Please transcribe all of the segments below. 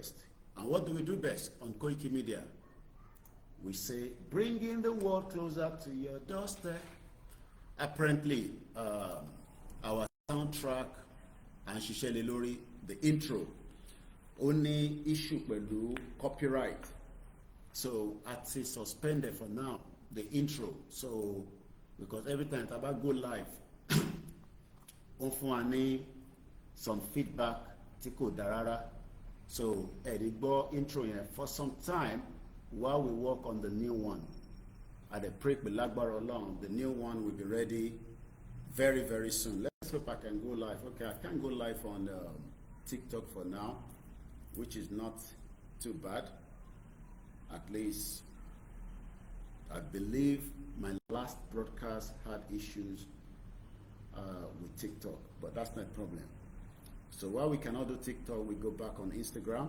best. And what do we do best on Koiki Media? We say, bringing the world closer to your doorstep. Apparently, our soundtrack and Shishele Lori, the intro, only issue pẹ̀lú copyright. So it's suspended for now, the intro. So because every time I go live, on fún some feedback tí kò dára. So Igboho intro yẹn for some time while we work on the new one. At the pray lágbára Ọlọ́run, the new one will be ready very, very soon. Let's hope I can go live. Okay, I can't go live on TikTok for now, which is not too bad. At least I believe my last broadcast had issues with TikTok, but that's not a problem. So while we cannot do TikTok, we go back on Instagram.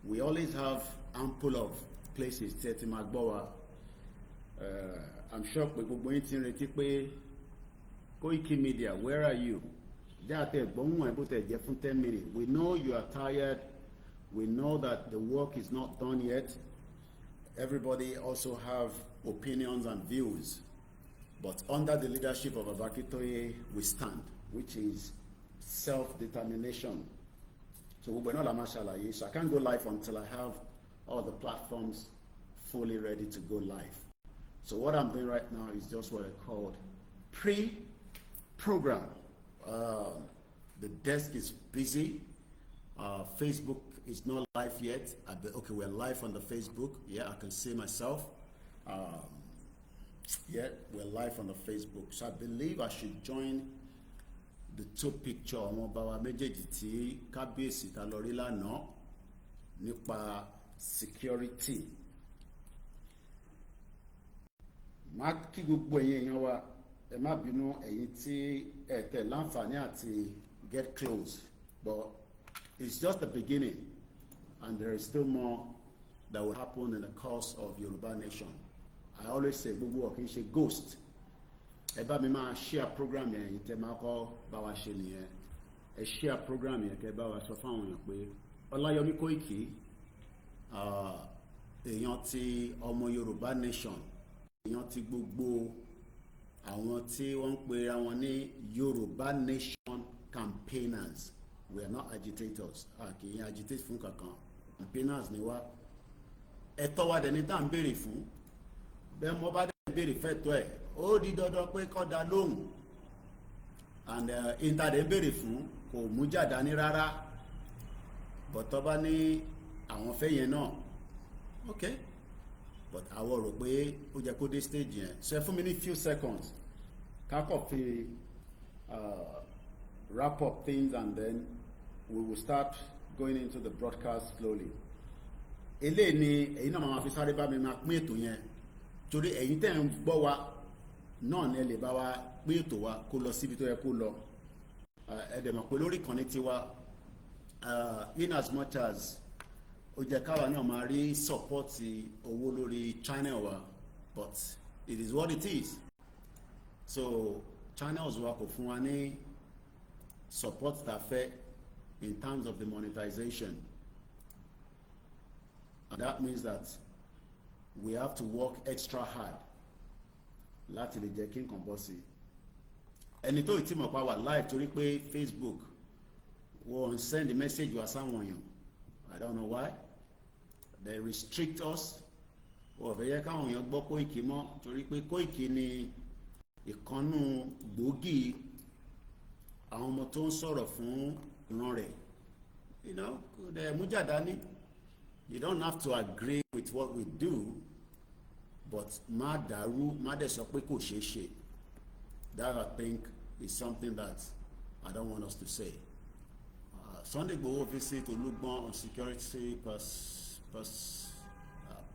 We always have ample of places to Magbowa. I'm sure gbogbo yín ti retí pé Koiki Media, where are you? About 10 minutes. We know you are tired. We know that the work is not done yet. Everybody also have opinions and views. But under the leadership of Advocacy, we stand, which is self-determination. So we're not a mashallah, so I can't go live until I have all the platforms fully ready to go live. So what I'm doing right now is just what I called pre-program. The desk is busy. Facebook is not live yet. Okay, we're live on the Facebook. Yeah, I can see myself. Yeah, we're live on the Facebook. So I believe I should join the two picture ọmọ bàbá méjèèjì tí kábíyèsí ta lọ rí lánàá nípa security. Má kí gbogbo ẹ̀yin èèyàn wa, ẹ má bínú ẹ̀yin tí ẹ tẹ̀ láǹfààní àti get close, but it's just the beginning and there is still more that will happen in the course of Yoruba nation. I always say gbogbo wa kì í ṣe ghost. Ẹ bá mi máa share program yẹn tẹ́ máa kọ́ bá wa ṣe nìyẹn. Ẹ share program yẹn kẹ́ bá wa sọ fáwọn èèyàn pé Ọláyọmí Kóìkì èèyàn ti ọmọ Yoruba nation, èèyàn ti gbogbo àwọn tí wọ́n ń pera wọn ní Yoruba nation campaigners. We are not agitators. Kì í agitate fún kankan. Campaigners ni wá. Ẹ̀tọ́ wa dẹ̀ ní tá à ń béèrè fún. Bẹ́ẹ̀ mo bá dẹ̀ béèrè fẹ́tọ́ ẹ̀, ó di dandan pé kó dá lóhùn. And ìtàdé béèrè fún kò mú jàdá ní rárá. But tó bá ní àwọn fẹ́ yẹn náà, okay. But àwọn rò pé ó jẹ́ kó dé stage yẹn. So fún mi ní few seconds. Kákọ̀ fi wrap up things and then we will start going into the broadcast slowly. Eléyìí ni èyí náà máa fi sáré bá mi máa pín ètò yẹn. Torí ẹ̀yin tẹ́ ń gbọ́ wa náà ni ẹ lè bá wa pín ètò wa kó lọ síbi tó yẹ kó lọ. Ẹ dẹ̀ mọ̀ pé lórí ìkànnì tiwa, in as much as ó jẹ́ káwa náà máa rí support owó lórí channel wa, but it is what it is. So channels wa kò fún wa ní support tá fẹ́ in terms of the monetization. And that means that we have to work extra hard láti lè jẹ́ kí n kàn bọ́ sí. Ẹni tó ìtì mọ̀ pa wà live torí pé Facebook wọ́n send the message wa sáwọn èèyàn. I don't know why. They restrict us. Wọ́n fẹ́ yẹ káwọn èèyàn gbọ́ Kóìkì mọ́ torí pé Kóìkì ni ìkànnù gbòógì àwọn ọmọ tó ń sọ̀rọ̀ fún ìran rẹ̀. You know, kò mú jàdá ní. You don't have to agree with what we do, but má dàrú, má dẹ̀ sọ pé kò ṣeé ṣe. That I think is something that I don't want us to say. Sunday Igboho visit Olugbon on security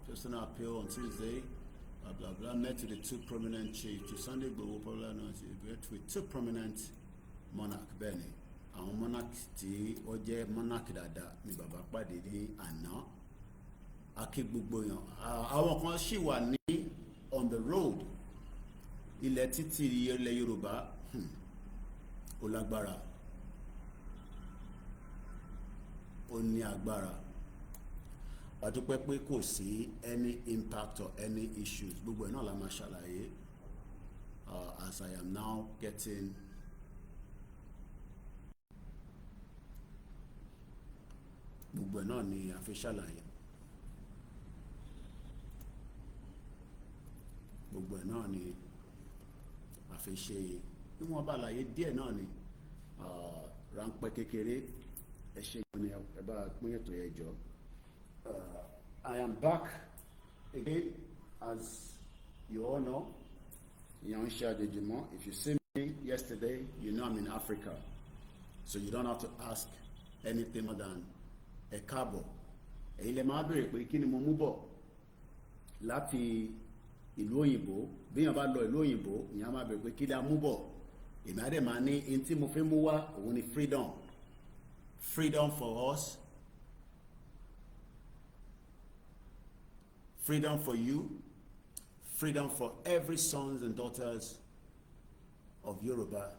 personal appeal on Tuesday. Blah blah. Met with the two prominent chiefs. To Sunday Igboho, popular known as met with two prominent monarch Benny. Àwọn monarch tí ó jẹ́ monarch dáadáa ni bàbá pàdé ní àná. Akí gbogbo yàn. Àwọn kan ṣì wà ní on the road. Ilẹ̀ títì ilẹ̀ Yorùbá ó lágbára. Ó ní agbára. adúpẹ́ pé kò sí any impact or any issues gbogbo ẹ̀ náà la máa ṣàlàyé as I am now getting gbogbo ẹ̀ náà ni a fi ṣàlàyé gbogbo ẹ̀ náà ni a fi ṣe níwọ̀n bá àlàyé díẹ̀ náà ni ráńpẹ́ kékeré ẹ ṣe ní ẹ bá pín ètò yẹn jọ. I am back again, as you all know. If you see me yesterday, you know I'm in Africa. So you don't have to ask anything more than a káàbọ̀. Èyí lè máa bèèrè pé kí ni mo mú bọ̀ láti ìlú òyìnbó. Bí yàn bá lọ ìlú òyìnbó, ìyàn máa bèèrè pé kí ni a mú bọ̀. Èmi á dẹ̀ máa ní in tí mo fẹ́ mú wá òun ni freedom. Freedom for us. Freedom for you, freedom for every sons and daughters of Yoruba.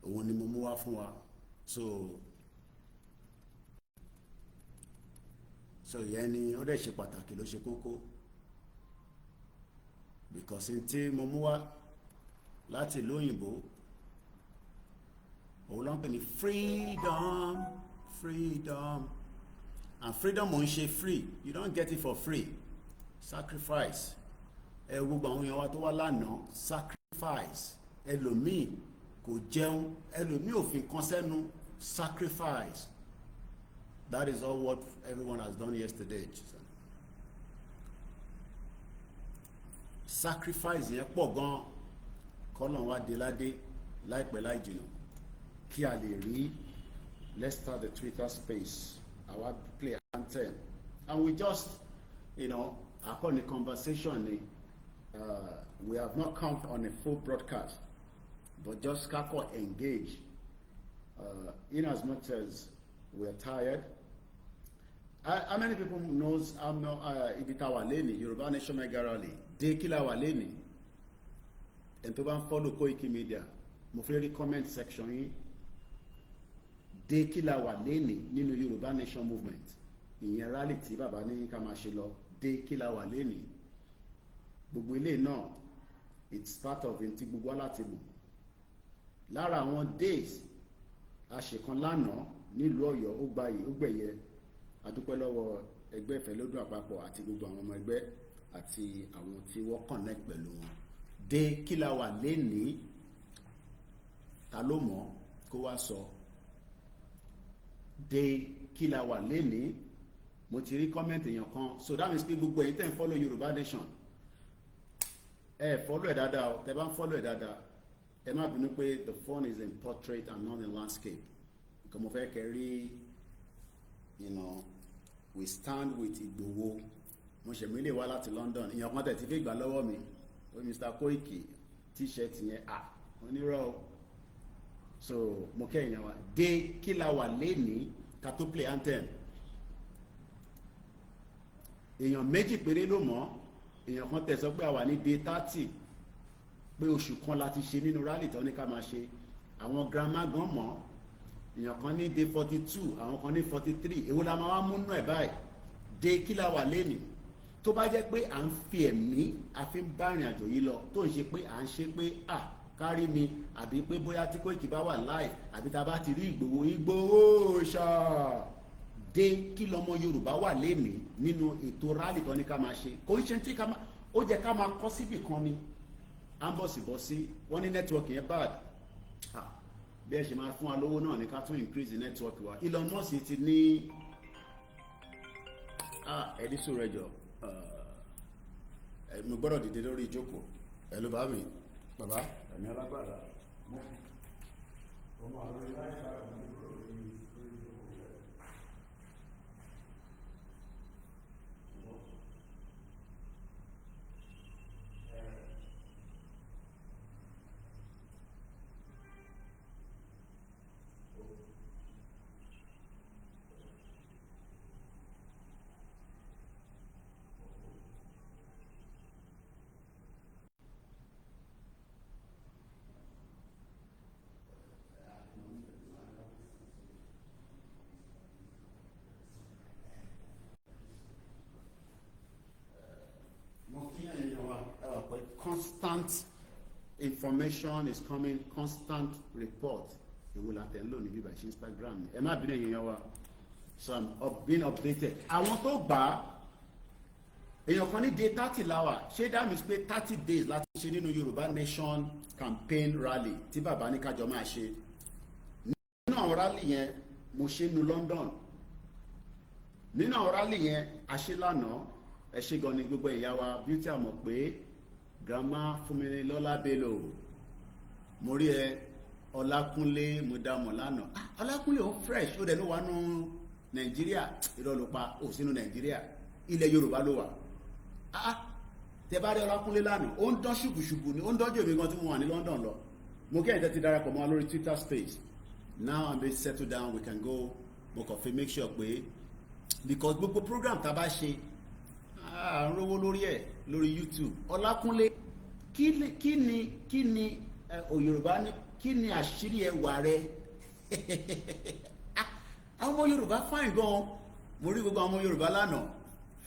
Òun ni mo mú wá fún wa. So yẹn ni ó dẹ̀ ṣe pàtàkì ló ṣe kókó. Because in tí mo mú wá láti ìlú òyìnbó, òun ló ń pè ní freedom, freedom. And freedom won't ṣe free. You don't get it for free. Sacrifice. Gbogbo àwọn èèyàn wa tó wá lánàá sacrifice. Ẹlòmíì kò jẹun, ẹlòmíì ò fi nǹkan sẹ́nu sacrifice. That is all what everyone has done yesterday. Sacrifice yẹn pọ̀ gan. Kọ́nà wa dé ládé láìpẹ́ láì jìnnà kí a lè rí. Let's start the Twitter space. Our play anthem, and we just, upon the conversation, we have not come on a full broadcast, but just engage. In as much as we are tired. How many people knows I'm not Ibita Waleni, Yoruba Nation Mega Rally, Dekila Waleni, and to follow Koiki Media, mo fẹ́ rí comment section yìí. Dé kí la wà lénìí nínú Yorùbá Nation Movement, ìyẹn rally tí bàbá ní ká máa ṣe lọ. Dé kí la wà lénìí. Gbogbo ilé náà, it's part of ntí gbogbo aláti mọ̀. Lára àwọn days àṣekan lánàá nílùú Ọ̀yọ́ ó gbayì ó gbẹ̀yẹ. Adúpẹ́ lọ́wọ́ ẹgbẹ́ ìfẹ́lódún àpapọ̀ àti gbogbo àwọn ọmọ ẹgbẹ́ àti àwọn tí wọ́n connect pẹ̀lú wọn. Dé kí la wà lénìí. Ta ló mọ̀ kó wá sọ. Dé kí la wà lénìí. Mo ti rí comment èèyàn kan. So that means pé gbogbo ẹ̀yin tẹ́ ń follow Yorùbá Nation, follow ẹ̀ dáadáa o. Tẹ́ bá ń follow ẹ̀ dáadáa, ẹ má bínú pé the phone is in portrait and not in landscape. Nǹkan mo fẹ́ kẹ́ rí, we stand with Igboho. Mo ṣe mi lè wá láti London. Ìyẹn kan tẹ̀ ti fi gbà lọ́wọ́ mi. O Mr. Koiki t-shirt yẹn onírọ̀ o. So mo kẹ́ ìyẹn wa. Dé kí la wà lénìí ká tó play anthem. Èèyàn méjì péré ló mọ̀. Èèyàn kan tẹ̀ sọ pé a wà ní day 30, pé oṣù kan láti ṣe nínú rally tó ní ká máa ṣe. Àwọn grandma gan mọ̀. Èèyàn kan ní day 42, àwọn kan ní 43. Èwo la máa wá múnú ẹ̀ báyìí. Dé kí la wà lénìí. Tó bá jẹ́ pé à ń fi ẹ̀mí a fi ń bá ìrìn àjò yìí lọ, tó ń ṣe pé à ń ṣe pé kárí mi, àbí pé bóyá tí Koiki bá wà live, àbí tá a bá ti rí Ìgbòho ṣá. Dé kí lọmọ Yorùbá wà lénìí nínú ètò rally tó ní ká máa ṣe. Kò ń ṣe tí ó jẹ́ ká máa kọ́ síbì kan ni. À ń bọ̀sibọ̀sí, wọ́n ní network yẹn bad. Bí ẹ ṣe máa fún wa lówó náà ní ká tún increase the network wa. Elon Musk ti ní ẹ̀dí sọ̀rọ̀ ẹ̀jọ̀. Mo gbọ́dọ̀ dìde lórí ìjókòó. Ẹ ló bá mi. Bàbá ẹ̀mí alágbára. constant information is coming, constant report. Èwo la tẹ̀ ń lò ní bíbá ṣe Instagram ẹ má bínú èèyàn wa, so I'm being updated. Àwọn tó gbà á èèyàn kan ní day 30 láwà, ṣé that means pé 30 days láti ṣe nínú Yorùbá Nation campaign rally tí bàbá ní kájọ máa ṣe. Nínú àwọn rally yẹn mo ṣe nu London, nínú àwọn rally yẹn a ṣe lánàá, ẹ ṣe gan ni gbogbo ìyá wa beauty àmọ̀ pé grandma Fúnmilọ́lá Bello, mo rí ẹ Ọlákúnlé mo dá mọ̀ lánàá. Ọlákúnlé ó fresh, ó dẹ̀ ló wà nù Nàìjíríà, irọ́ ló pa, ó sínú Nàìjíríà, ilẹ̀ Yorùbá ló wà. Tẹ bá rí Ọlákúnlé lánàá, ó ń dán ṣùkùṣùkù ni, ó ń dánjọ́ mi gan tí mo wà ní London lọ. Mo kí ẹ̀jẹ̀ ti darapọ̀ mọ́ lórí Twitter space. Now I'm ready to settle down, we can go. Mo kàn fi make sure pé because gbogbo program tá a bá ṣe à ń rówó lórí ẹ̀ lórí YouTube. Ọlákúnlé kí ni Yorùbá ní kí ni àṣírí ẹwà rẹ? Àwọn ọmọ Yorùbá fine gan, mo rí gbogbo àwọn ọmọ Yorùbá lánàá,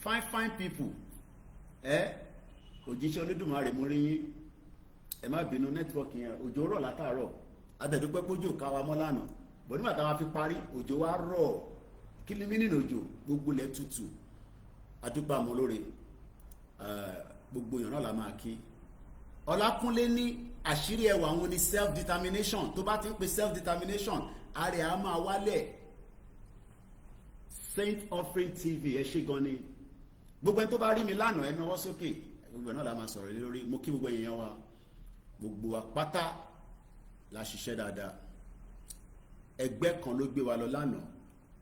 fine people. Òjíṣẹ́ Olódùmarè mo rí yín, ẹ má bínú network yẹn, òjò rọ̀ látàárọ̀, adẹ̀dúpẹ́ pójò ká wa mọ́ lánàá, bọ̀ nígbà táwa fi parí òjò wa rọ̀, kí ni mí nínú òjò, gbogbo ilẹ̀ tutù, adúpẹ́ àmọ́ lóore, gbogbo èèyàn náà la máa kí. Ọlákúnlé ní àṣírí ẹwà wọn ni self determination, tó bá ti ń pe self determination ààrẹ a máa wálẹ̀. Saint Offering TV ẹ ṣé gan ni, gbogbo ẹni tó bá rí mi lánàá ẹ nawọ́ sókè, gbogbo ẹ náà la máa sọ̀rọ̀ lórí. Mo kí gbogbo èèyàn wa, gbogbo apáta la ṣiṣẹ́ dáadáa. Ẹgbẹ́ kan ló gbé wa lọ lánàá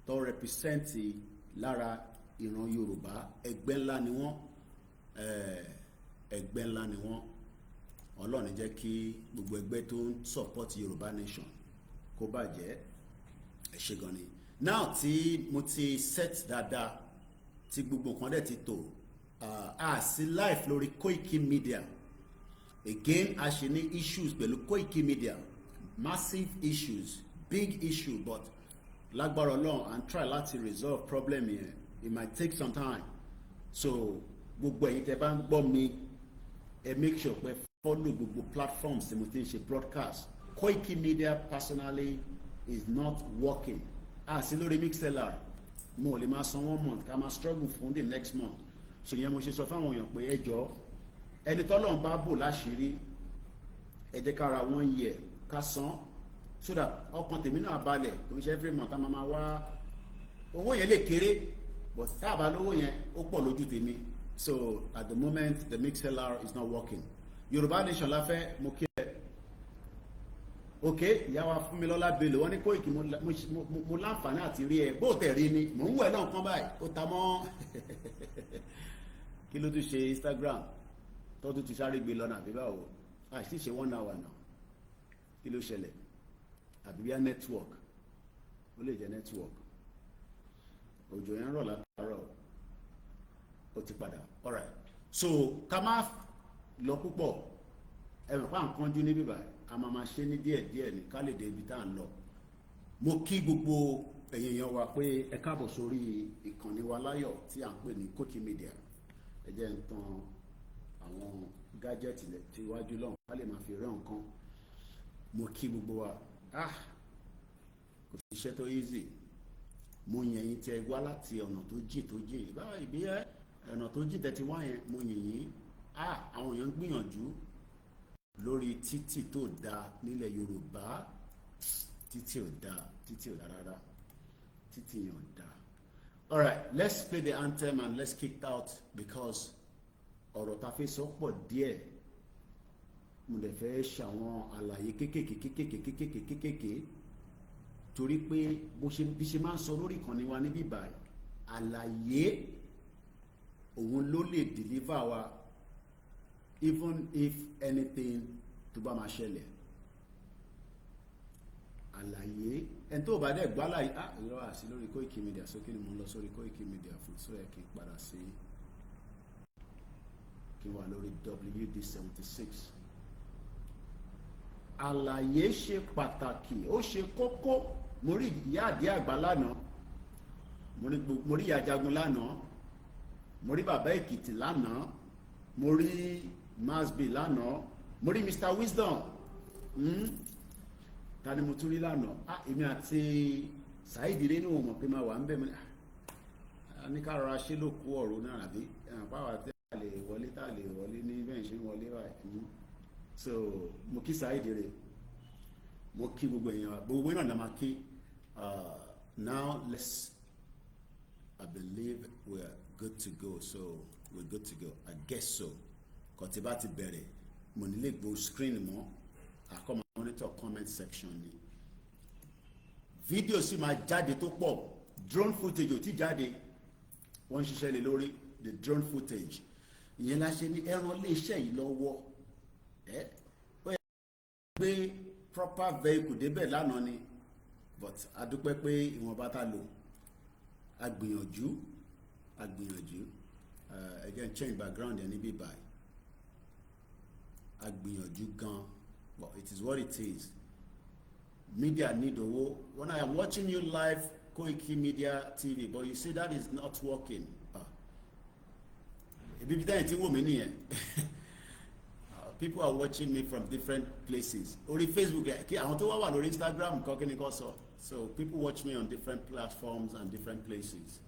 tó rẹpísẹ́ǹtì lára ìran Yorùbá, ẹgbẹ́ ńlá ni wọ́n, ẹgbẹ́ ńlá ni wọ́n. Ọlọ́run jẹ́ kí gbogbo ẹgbẹ́ tó ń support Yorùbá Nation kó bàjẹ́, ẹ ṣé gan ni. Now tí mo ti set dáadáa, tí gbogbo nǹkan dẹ̀ ti tò, sí live lórí Koiki Media. Again, a ṣe ní issues pẹ̀lú Koiki Media, massive issues, big issue, but lágbára Ọlọ́run and try láti resolve problem yẹn. It might take some time. So gbogbo ẹ̀yin tẹ́ bá ń gbọ́ mi, ẹ make sure pé follow gbogbo platforms tí mo ti ń ṣe broadcast. Koiki Media personally is not working. Sí lórí Mixlr, mo lè máa san 1 month ká máa struggle fún the next month. So yẹn mo ṣe sọ fáwọn èèyàn pé ẹ jọ̀ọ́, ẹni tọ́lọ́run bá bò láṣìírí, ẹ jẹ́ ká ra 1 year ká san, so that ọkàn tèmi náà balẹ̀, kò ń ṣe every month a máa wá owó yẹn lè kéré, but tá a bá lówó yẹn ó pọ̀ lójú tèmi. So at the moment the Mixlr is not working. Yorùbá Nation la fẹ́, mo kí ẹ. Ok, ìyá wa Fúnmilọ́lá Bello, wọ́n ní Koiki mo láǹfààní àti rí ẹ, bó tẹ̀ rí ni, mò ń wẹ̀ náà kán báyìí, ó ta mọ́ kí ló tún ṣe Instagram tó tún ti sáré gbé lọ́nà àbí báwo, àìsí ṣe 1 hour náà, kí ló ṣẹlẹ̀? Àbí bí a network, ó lè jẹ́ network, òjò yẹn rọ̀ látàárọ̀, ó ti padà. Alright, so ká má lọ púpọ̀, ẹ̀rọ pa nǹkan jú ní bíbá, a máa ṣe ní díẹ̀díẹ̀ ní ká lè dé ibi tá à ń lọ. Mo kí gbogbo ẹ̀yin èèyàn wa pé ẹ káàbọ̀ sórí ìkànnì wa láyọ̀ tí à ń pè ní Koiki Media. Ẹ jẹ́ ń tan àwọn gájẹ́tì tí iwájú lọ́hùn ká lè máa fi rẹ́ nǹkan. Mo kí gbogbo wa, kò sí iṣẹ́ tó easy. Mo yìn yín tí ẹ wá láti ọ̀nà tó jìn báyìí bí ọ̀nà tó jìn tẹ́ ti wá yẹn, mo yìn yín. Àwọn èèyàn ń gbìyànjú lórí títì tó dáa nílẹ̀ Yorùbá, títì ò dáa rárá, títì yẹn ò dáa. Alright, let's play the anthem and let's kick out because ọ̀rọ̀ ta fẹ́ sọ pọ̀ díẹ̀. Mo lè fẹ́ ṣàwọn àlàyé kékèké torí pé bí ṣe máa ń sọ lórí ìkànnì wa níbí báyìí, àlàyé òun ló lè deliver wa even if anything tó bá máa ṣẹlẹ̀. Àlàyé ẹni tó bá dẹ̀ gbọ́ àlàyé ìrọ̀ àti lórí Koiki Media, sókè ni mo ń lọ sórí Koiki Media fún so ẹ kí n padà sí kí n wà lórí WD76. Àlàyé ṣe pàtàkì, ó ṣe kókó. Mo rí ìyá àdí àgbà lánàá, mo rí ìyá Jagun lánàá, mo rí bàbá Èkìtì lánàá, mo rí must be lánàá mo rí Mr. Wisdom ta ni mo tún rí lánàá èmi àti Saheed Ire ní wọn mọ̀ pé máa wà ń bẹ̀ mí ní ká rọra ṣe ló kú ọ̀rọ̀ náà àbí pàwọ́ àti lè wọlé tá lè wọlé ní bẹ́ẹ̀ ṣe ń wọlé báyìí so mo kí Saheed Ire mo kí gbogbo èèyàn gbogbo náà la máa kí now I believe we're good to go so we're good to go I guess so kọtí bá ti bẹ̀rẹ̀ mo nílé gbó screen mọ́ àkọ́mọ monitor comment section ni fídíò sì máa jáde tó pọ̀ drone footage ò ti jáde wọ́n ń ṣiṣẹ́ lé lórí the drone footage ìyẹn la ṣe ní ẹran lé iṣẹ́ yìí lọ́wọ́ ó yẹ gbé proper vehicle débẹ̀ lánàá ni but a dúpẹ́ pé ìwọ̀nba tá lò a gbìyànjú again change background ẹni bí báyìí a gbìyànjú gan but it is what it is media need owó when I am watching you live Koiki Media TV but you say that is not working ibi bí dáhìn tí wò mí nìyẹn people are watching me from different places orí Facebook kí àwọn tó wà lórí Instagram kọ́ kí ni kò sọ so people watch me on different platforms and different places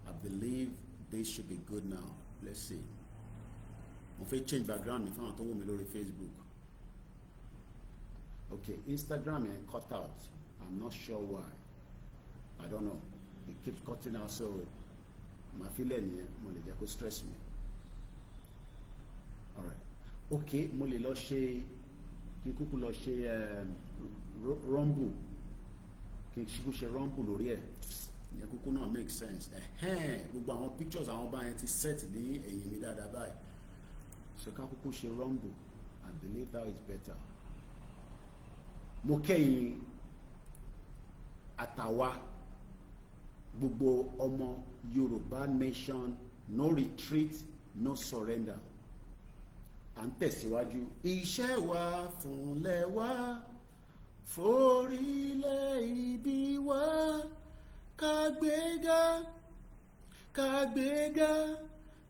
I believe they should be good now let's see mo fẹ́ change background mi fún àwọn tó wò mí lórí Facebook okay Instagram yẹn cut out I'm not sure why I don't know it keeps cutting out so màá fi lẹ́nu yẹn mo lè jẹ́ kó stress me alright okay mo lè lọ ṣe kí kúkú lọ ṣe rumble kí kúkú ṣe rumble lórí ẹ̀ ìyẹn kúkú náà make sense gbogbo àwọn pictures àwọn báyẹn ti set ní ẹ̀yìn mi dáadáa báyìí so ká kúkú ṣe rumble I believe that is better mo kẹ́yìn àtàwa gbogbo ọmọ Yorùbá nation no retreat no surrender à ń tẹ̀síwájú iṣẹ́ wa fúnlẹ̀ wa forílẹ̀ ibi wa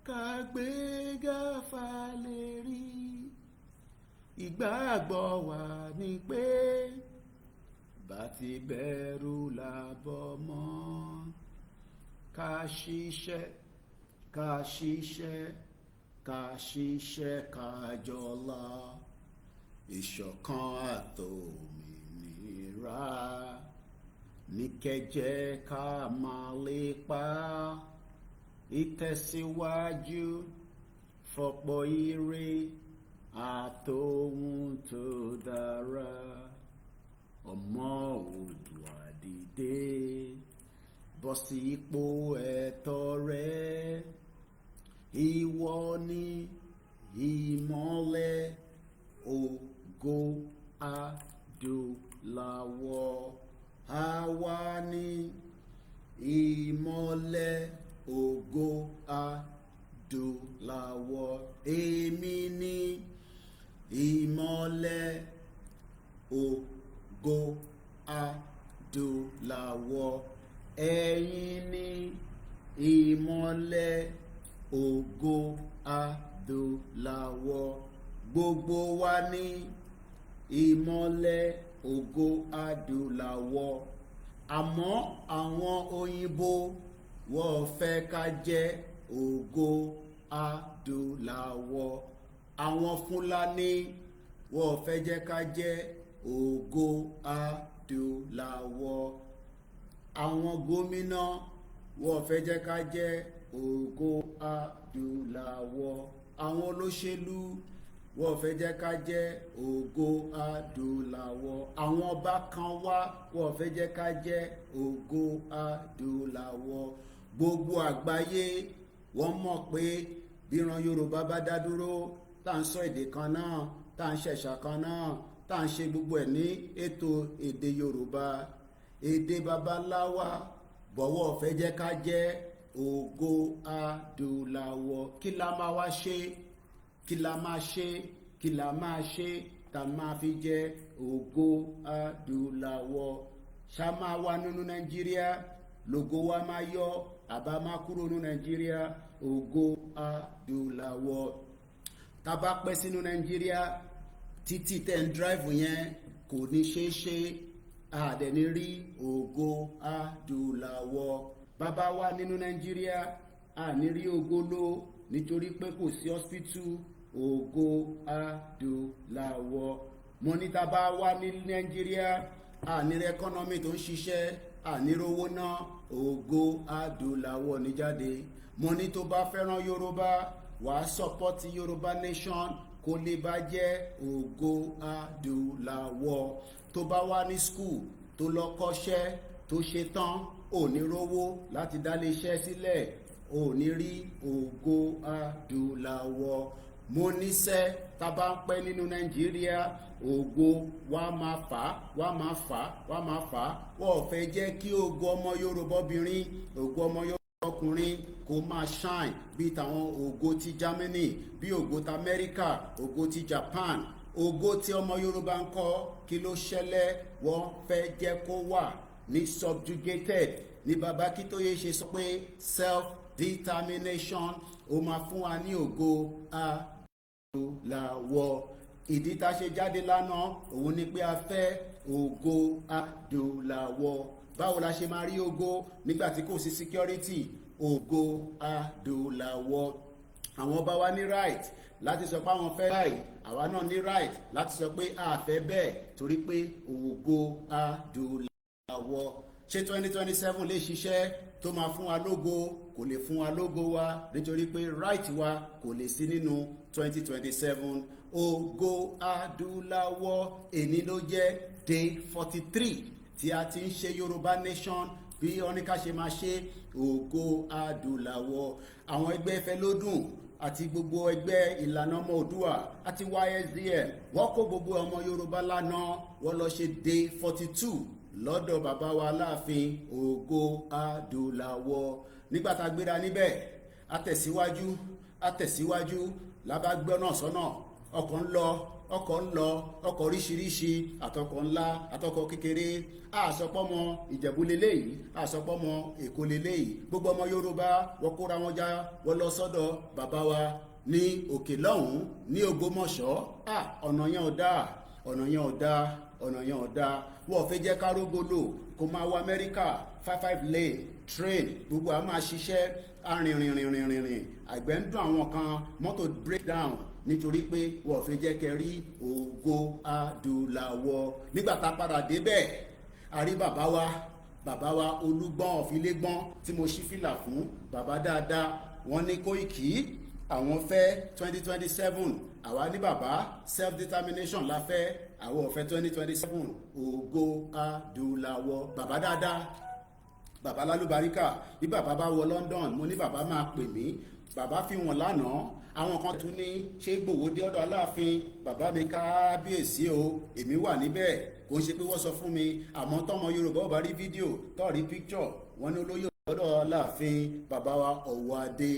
kàgbéga fàlérí ìgbàgbọ́ wa ni pé bá ti bẹ̀rù làbọ̀ mọ́ ká ṣiṣẹ́ ká jọlá ìṣọ̀kan àtòmìnira ní kẹjẹ ká máa lépa ìtẹ̀síwájú fọ̀pọ̀ ire àtòhun tó dára ọmọ Oòduà dìde bọ́ sí ipò ẹ̀tọ́ rẹ ìwọ ni ìmọ́lẹ̀ ògo adúláwọ̀ àwa ni ìmọ́lẹ̀ ògo adúláwọ̀ èmi ni ìmọ́lẹ̀ ògo adúláwọ̀ ẹ̀yin ni ìmọ́lẹ̀ ògo adúláwọ̀ gbogbo wa ní ìmọ́lẹ̀ ògo adúláwọ̀ àmọ́ àwọn òyìnbó wọ́n fẹ́ ká jẹ́ ògo adúláwọ̀ àwọn Fúlàní wọ́n fẹ́ jẹ́ ká jẹ́ ògo adúláwọ̀ àwọn gómìnà wọ́n fẹ́ jẹ́ ká jẹ́ ògo adúláwọ̀ àwọn olóṣèlú wọ́n fẹ́ jẹ́ ká jẹ́ ògo adúláwọ̀ àwọn ọba kan wá wọ́n fẹ́ jẹ́ ká jẹ́ ògo adúláwọ̀ gbogbo àgbáyé wọ́n mọ̀ pé bíran Yorùbá bá dá dúró tá à ń sọ èdè kan náà tá à ń ṣẹ̀ṣà kan náà tá à ń ṣe gbogbo ẹ̀ ní ètò èdè Yorùbá èdè babaláwa bọ̀wọ́ fẹ́ jẹ́ ká jẹ́ ògo adúláwọ̀ kí la máa wá ṣe kí la máa ṣe tá máa fi jẹ́ ògo adúláwọ̀ ṣá máa wà nínú Nàìjíríà lògo wa máa yọ àbá máa kúrò nínú Nàìjíríà ògo adúláwọ̀ tá bá pẹ́ sínú Nàìjíríà títí tẹ́ ń drive yẹn kò ní ṣeé àdẹ̀ní rí ògo adúláwọ̀. Bàbá wa nínú Nàìjíríà àní rí ògo lò nítorí pé kò sí hospital. Ògo adúláwọ̀. Mo ní tá bá wà ní Nàìjíríà àní rí economy tó ń ṣiṣẹ́, àní rówó náà. Ògo adúláwọ̀ ní jáde. Mo ní tó bá fẹ́ràn Yorùbá wàá support Yorùbá nation kó lè bá jẹ́ ògo adúláwọ̀. Tó bá wà ní school tó lọ kọ́ṣẹ́ tó ṣe tán ò ní rówó láti dálé iṣẹ́ sílẹ̀, ò ní rí ògo adúláwọ̀. Mo níṣẹ́ tá bá ń pẹ́ nínú Nàìjíríà ògo wá máa fà wọ́n ò fẹ́ jẹ́ kí ògo ọmọ Yorùbá obìnrin, ògo ọmọ Yorùbá ọkùnrin kó máa shine bí tàwọn ògo ti Germany, bí ògo ti America, ògo ti Japan. Ògo tí ọmọ Yorùbá ń kọ́ kí ló ṣẹlẹ̀? Wọ́n fẹ́ jẹ́ kó wà ní subjugated. Ní bàbá Akíntóyè ṣe sọ pé self determination ó máa fún wa ní ògo adúláwọ̀. Ìdí tá ṣe jáde lánàá òun ni pé a fẹ́ ògo adúláwọ̀. Báwo la ṣe máa rí ògo nígbà tí kò sí security? Ògo adúláwọ̀. Àwọn bá wa ní right láti sọ pé àwọn fẹ́ báyìí, àwa náà ní right láti sọ pé a fẹ́ bẹ́ẹ̀ torí pé ògo adúláwọ̀. Ṣé 2027 lè ṣiṣẹ́ tó máa fún wa lógo? Kò lè fún wa lógo wa nítorí pé right wa kò lè sí nínú 2027. Ògo adúláwọ̀. Èní ló jẹ́ day 43 tí a ti ń ṣe Yorùbá nation bí oníkà ṣe máa ṣe ògo adúláwọ̀. Àwọn ẹgbẹ́ Ìfẹ́lódùn àti gbogbo ẹgbẹ́ ìlànà ọmọ Oòduà àti YSDM wọ́n kó gbogbo ọmọ Yorùbá lánàá wọ́n lọ ṣe day 42 lọ́dọ̀ bàbá wa Alaafin ògo adúláwọ̀. Nígbà tá a gbéra níbẹ̀ àtẹ̀síwájú lábá gbọ́ náà sọ́nà. Ọkọ̀ ń lọ ọkọ̀ oríṣiríṣi, àtọkọ̀ ńlá àtọkọ̀ kékeré. Àsọpọ̀mọ Ìjẹ̀bú leléyìí, àsọpọ̀mọ Èkó leléyìí. Gbogbo ọmọ Yorùbá wọ́n kóra wọn já wọ́n lọ sọ́dọ̀ bàbá wa ní òkè lọ́hùn ní Ògbómọ̀ṣọ́. Ọ̀nà yẹn ò dáa. Wọ́n fẹ́ jẹ́ kárógolo kó máa wọ Amẹ́ríkà 55 lane train gbogbo a máa ṣiṣẹ́ arìnrìnrìnrìnrìn. Àgbẹ̀ ń dùn àwọn kan, mọ́tò break down nítorí pé wọ́n fẹ́ jẹ́ kẹrí ògo adúláwọ̀. Nígbà tá a padà débẹ̀ a rí bàbá wa Olugbon of Ilegbon tí mo ṣí fìlà fún, bàbá dáadáa. Wọ́n ní Kóìkì àwọn fẹ́ 2027, àwa ní bàbá self determination la fẹ́, àwọn ò fẹ́ 2027 ògo adúláwọ̀. Bàbá dáadáa, bàbá lálùbáríkà. Bí bàbá bá wọ London mo ní bàbá máa pè mí. Bàbá fi wọn lánàá. Àwọn kan tún ní ṣé Ìgbòho dé ọ̀dọ̀ Aláàfin? Bàbá mi kábíyèsí o, èmi wà níbẹ̀. Kò ń ṣe pé wọ́n sọ fún mi, àmọ́ tọ́mọ Yorùbá ò bá rí fídíò tó rí píkṣọ̀ wọ́n ní olóyè ọ̀dọ̀ Aláàfin bàbá wa Ọ̀wọ̀ Adé.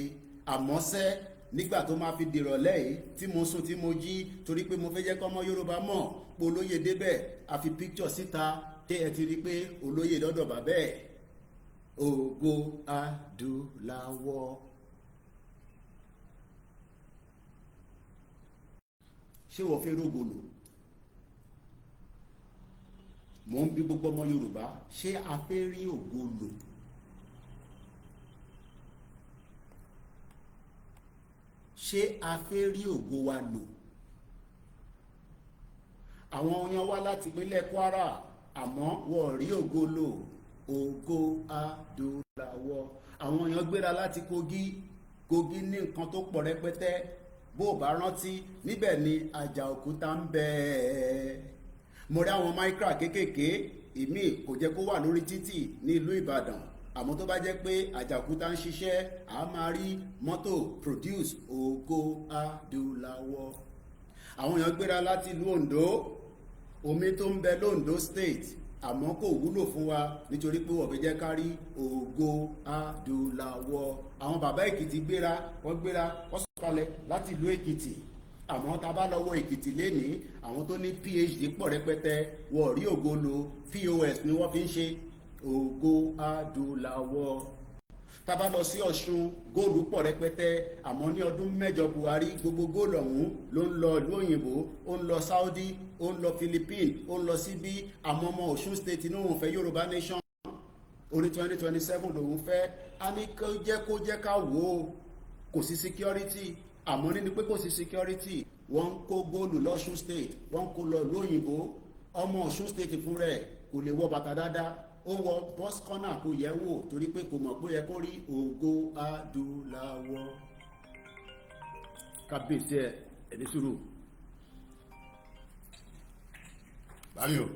Àmọ́ṣẹ́ nígbà tó máa fi dìrọ̀lẹ́ yìí tí mo sùn tí mo jí torí pé mo fẹ́ jẹ́ kọ́mọ Yorùbá mọ̀ pé olóyè débẹ̀, a fi píkṣọ̀ síta tẹ́ ẹ ti rí pé olóyè lọ́dọ̀ bàbá ẹ̀. Ògo adúláwọ̀. Ṣé wọ́n fẹ́ rógolo? Mo ń bí gbogbo ọmọ Yorùbá, ṣé a fẹ́ rí ògo lò? Ṣé a fẹ́ rí ògo wa lò? Àwọn èèyàn wá láti ìpínlẹ̀ Kwara àmọ́ wọ́n rí ògo lò. Ògo adúláwọ̀. Àwọn èèyàn gbéra láti Kogi ní nǹkan tó pọ̀ rẹpẹtẹ. Bó bá rántí níbẹ̀ ni àjà òkúta ń bẹ. Mo rí àwọn micra kéékèèké, ìmí kò jẹ́ kó wà lórí títì ní ìlú Ìbàdàn, àmọ́ tó bá jẹ́ pé àjà òkúta ń ṣiṣẹ́ a máa rí mọ́tò produce. Ògo adúláwọ̀. Àwọn èèyàn gbéra láti ìlú Ondo, omi tó ń bẹ l'Ondo state àmọ́ kò wúlò fún wa nítorí pé wọ́n fẹ́ jẹ́ ká rí ògo adúláwọ̀. Àwọn bàbá Èkìtì wọ́n sọ̀kalẹ̀ láti ìlú Èkìtì, àmọ́ tá bá lọ́wọ́ Èkìtì lénìí àwọn tó ní PhD pọ̀ rẹpẹtẹ wọ́n rí ògo lò. POS ni wọ́n fi ń ṣe ògo adúláwọ̀. tá bá lọ sí Ọ̀ṣun góòlù pọ̀ rẹpẹtẹ, àmọ́ ní ọdún mẹ́jọ Buhari gbogbo góòlù ọ̀hún ló ń lọ ìlú òyìnbó, ó ń lọ Saudi, ó ń lọ Philippines, ó ń lọ síbí. Àwọn ọmọ Ọ̀ṣun state inú òun fẹ́ Yorùbá nation, orí 2027 lòun fẹ́. A ní kó jẹ́ ká wò ó, kò sí security, àmọ́ nínú pé kò sí security, wọ́n ń kó góòlù lọ́ṣun state, wọ́n ń kó lọ ìlú òyìnbó. Ọmọ Ọ̀ṣun state fún rẹ̀ kò lè wọ bàtà dáadáa, ó wọ bus corner kò yẹ wò torí pé kò mọ̀ pé yẹ kó rí ògo adúláwọ̀. Kábíyèsí ẹni sùúrù. Báyọ̀.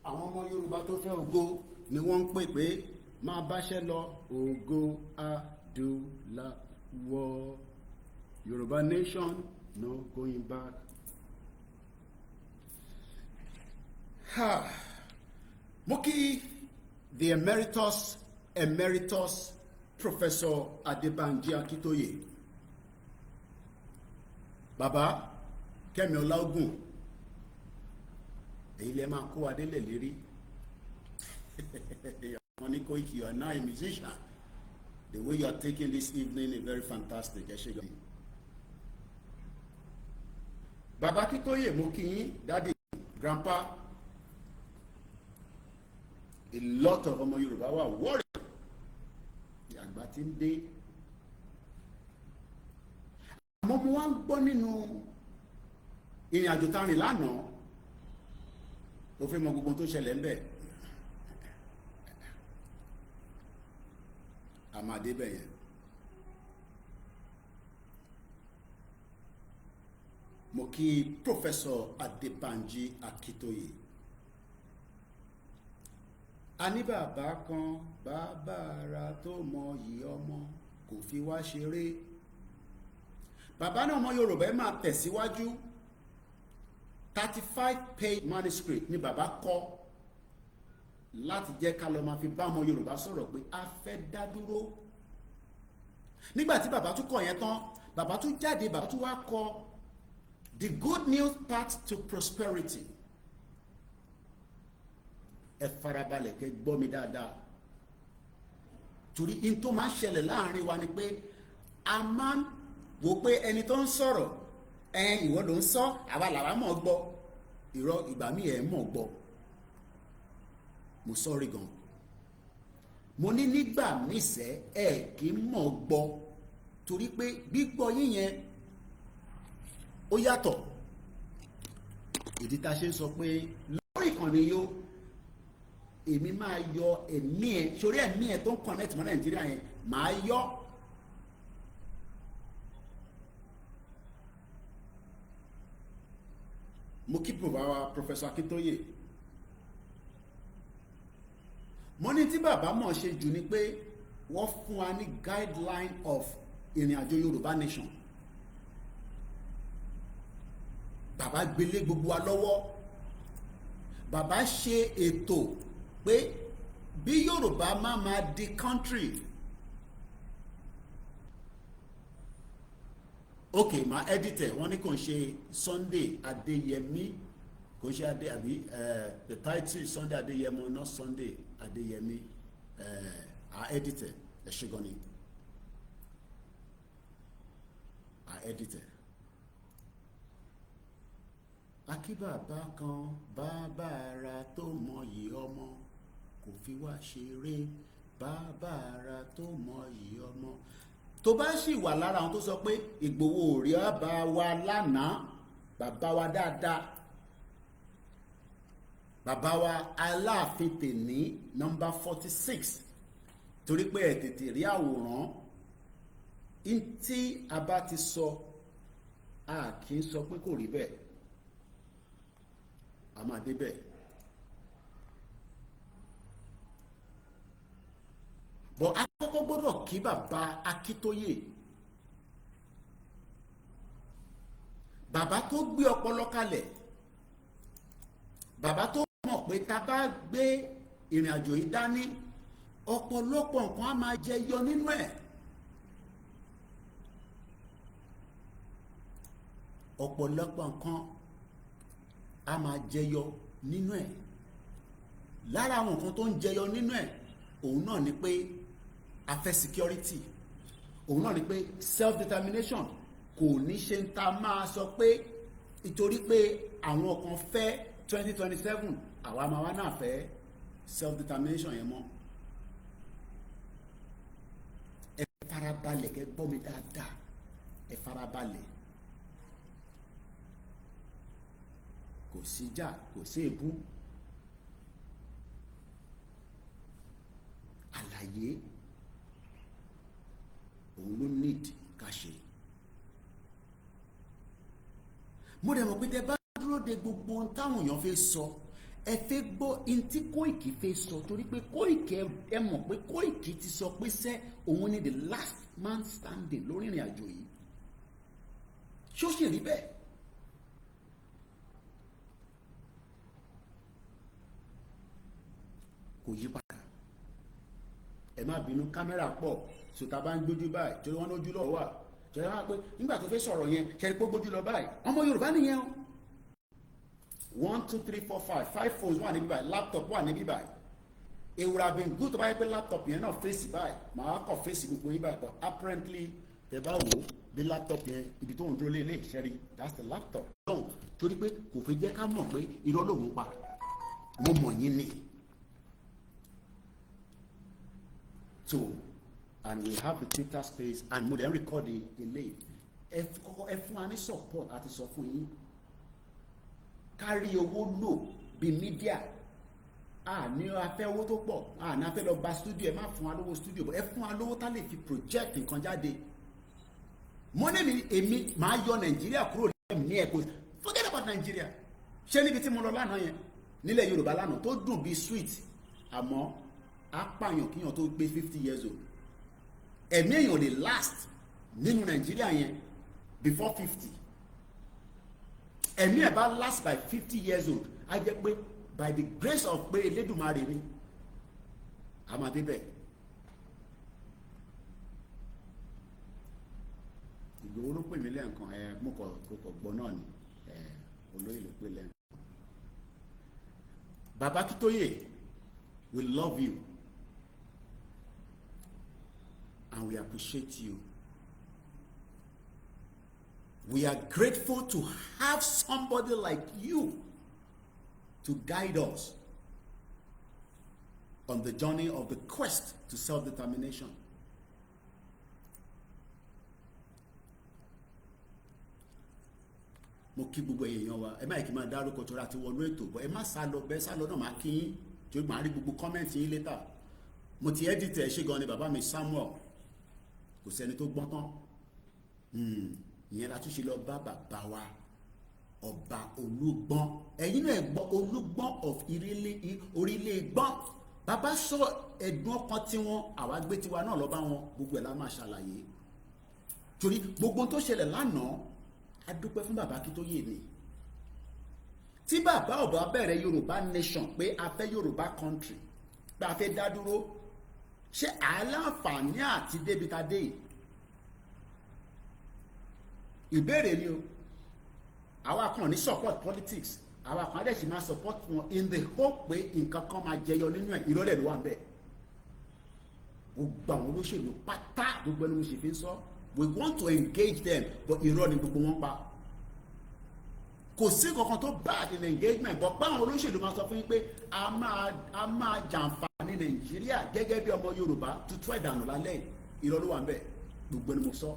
Àwọn ọmọ Yorùbá tó fẹ́ ògo ni wọ́n ń pè pé máa báṣẹ́ lọ ògo adúláwọ̀. Yorùbá nation, no going back. Mo kí the emeritus Professor Adébánjí Akíntóyè, bàbá Kẹ́mi Ọláògùn, èyí lè máa kó adélẹ̀ lérí. Wọ́n ní Koiki, you are now a musician. The way you are taking this evening is very fantastic. Ẹ ṣé gan. Bàbá Akíntóyè, mo kí yín, daddy, grandpa. A lot of ọmọ Yorùbá wà worried. Àgbà tí ń dé. Àmọ́ mo wá ń gbọ́ nínú ìrìn àjò tá a rìn lánàá, tó fẹ́ mọ gbogbo tó ṣẹlẹ̀ ń bẹ̀. Àmàdé bẹ̀ yẹn. Mo kí Professor Adébánjí Akíntóyè. A ní bàbá kan, bàbá ara tó mọyì ọmọ, kò fi wá ṣeré. Bàbá náà ọmọ Yorùbá máa tẹ̀síwájú. 35-page manuscript ni bàbá kọ láti jẹ́ ká lọ máa fi bá ọmọ Yorùbá sọ̀rọ̀ pé a fẹ́ dá dúró. Nígbà tí bàbá tún kọ yẹn tán, bàbá tún jáde, bàbá tún wá kọ The Good News Path to Prosperity. Ẹ farabalẹ̀ kẹ́ gbọ́ mi dáadáa, torí in tó máa ṣẹlẹ̀ láàrin wa ni pé a máa ń wò pé ẹni tó ń sọ̀rọ̀ ìwọ ló ń sọ, àwa làwa mọ̀ gbọ́. Irọ́, ìgbà míì ẹ̀ mọ̀ gbọ́. Mo sọ́rí gan. Mo ní nígbà míì sẹ́ ẹ̀ kì í mọ̀ gbọ́, torí pé gbígbọ́ yín yẹn ó yàtọ̀. Ìdí tá a ṣe ń sọ pé lórí ìkànnì yóò èmi máa yọ ẹ̀mí ẹ̀, sórí ẹ̀mí ẹ̀ tó ń connect mọ́ Nàìjíríà yẹn máa yọ. Mo kí bàbá Professor Akíntóyè. Mo ní tí bàbá mọ̀ ṣe jù ni pé wọ́n fún wa ní guideline of ìrìn àjò Yorùbá nation. Bàbá gbélé gbogbo wa lọ́wọ́. Bàbá ṣe ètò pé bí Yorùbá máa di country. Ok, ma editor wọ́n ní kò ń ṣe Sunday Adéyẹmí, kò ń ṣe Adé àbí the title is Sunday Adéyẹmọ, not Sunday Adéyẹmí. Our editor ẹ ṣé gan ni. Our editor. Akíbàbá kan, bàbá ara tó mọyì ọmọ, kò fi wá ṣeré. Bàbá ara tó mọyì ọmọ. Tó bá sì wà lára àwọn tó sọ pé Ìgbòho ò rí bàbá wa lánàá, bàbá wa dáadáa, bàbá wa Alaafin tèní nọ́mbà 46, torí pé ẹ̀ tètè rí àwòrán tí a bá ti sọ a kì í sọ pé kò rí bẹ́ẹ̀, a máa dé bẹ́ẹ̀. bọ̀ akọ́kọ́ gbọ́dọ̀ kí bàbá Akíntóyè, bàbá tó gbé ọpọlọ kalẹ̀, bàbá tó mọ̀ pé tá bá gbé ìrìn àjò yìí dání ọ̀pọ̀lọpọ̀ nǹkan á máa jẹyọ nínú ẹ̀. ọ̀pọ̀lọpọ̀ nǹkan á máa jẹyọ nínú ẹ̀. lára àwọn nǹkan tó ń jẹyọ nínú ẹ̀ òun náà ni pé a fẹ́ security, òun náà ni pé self determination. kò ní ṣe ń ta máa sọ pé ìtorí pé àwọn kan fẹ́ 2027 àwa máa wá náà fẹ́ self determination yẹn mọ́. ẹ farabalẹ̀ kẹ́ gbọ́ mi dáadáa, ẹ farabalẹ̀. kò síjà, kò sí èébú, àlàyé òun ló need ká ṣe. mo dẹ̀ mọ̀ pé tẹ́ bá dúró de gbogbo ohun táwọn èèyàn fẹ́ sọ, ẹ fẹ́ gbọ́ ohun tí Kóìkì fẹ́ sọ, torí pé Kóìkì ẹ mọ̀ pé Kóìkì ti sọ pé sẹ́ òun ni the last man standing lórí ìrìn àjò yìí. ṣó sì rí bẹ́ẹ̀? kò yí padà. ẹ má bínú, kámẹ́rà pọ̀ sòtá bá ń gbójú báyìí torí wọ́n lójú lọ́wọ́ wà. jọ̀ọ́ wá pé nígbà tó fẹ́ sọ̀rọ̀ yẹn ṣe pé gbójú lọ báyìí ọmọ Yorùbá nìyẹn o. 1 2 3 4 5 phones wà níbí báyìí, laptop wà níbí báyìí. it would have been good tó bá yẹ pé laptop yẹn náà fèsì báyìí màá kọ̀ fèsì gbogbo yín báyìí, but apparently tẹ bá wò ó bí laptop yẹn ibi tó ń dúró lé ilé ìṣẹ́rí, that's the laptop. torí pé kò fi jẹ́ ká mọ̀ pé irọ́ lòun pa, mo mọ̀ yín ni. So, and we have the Twitter space and mo dey record ilé ẹ fún wa ní support àti sọ fún yín kárí owó lò bí media ní afẹ́ owó tó pọ̀ ní afẹ́ lọ gba studio, ẹ má fún wa lówó studio, ẹ fún wa lówó tá lè fi project nǹkan jáde. mo ní èmi máa yọ Nàìjíríà kúrò ní ẹ̀kọ́, forget about Nàìjíríà. ṣé níbi tí mo lọ lánàá yẹn nílẹ̀ Yorùbá lánàá tó dùn bí sweet, àmọ́ apààyàn kíyàn tó gbé 50 years old, ẹ̀mí èèyàn lè last nínú Nàìjíríà yẹn before 50. ẹ̀mí ẹ̀ bá last by 50 years old á jẹ́ pé by the grace of pé Elédùmarè ni a máa débẹ̀. Ìgbòho ló pè mí lẹ́ẹ̀kan mo kọ̀ gbọ́ náà ni olóyè ló pè lẹ́ẹ̀kan. Bàbá Akíntóyè, we love you and we appreciate you. We are grateful to have somebody like you to guide us on the journey of the quest to self-determination. Mo kí gbogbo èèyàn wa, ẹ má kí máa dárúkọ tó ra ti wọnú ètò, bọ́ ẹ má sá lọ, bẹ́ẹ̀ sá lọ náà má kí yín tí ó máa rí gbogbo kọ́mẹ́ǹtì yín later. Mo ti edit ẹ̀ ṣe gan ni bàbá mi Samuel, kò sẹ́ni tó gbọ́n tán. Ìyẹn la tún ṣe lọ bá bàbá wa ọba Olúgbọ́n. ẹ̀yin náà gbọ́ Olúgbọ́n of orílẹ̀ gbọ́n. Bàbá sọ ẹ̀dùn ọkàn tiwọn, àwa gbé tiwa náà lọ bá wọn, gbogbo ẹ̀ la máa ṣàlàyé. Torí gbogbo tó ṣẹlẹ̀ lánàá a dúpẹ́ fún bàbá Akíntóyè ni. Tí bàbá ọba bẹ̀rẹ̀ Yorùbá nation pé a fẹ́ Yorùbá country, pé a fẹ́ dá dúró, ṣé àlàǹfààní àti débi ta dé yìí? Ìbéèrè ni o. Àwa kan ní support politics, àwa kan dẹ̀ sì máa support wọn in the hope pé nǹkan kan máa jẹyọ nínú ẹ̀, ìrọ̀lẹ́ ló wà ń bẹ̀. Gbogbo àwọn olóṣèlú pátá gbogbo ẹni mo sì fi ń sọ, we want to engage them but irọ́ ni gbogbo wọn pa. Kò sí kankan tó bad in engagement, but báwọn olóṣèlú máa sọ fún yín pé a máa jàǹfààní Nàìjíríà gẹ́gẹ́ bí ọmọ Yorùbá tuntun ẹ̀dànù lálẹ́, irọ́ ló wà ń bẹ̀, gbogbo ẹni mo sọ.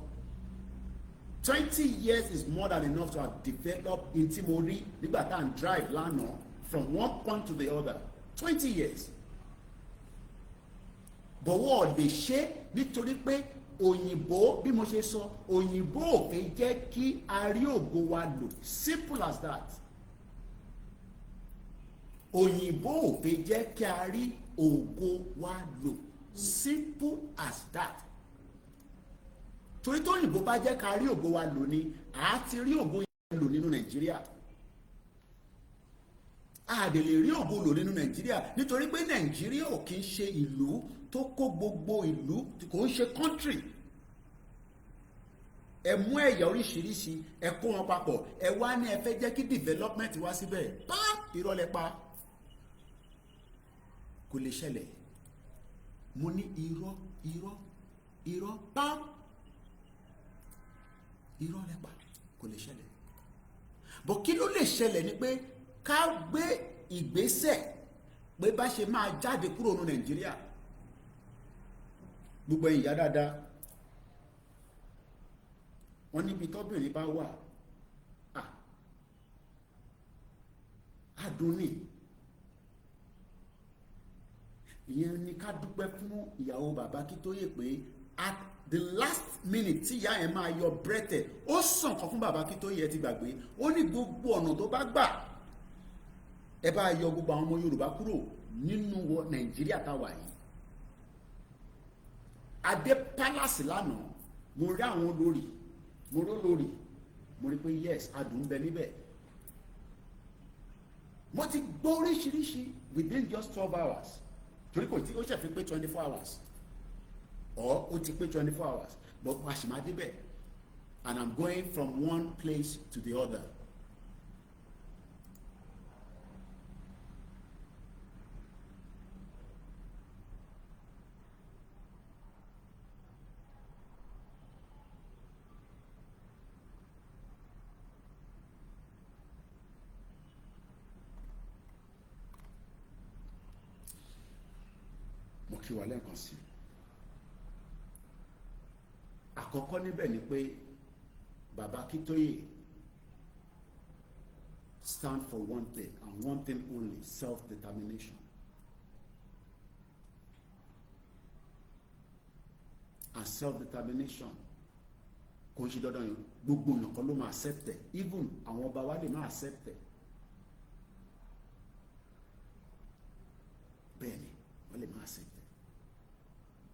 20 years is more than enough to have developed in Timori nígbà tá à ń drive lánàá from one point to the other. 20 years. Bọ̀wọ́ lè ṣe nítorí pé òyìnbó bí mo ṣe sọ òyìnbó ò fẹ́ jẹ́ kí a rí ògo wa lò, simple as that. Òyìnbó ò fẹ́ jẹ́ kí a rí ògo wa lò, simple as that. Torí tó òyìnbó bá jẹ́ ká rí ògo wa lò ni a ti rí ògo yẹn lò nínú Nàìjíríà. A dẹ̀ lè rí ògo lò nínú Nàìjíríà nítorí pé Nàìjíríà ò kì í ṣe ìlú tó kó gbogbo ìlú, kò ń ṣe country. Ẹ mú ẹ̀yà oríṣiríṣi ẹ kó wọn papọ̀ ẹ wá ní ẹ fẹ́ jẹ́ kí development wá síbẹ̀, bá irọ́ lẹ pa, kò lè ṣẹlẹ̀. Mo ní irọ́ bá irọ́ lẹ pa, kò lè ṣẹlẹ̀. Bọ̀ kí ló lè ṣẹlẹ̀ ni pé ká gbé ìgbésẹ̀ pé bá ṣe máa jáde kúrò ní Nàìjíríà. Gbogbo ìyá dáadáa wọ́n níbi tọ́bìnrin bá wà adùn ní ìyẹn ni ká dúpẹ́ fún ìyàwó bàbá Akíntóyè pé at the last minute tí ìyá yẹn máa yọ brẹ́tẹ̀ ó sàn kan fún bàbá Akíntóyè ti gbàgbé, ó ní gbogbo ọ̀nà tó bá gbà ẹ bá yọ gbogbo àwọn ọmọ Yorùbá kúrò nínú Nàìjíríà táwa yìí. Adé palace lánàá mo rí àwọn olórí mo rí pé yes adùn bẹ níbẹ̀. Mo ti gbọ́ oríṣiríṣi within just 12 hours torí kò tí ó ṣe fi pé 24 hours or ó ti pé 24 hours but wàá ṣì máa débẹ̀ and I'm going from one place to the other. Kí wà lẹ́ẹ̀kan sí àkọ́kọ́ níbẹ̀ ni pé bàbá Akíntóyè stand for one thing and one thing only, self-determination. And self-determination kò ń ṣe dandan yìí gbogbo nǹkan ló máa accept it, even àwọn ọba wa lè máa accept it. Bẹ́ẹ̀ ni wọ́n lè máa accept it,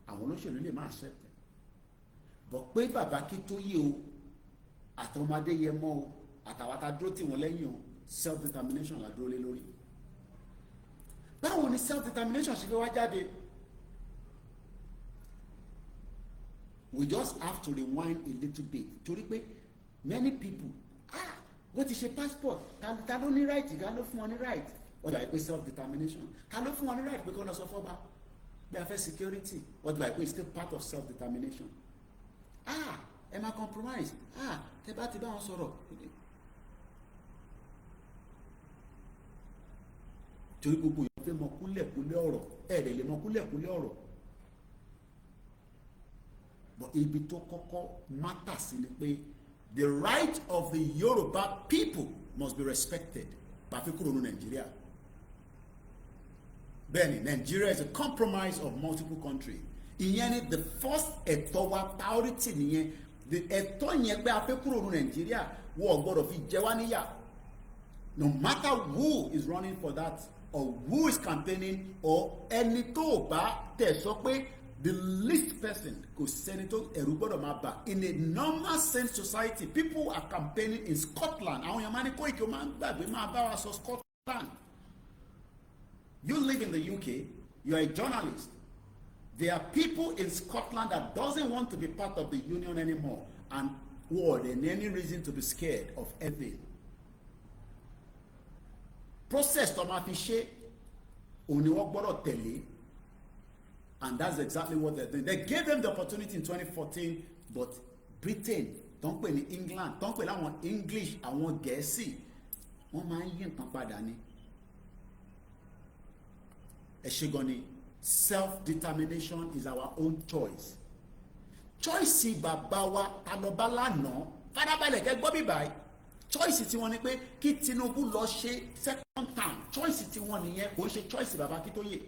àwọn olóṣèlú lè máa accept it, bọ̀ pé bàbá Akíntóyè o àtọmọdé yẹ mọ́ o àtàwọn tá dúró tì wọ́n lẹ́yìn o self determination la dúró lé lórí. Báwo ni self determination ṣe fẹ́ wá jáde? We just have to rewind a little bit torí pé many people wọ́n ti ṣe passport ta ló ní right ta ló fún wọn ní right wọ́n dà pé self determination ta ló fún wọn ní right pé kọ́ lọ sọ fọ́ba bí a fẹ́ security wọ́n dà pé it's still part of self determination. Ẹ máa compromise tẹ bá ti bá wọn sọ̀rọ̀ torí gbogbo yẹn fẹ́ mọ kúlẹ̀kúlẹ̀ ọ̀rọ̀ ẹ̀rẹ̀ lè mọ kúlẹ̀kúlẹ̀ ọ̀rọ̀ but ibi tó kọ́kọ́ matter sí ni pé the right of the Yoruba people must be respected pàfi kúrò ní Nàìjíríà. Bẹ́ẹ̀ni Nigeria is a compromise of multiple countries. Ìyẹn ni the first ẹ̀tọ́ wa priority nìyẹn ẹ̀tọ́ yẹn pé a fẹ́ kúrò ní Nàìjíríà wọ́n gbọ́dọ̀ fi jẹ wá níyà no matter who is running for that or who is campaigning or ẹni tó bá tẹ̀ sọ pé the least person kò sẹ́ni tó ẹ̀rù gbọ́dọ̀ máa bà. In a normal sense society people are campaigning in Scotland àwọn èèyàn máa ní Koiki ó máa ń gbàgbé máa bá wa sọ Scotland. You live in the UK, you are a journalist. There are people in Scotland that doesn't want to be part of the union anymore and who are in any reason to be scared of anything. Process tó máa fi ṣe òun ni wọ́n gbọ́dọ̀ tẹ̀lé and that's exactly what they're doing. They gave them the opportunity in 2014 but Britain tó ń pè ní England tó ń pè láwọn English àwọn Gẹ̀ẹ́sì wọ́n máa ń yí nǹkan padà ni. Ẹ ṣe gan ni self-determination is our own choice. Choice bàbá wa alọba lánàá farabalẹ̀ kẹ́ gbọ́ bí báyìí choice tí wọ́n ní pé kí Tinubu lọ ṣe second term choice tí wọ́n nìyẹn kò ń ṣe choice bàbá Akíntóyè.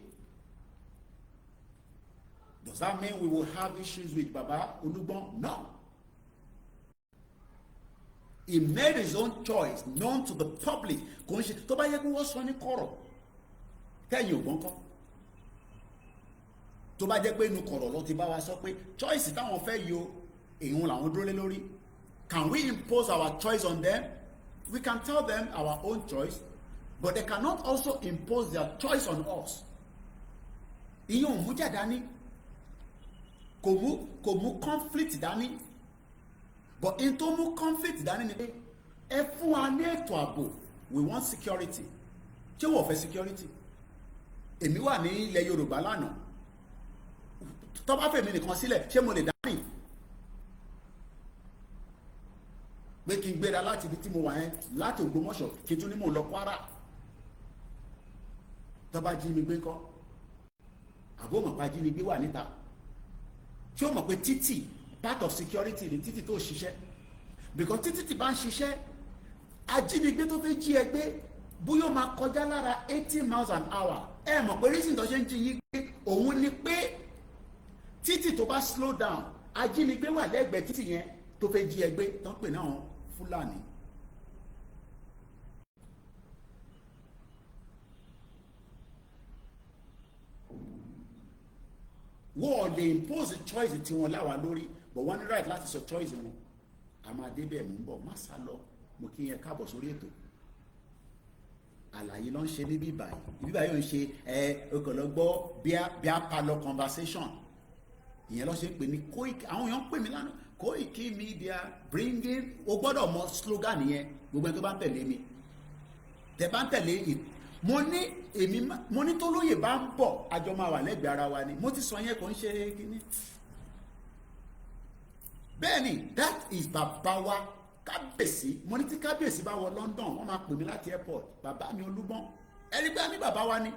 Does that mean we will have issues with Baba Olugbon? No. He made his own choice known to the public. Kò ń ṣe tó bá yẹ kó wọ́n sọ ní kọ̀rọ̀ tẹ́yìn ò gbọ́n kọ́. Tó bá jẹ́ pé inú kọ̀rọ̀ ló ti bá wa sọ pé choice táwọn fẹ́ yo èèyàn làwọn dúró lé lórí. Can we impose our choice on them? We can tell them our own choice, but they cannot also impose their choice on us. Ìyẹn ò mú jà dání. Kò mú conflict dání. But in tó mú conflict dání ni pé ẹ fún wa ní ètò ààbò. We want security. Ṣé wọ́n fẹ́ security? Èmi wà ní ilẹ̀ Yorùbá lánàá. Tó bá fèmí nìkan sílẹ̀ ṣé mo lè dárìn? Pé kí n gbéra láti ibi tí mo wà yẹn láti Ògbómọ̀ṣọ́ kí n tún ní mò ń lọ Kwara. Tó bá jí mi gbé ńkọ́? Àbó mọ̀ pa jí mi gbé wà níta. Ṣé o mọ̀ pé títì part of security ni títì tó ṣiṣẹ́? Because títì bá ń ṣiṣẹ́ ajínigbé tó fẹ́ jí ẹ gbé bóyá ó máa kọjá lára 80 miles an hour. Ẹ mọ̀ pé reason tó ṣe ń jí yín gbé òun ni pé títì tó bá slow down ajínigbé wà lẹ́gbẹ̀ẹ́ títì yẹn tó fẹ́ jí ẹ gbé tó ń pè náà Fúlàní. Wọ́n lè impose choice tí wọ́n láwa lórí but wọ́n ní right láti sọ choice wọn. A máa débẹ̀ mú bọ̀ má sá lọ mo kí yẹn káàbọ̀ sórí ètò. Àlàyé ló ń ṣe níbí báyìí. Ibi báyìí ò ń ṣe ọkọ̀lọ́gbọ́ bí a palọ conversation. Ìyẹn ló ṣe ń pè ní Koiki. Àwọn èèyàn ń pè mí lánàá Koiki Media bringing o gbọ́dọ̀ mọ slogan yẹn gbogbo ẹni tó bá ń tẹ̀lé mi. Tẹ bá ń tẹ̀lé mo ní tó lóye bá ń bọ̀ àjọ máa wà lẹ́gbẹ̀ẹ́ ara wa ni mo ti sọ yẹn kò ń ṣe kíní. Bẹ́ẹ̀ni that is bàbá wa Kábíyèsí. Mo ní tí Kábíyèsí bá wọ London wọ́n máa pè mí láti airport bàbá mi Olúgbọ́n. Ẹni gbá ní bàbá wa ni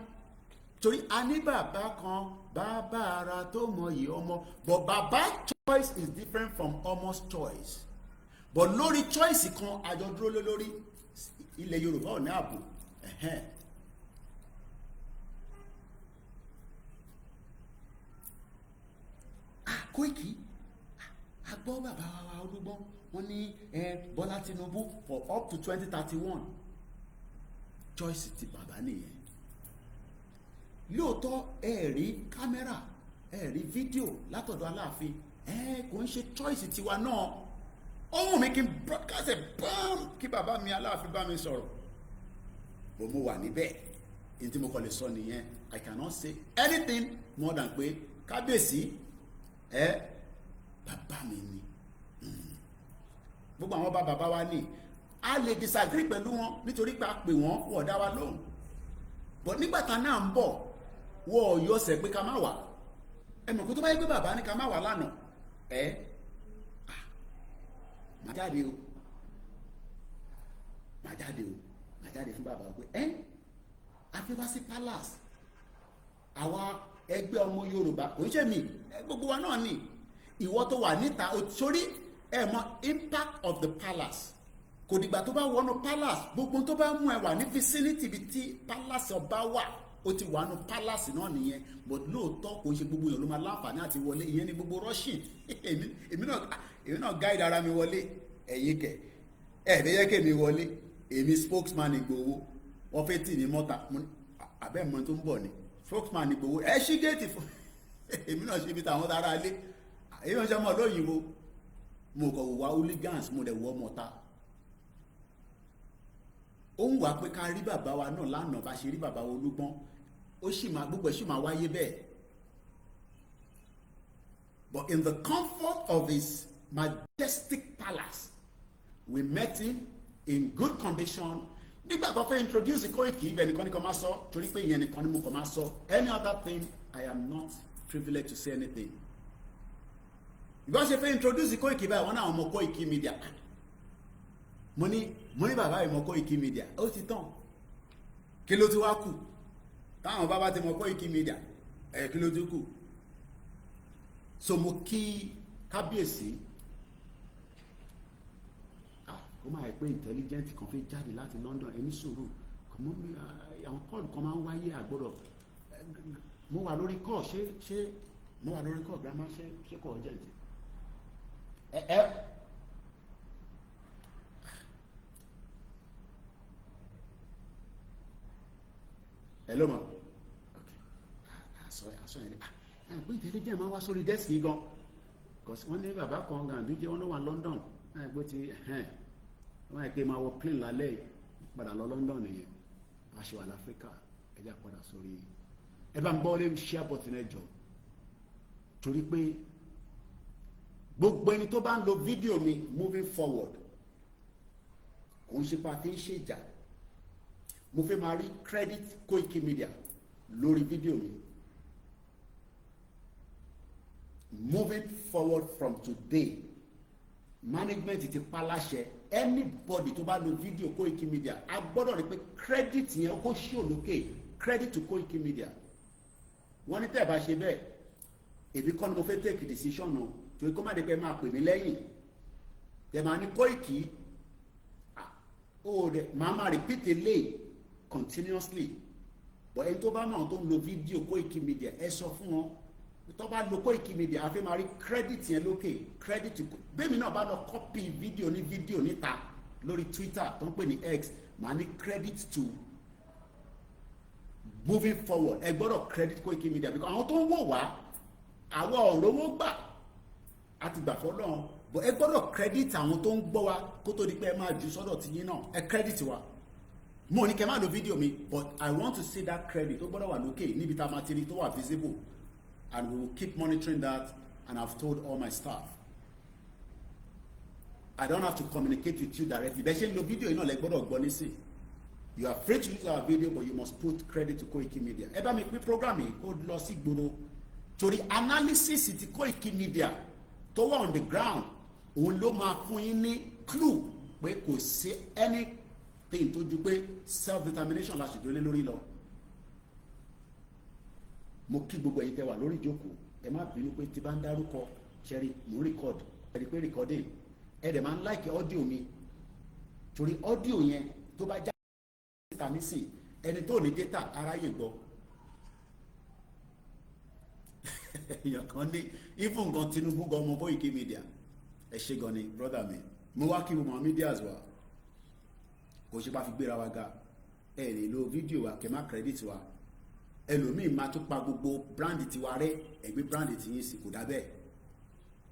torí a ní bàbá kan bàbá ara tó mọyì ọmọ but bàbá choice is different from ọmọ's choice. But lórí choice kan àjọ dúró lé lórí ilẹ̀ Yorùbá ò ní ààbò. Koiki agbọ́ bàbá wa Olúgbọ́n wọ́n ní Bọ́lá Tinubu for up to 2031 choice ti bàbá nìyẹn. Lóòótọ́ ẹ rí kámẹ́rà ẹ rí fídíò látọ̀dọ̀ Aláàfin kò ń ṣe choice tiwa náà. Ohun mi kí n broadcast bam kí bàbá mi Aláàfin bá mi sọ̀rọ̀ bó mo wà níbẹ̀ ní tí mo kọ́ lè sọ nìyẹn. I cannot say anything more than pé Kábíyèsí bàbá mi ni. Gbogbo àwọn bàbá wa ní a lè disagree pẹ̀lú wọn nítorí pé a pè wọ́n wọ́n dá wa lóhùn but nígbà tá náà ń bọ̀ wọ́n yọ ọ̀sẹ̀ pé ká má wà. Ẹ mọ̀ kó tó bá yẹ pé bàbá ní ká má wà lánàá má jáde o má jáde fún bàbá pé a fi wá sí palace àwa ẹgbẹ́ ọmọ Yorùbá kò ń ṣe mí gbogbo wa náà ni ìwọ tó wà níta sórí impact of the palace kò dìgbà tó bá wọnú palace gbogbo tó bá mú ẹ wà ní vicinity bí tí palace ọba wà ó ti wà nù palace náà nìyẹn but lóòótọ́ kò ń ṣe gbogbo èèyàn ló máa láǹfààní àti wọlé ìyẹn ní gbogbo rushing èmi náà guide ara mi wọlé ẹ̀yin kẹ̀ ẹ̀ẹ́dẹ́yẹ kèmi wọlé èmi spokesman Ìgbòho wọ́n fẹ́ tì ní mọ́ta abẹ́mọ tó ń bọ̀ ni spokesman Ìgbòho ẹ ṣí géètì fún èmi náà ṣe ibi táwọn dára lé èmi náà ṣe mọ́ lóyìnbó mo kọ̀ wá hooligans mo dẹ̀ wọ́ mọ́ta. Ó ń wá pé ká rí bàbá wa náà lánàá bá ṣe rí bàbá wa Olúgbọ́n ó sì máa gbogbo ẹ̀ sì máa wáyé bẹ́ẹ̀. But in the comfort of his majestic palace we met him in good condition. Nígbà tó fẹ́ introduce Koiki ibẹ̀ nìkan ni kò máa sọ torí pé ìyẹn nìkan ni mo kò máa sọ any other thing I am not privileged to say anything. Ìgbà ṣe fẹ́ introduce Koiki báyìí wọ́n náà ọmọ Koiki Media mo ní bàbá yìí mọ Koiki Media ó ti tán kí ló ti wá kù táwọn bàbá ti mọ Koiki Media kí ló ti kù. So mo kí Kábíyèsí ó máa yẹ pé intelligent kan fẹ́ jáde láti London ẹni sùúrù àwọn kọ́ọ̀lù kan máa ń wáyé àgbọ̀dọ̀ mo wà lórí kọ́ọ̀ ṣé mo wà lórí kọ́ grandma ṣe kọ́ urgent hello ma àṣọ yẹn pé intelligent máa wá sórí dẹ́sì gan because wọ́n ní bàbá kan Ganduje wọn ló wà London bó ti wọ́n yẹ pé máa wọ plane lálẹ́ padà lọ London nìyẹn aṣọ àlàáfíà ẹja padà sórí ẹ bá ń bọ́ lé share button ẹ jọ torí pé gbogbo ẹni tó bá ń lo fídíò mi moving forward kò ń ṣe pa fi ń ṣe ìjà mo fẹ́ máa rí credit Koiki Media lórí fídíò mi moving forward from today management ti pa láṣẹ anybody tó bá lo fídíò Koiki Media a gbọ́dọ̀ rí pé credit yẹn kó ṣí òlókè credit to Koiki Media wọ́n ní tẹ́ ẹ̀ bá ṣe bẹ́ẹ̀ èmi kọ́ ni mo fẹ́ take decision o torí kó má dé pé máa pè mí lẹ́yìn tẹ̀ máa ní Koiki ó rẹ̀ máa máa repeat eléyìí continuously but ẹni tó bá náà tó ń lo fídíò Koiki Media ẹ sọ fún wọn tó bá lo Koiki Media a fẹ́ máa rí credit yẹn lókè credit bẹ́ẹ̀ mi náà bá lọ copy fídíò ní fídíò níta lórí Twitter tó ń pè ní X máa ní credit to moving forward ẹ gbọ́dọ̀ credit Koiki Media because àwọn tó ń wò wá àwọn ọ̀rọ̀ wọn gbà àti gbà fọ́lọ́run but ẹ gbọ́dọ̀ credit àwọn tó ń gbọ́ wa kó tó di pé ẹ máa jù sọ́dọ̀ tiyín náà ẹ credit wa mo ní kẹ́ máa lo fídíò mi but I want to see that credit tó gbọ́dọ̀ wà lókè níbi tá a máa ti rí tó wà visible and we will keep monitoring that and I've told all my staff I don't have to communicate with you directly bẹ́ẹ̀ ṣe ń lo fídíò yìí náà lẹ gbọ́dọ̀ gbọ́ nísìn you are free to use our video but you must put credit to Koiki Media ẹ bá mi pín program yìí kó lọ sí gbòòrò torí analysis ti Koiki Media tó wà on the ground òun ló máa fún yín ní clue pé kò sí anything tó ju pé self determination la ṣèjọ lé lórí lọ mo kí gbogbo ẹ̀yin tẹ́ wà lórí ìjókòó ẹ má bínú pé tí bá ń dárúkọ ṣẹ́rí mo record ẹ̀rí pé recording ẹ dẹ̀ máa ń like audio mi torí audio yẹn tó bá já síta nísìn ẹni tó ní data aráyè gbọ́ èèyàn kan ní even nǹkan Tinubu gan ọmọ Koiki Media ẹ ṣe gan ni brother mi mo wá kí gbogbo àwọn medias wa kò ṣe bá fi gbéra wa ga ẹ lè lo fídíò wa kẹ má credit wa ẹlòmíì máa tún pa gbogbo brand tiwa rẹ ẹgbẹ́ brand ti yín sí kò dá bẹ́ẹ̀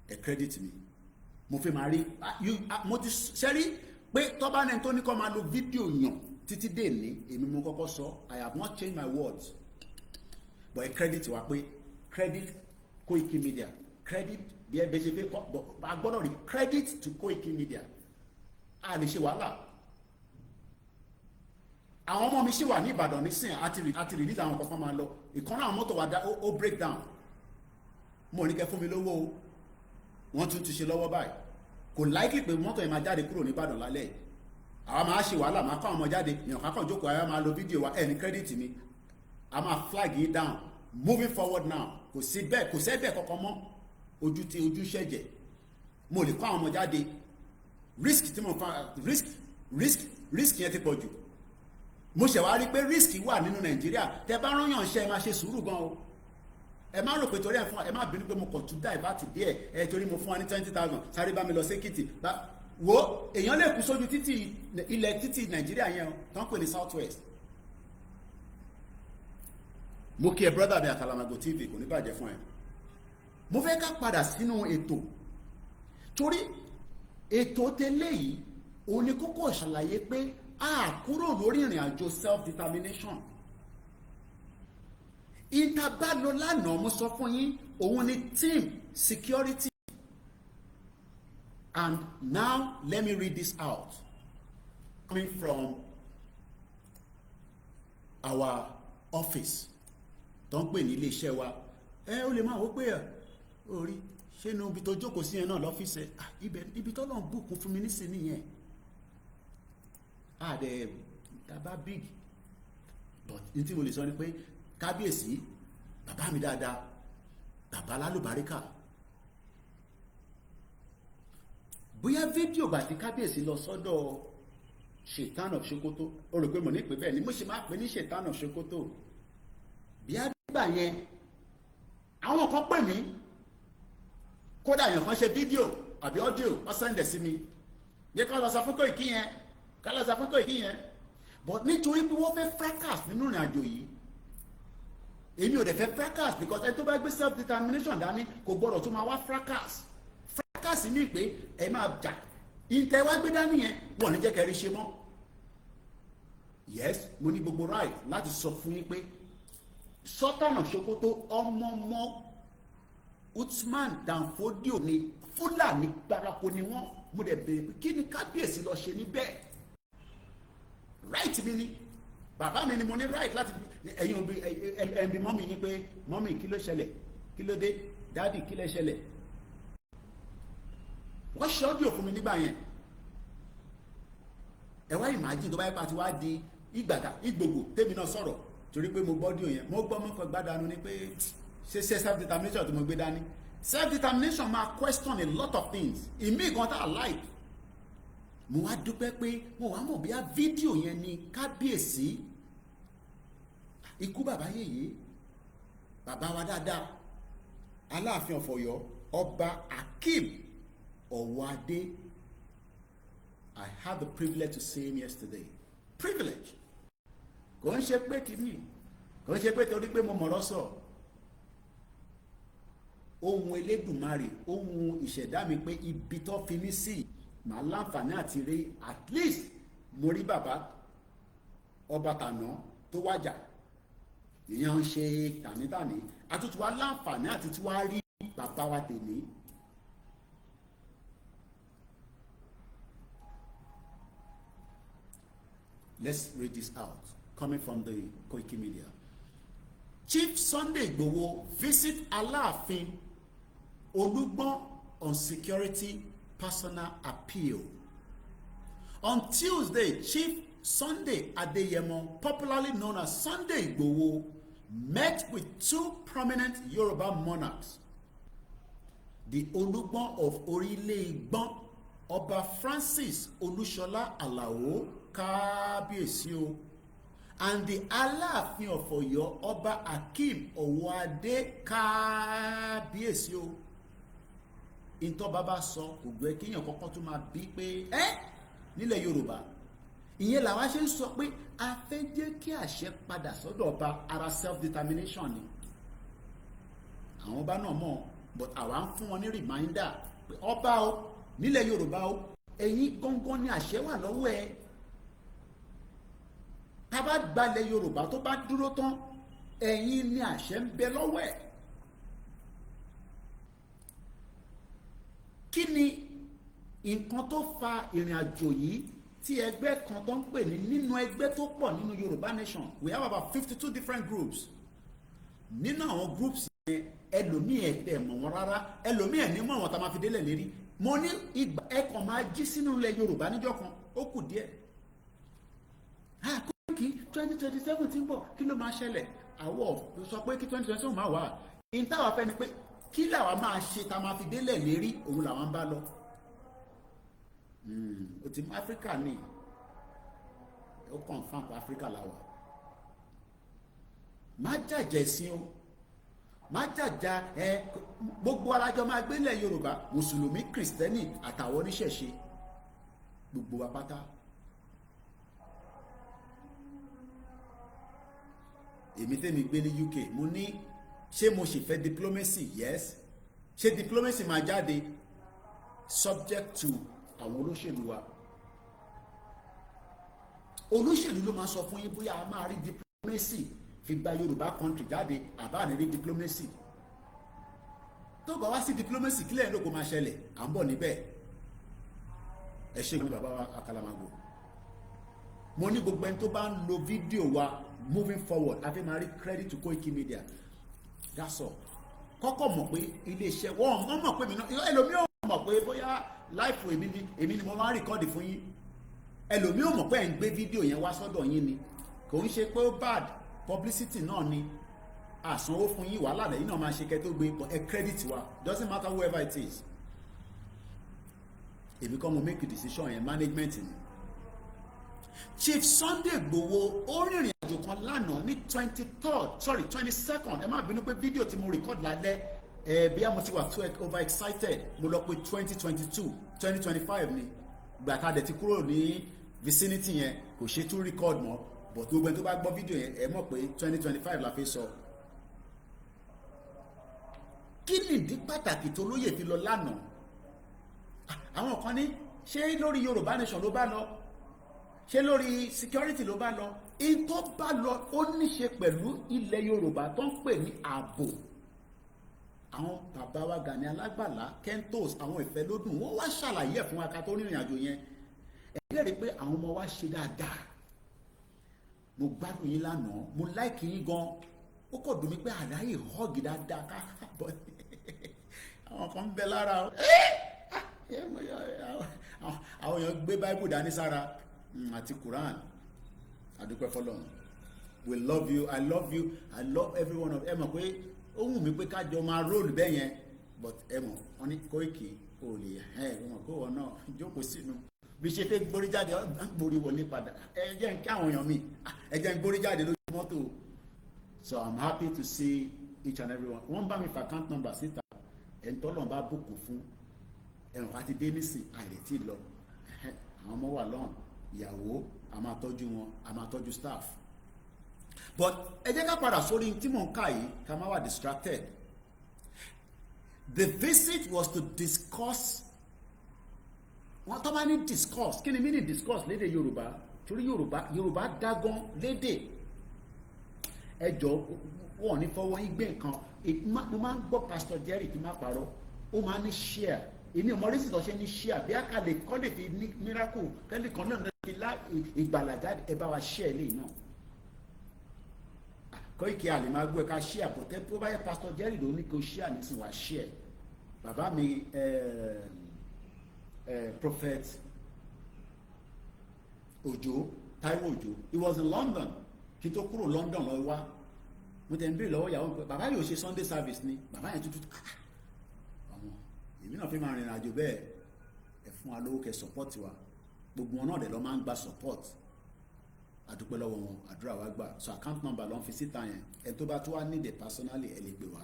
ẹ credit mi mo fẹ́ máa rí mo ti ṣẹ́rí pé tọ́ba náà tó ní kọ́ máa lo fídíò yàn títí dé ní èmi mo kọ́kọ́ sọ I have not changed my words but ẹ credit wa pé credit Koiki Media credit bí ẹ bẹ ṣe fẹ́ kọ́ a gbọ́dọ̀ rí credit to Koiki Media a lè ṣe wàhálà àwọn ọmọ mi ṣì wà ní Ìbàdàn nísìn àti release àwọn kankan máa lọ ìkànnì àwọn mọ́tò wa ó break down mo ní kẹ́ fún mi lówó o wọ́n tún ti ṣe lọ́wọ́ báyìí kò likely pé mọ́tò yẹn máa jáde kúrò ní Ìbàdàn lálẹ́ àwọn máa ṣe wàhálà máa kọ́ àwọn ọmọ jáde èèyàn kankan jókòó ayé máa lo fídíò wa ẹni credit mi a máa flag yín down moving forward now kò sí bẹ́ẹ̀ kò sẹ́ bẹ́ẹ̀ kankan mọ́ ojú ṣẹ̀jẹ̀ mo lè kọ́ àwọn ọmọ jáde risk tí mo fa risk yẹn ti pọ̀ jù mo ṣẹ̀ wá rí pé risk wà nínú Nàìjíríà tẹ bá rányàn ṣe ẹ máa ṣe sùúrù gan o ẹ má rò pé torí ẹ fún ẹ má bínú pé mo kàn tún dá ìbá ti díẹ̀ ẹ torí mo fún wa ní 20,000 sáré bá mi lọ sékìtì wo èèyàn lè kú sójú títì ilẹ̀ títì Nàìjíríà yẹn tán pè ní South West mo kí ẹ brother mi àtàlàmàgò TV kò ní bàjẹ́ fún ẹ mo fẹ́ ká padà sínú ètò torí ètò tẹ́lẹ̀ yìí òun ni kókó ṣàlàyé pé a kúrò lórí ìrìn àjò self determination ìtàbálò lánàá mo sọ fún yín òun ni team security and now let me read this out coming from our office tó ń pè ní iléeṣẹ́ wa ó lè máa wó pé orí ṣé inú ibi tó jókòó sí yẹn náà lọ́fíìsì ibi tó lọ́n bùkún fún mi nísìnyí yẹn àdẹ tàbá big but ní tí mo lè sọ ni pé kábíyèsí bàbá mi dáadáa bàbá lálùbáríkà bóyá fídíò bàtí kábíyèsí lọ sọ́dọ̀ Ṣètàn of Sokoto o rò pé mo ní pé bẹ́ẹ̀ ni mo ṣe máa pè ní Ṣètàn of Sokoto bí àgbà yẹn àwọn kan pè mí, kódà èèyàn kan ṣe fídíò àbí ọ́díò wọ́n sẹ́ndẹ̀ sí mi, yẹ ká lọ sọ fún Koiki yẹn, ká lọ sọ fún Koiki yẹn, but nítorí pé wọ́n fẹ́ fracas nínú ìrìn àjò yìí, èmi ò dẹ̀ fẹ́ fracas, because ẹni tó bá gbé self determination dání kò gbọ́dọ̀ tó máa wá fracas. Fracas ní pé ẹ máa jà, ìtẹ́ wá gbé dání yẹn wọ́n ní jẹ́ kẹrí ṣe mọ́. Yes, mo ní gbogbo right láti sọ fún yín pé Sultan Sokoto ọmọ Usman Danfodio ni Fúlàní gbárakó ni wọ́n. Mo dẹ̀ béèrè pé kí ni kábíyèsí lọ ṣe níbẹ̀. Right mi ni, bàbá mi ni mo ní right láti ẹ̀yin òbí ẹ̀ǹbí mọ́mì ni pé mọ́mì kí ló ṣẹlẹ̀, kí ló dé, dáàdì kí ló ṣẹlẹ̀. Wọ́n ṣe ọ́díò fún mi nígbà yẹn. Ẹ wá imagine tó bá yẹ pa ti wá di Ìgbòho tèmi náà sọ̀rọ̀ torí pé mo gbọ́ ọ́díò yẹn, mo gbọ́ mọ́kàn gbádànù ni pé ṣe self determination tí mo gbé dání. Self determination máa question a lot of things, ìmí gan tá a like. Mo wá dúpẹ́ pé mo wá mọ̀ bí i fídíò yẹn ni kábíyèsí ikú bàbá yèyé, bàbá wa dáadáa Aláàfin of Ọ̀yọ́ Ọba Akeem Ọ̀wọ́adé. I had the privilege to see him yesterday. Privilege. Kò ń ṣe pé kìíní, kò ń ṣe pé torí pé mo mọ̀rọ̀ sọ. Ohun Elédùmarè, ohun ìṣẹ̀dá mi pé ibi tó fi mí sí màá láǹfààní àti rí, at least mo rí bàbá ọba tàná tó wájà, ìyẹn ń ṣe tànítàní, àtúntò wa láǹfààní àti tí wàá rí bàbá wa tèmi. Let's read this out, coming from the Koiki Media. Chief Sunday Igboho visit Alaafin Olugbon on security personal appeal. On Tuesday, Chief Sunday Adeyemo, popularly known as Sunday Igboho, met with two prominent Yoruba monarchs, the Olugbon of Orile-Igbon, Ọba Francis Olúṣọlá Alao Kábíyèsí o, and the Alaafin of Ọ̀yọ́ Ọba Akeem Ọ̀wọ́adé Kábíyèsí o. Ìtọ́ bàbá sọ kò gbé kéèyàn kọ́kọ́ tó máa bí pé nílẹ̀ Yorùbá ìyẹn làwa ṣe ń sọ pé a fẹ́ jẹ́ kí àṣẹ padà sọ́dọ̀ ọba, ara self determination ni. Àwọn ọba náà mọ̀, but àwa ń fún wọn ní reminder pé ọba o nílẹ̀ Yorùbá o, ẹ̀yin gangan ni àṣẹ wà lọ́wọ́ ẹ̀. Tá bá gbalẹ̀ Yorùbá tó bá dúró tán, ẹ̀yin ni àṣẹ ń bẹ lọ́wọ́ ẹ̀. Kí ni nǹkan tó fa ìrìn àjò yìí tí ẹgbẹ́ kan tó ń pè ní nínú ẹgbẹ́ tó pọ̀ nínú Yorùbá nation, we have about 52 different groups. Nínú àwọn groups yẹn ẹlòmíì ẹ̀ mọ̀ wọn rárá, ẹlòmíì ẹ̀ ní mọ̀ wọn tá máa fi délẹ̀ lérí. Mo ní ìgbà ẹ̀kan máa jí sínú ilẹ̀ Yorùbá níjọ́ kan, ó kù díẹ̀. Kí 2027 ti ń bọ̀, kí ló máa ṣẹlẹ̀? Àwọ̀ sọ pé kí 2027 máa wà. Ìntàwà fẹ́ ni pé kí làwa máa ṣe tá máa fi délẹ̀ lérí, òun làwọn ń bá lọ. O ti mú Áfíríkà ní ó kàn fún àpò Áfíríkà làwà. Má jàjẹ́ sí o, má jàjà gbogbo alájọ máa gbélẹ̀ Yorùbá, Mùsùlùmí, Kìrìsìtẹ́nì àtàwọn oníṣẹ̀ṣe, gbogbo wa pátá. Èmi tẹ́mi gbé ní UK, mo ní ṣé mo ṣì fẹ́ diplomacy? Yes. Ṣé diplomacy máa jáde subject to àwọn olóṣèlú wa? Olóṣèlú ló máa sọ fún yín bóyá a máa rí diplomacy fi gba Yorùbá country jáde àbá ní rí diplomacy. Tó bá wá sí diplomacy kílẹ̀ ló kó máa ṣẹlẹ̀, à ń bọ̀ níbẹ̀. Ẹ ṣe gbé bàbá wa Akalamago. Mo ní gbogbo ẹni tó bá ń lo fídíò wa moving forward, a fẹ́ máa rí credit to Koiki Media. That's all. Kọ́kọ́ mọ̀ pé iléeṣẹ́ wọ́n mọ̀ pé mi náà, ẹlòmíì ò mọ̀ pé bóyá láìfò èmi ni mo máa ń rìkọ́dì fún yín. Ẹlòmíì ò mọ̀ pé ẹ̀ ń gbé fídíò yẹn wá sọ́dọ̀ yín ni. Kò ń ṣe pé ó bad publicity náà ni. Àsanwó fún yín, wàhálà lẹ́yìn náà máa ṣe kẹ́ tó gbé, but ẹ credit wa, doesn't matter whoever it is. Èmi kọ́ mo make a decision yẹn, management ni. Chief Sunday Igboho ó rìnrìn àjò kan lánàá ní 22nd ẹ má bínú pé fídíò tí mo record lálẹ́ bí a mo ti wà too over excited mo lọ pé 2025 ni gbà tá a dẹ̀ ti kúrò ní vicinity yẹn kò ṣe tún record mọ́ but gbogbo ẹni tó bá gbọ́ fídíò yẹn ẹ mọ̀ pé 2025 la fi sọ. Kí nìdí pàtàkì tó lóye fi lọ lánàá? Àwọn kan ní ṣé lórí Yorùbá nation ló bá lọ, ṣé lórí security ló bá lọ? In tó bá lọ ó ní ṣe pẹ̀lú ilẹ̀ Yorùbá tó ń pè ní ààbò. Àwọn bàbá wa Gani Alágbàlá, Kentos, àwọn ìfẹ́ lódùn wọ́n wá ṣàlàyé ẹ̀ fún wa ká tó rìnrìn àjò yẹn. Ẹ rí pé àwọn ọmọ wa ṣe dáadáa. Mo gbádùn yín lánàá, mo láìkì yín gan. Ó kò dùn mí pé àdáyé họ́ọ̀gì dáadáa ká bọ́. Àwọn kan ń bẹ lára o. Àwọn èèyàn gbé Bible dání sára àti Quran. Adúpẹ́ fọ́lọ́run. We love you, I love you, I love every one of ẹ mọ̀ pé ó wù mí pé kájọ máa róòlù bẹ́ẹ̀ yẹn but ẹ mọ̀ wọ́n ní Koiki ò lè wọ́n kó wọn náà jókòó sínú bí ṣe fẹ́ gbórí jáde gbórí wọlé padà ẹ jẹ́ ń kí àwọn èèyàn mi ẹ jẹ́ ń gbórí jáde lójú mọ́tò. So I'm happy to see each and every one. Wọ́n bá mi fa account number síta ẹ̀ ń tọ́lọ̀ bá bùkún fún ẹ̀rùn àti dénísì àìrètí lọ àwọn ọmọ wà lọ́hùn ìyàwó a máa tọ́jú wọn a máa tọ́jú staff. But ẹ jẹ́ ká padà sórí tí mò ń kà yìí ká má wà distracted. The visit was to discuss wọ́n tó bá ní discuss kí ni mí ní discuss lédè Yorùbá torí Yorùbá dágán lédè ẹjọ́ wọn ní fọwọ́ yín gbé nǹkan mo máa ń gbọ́ Pastor Jerry kí n má parọ́ ó máa ń ní share èmi ọmọ orísìí tó ṣe ní share bí àkàlẹ̀ kọ́ lè fi ní miracle tẹ́lẹ̀ kan náà fi lá ìgbàlà jáde ẹ bá wa share lè náà Koiki àlè máa gbọ́ ẹ ká share bọ̀ tẹ́ tó bá yẹ Pastor Jerry ló ní kó share nísìnyí wá share bàbá mi Prophet Òjó Táíwò Òjó he was in London kí tó kúrò London lọ wá mo tẹ̀ ń béèrè lọ́wọ́ ìyàwó pé bàbá yóò ṣe Sunday service ni bàbá yẹn tuntun ọmọ èmi náà fi máa rìnrìn àjò bẹ́ẹ̀ ẹ fún wa lówó kẹ́ support wa gbogbo wọn náà dẹ̀ lọ́ máa ń gba support àdúpẹ́ lọ́wọ́ wọn àdúrà wa gbà so account number lọ́n fi síta yẹn ẹ tó bá tó wá need personally ẹ lè pè wá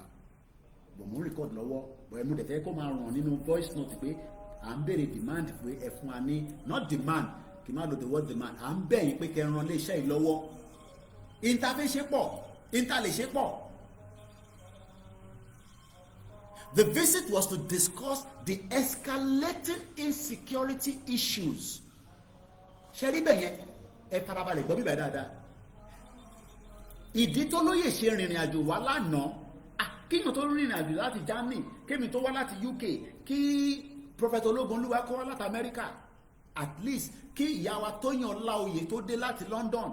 bọ̀ mo ń record lọ́wọ́ bọ̀ ẹ mú dẹ̀ fẹ́ kó máa ràn nínú voice note pé à ń béèrè demand pé ẹ fún wa ní not demand kì í má lo the word demand à ń bẹ̀ yín pé kẹ́ ẹ ran iléeṣẹ́ yìí lọ́wọ́ interleshepọ̀. The visit was to discuss the escalating insecurity issues. Ṣé rí bẹ́ẹ̀ yẹn ẹ farabalẹ̀ gbọ́ bíbẹ̀ dáadáa. Ìdí tó lóye ṣe rìnrìn àjò wá lánàá kíyàn tó rìnrìn àjò láti Germany kémi tó wá láti UK kí Prophet Olugbon kó wá láti America at least kí ìyá wa Tóyìn Ọláoyè tó dé láti London.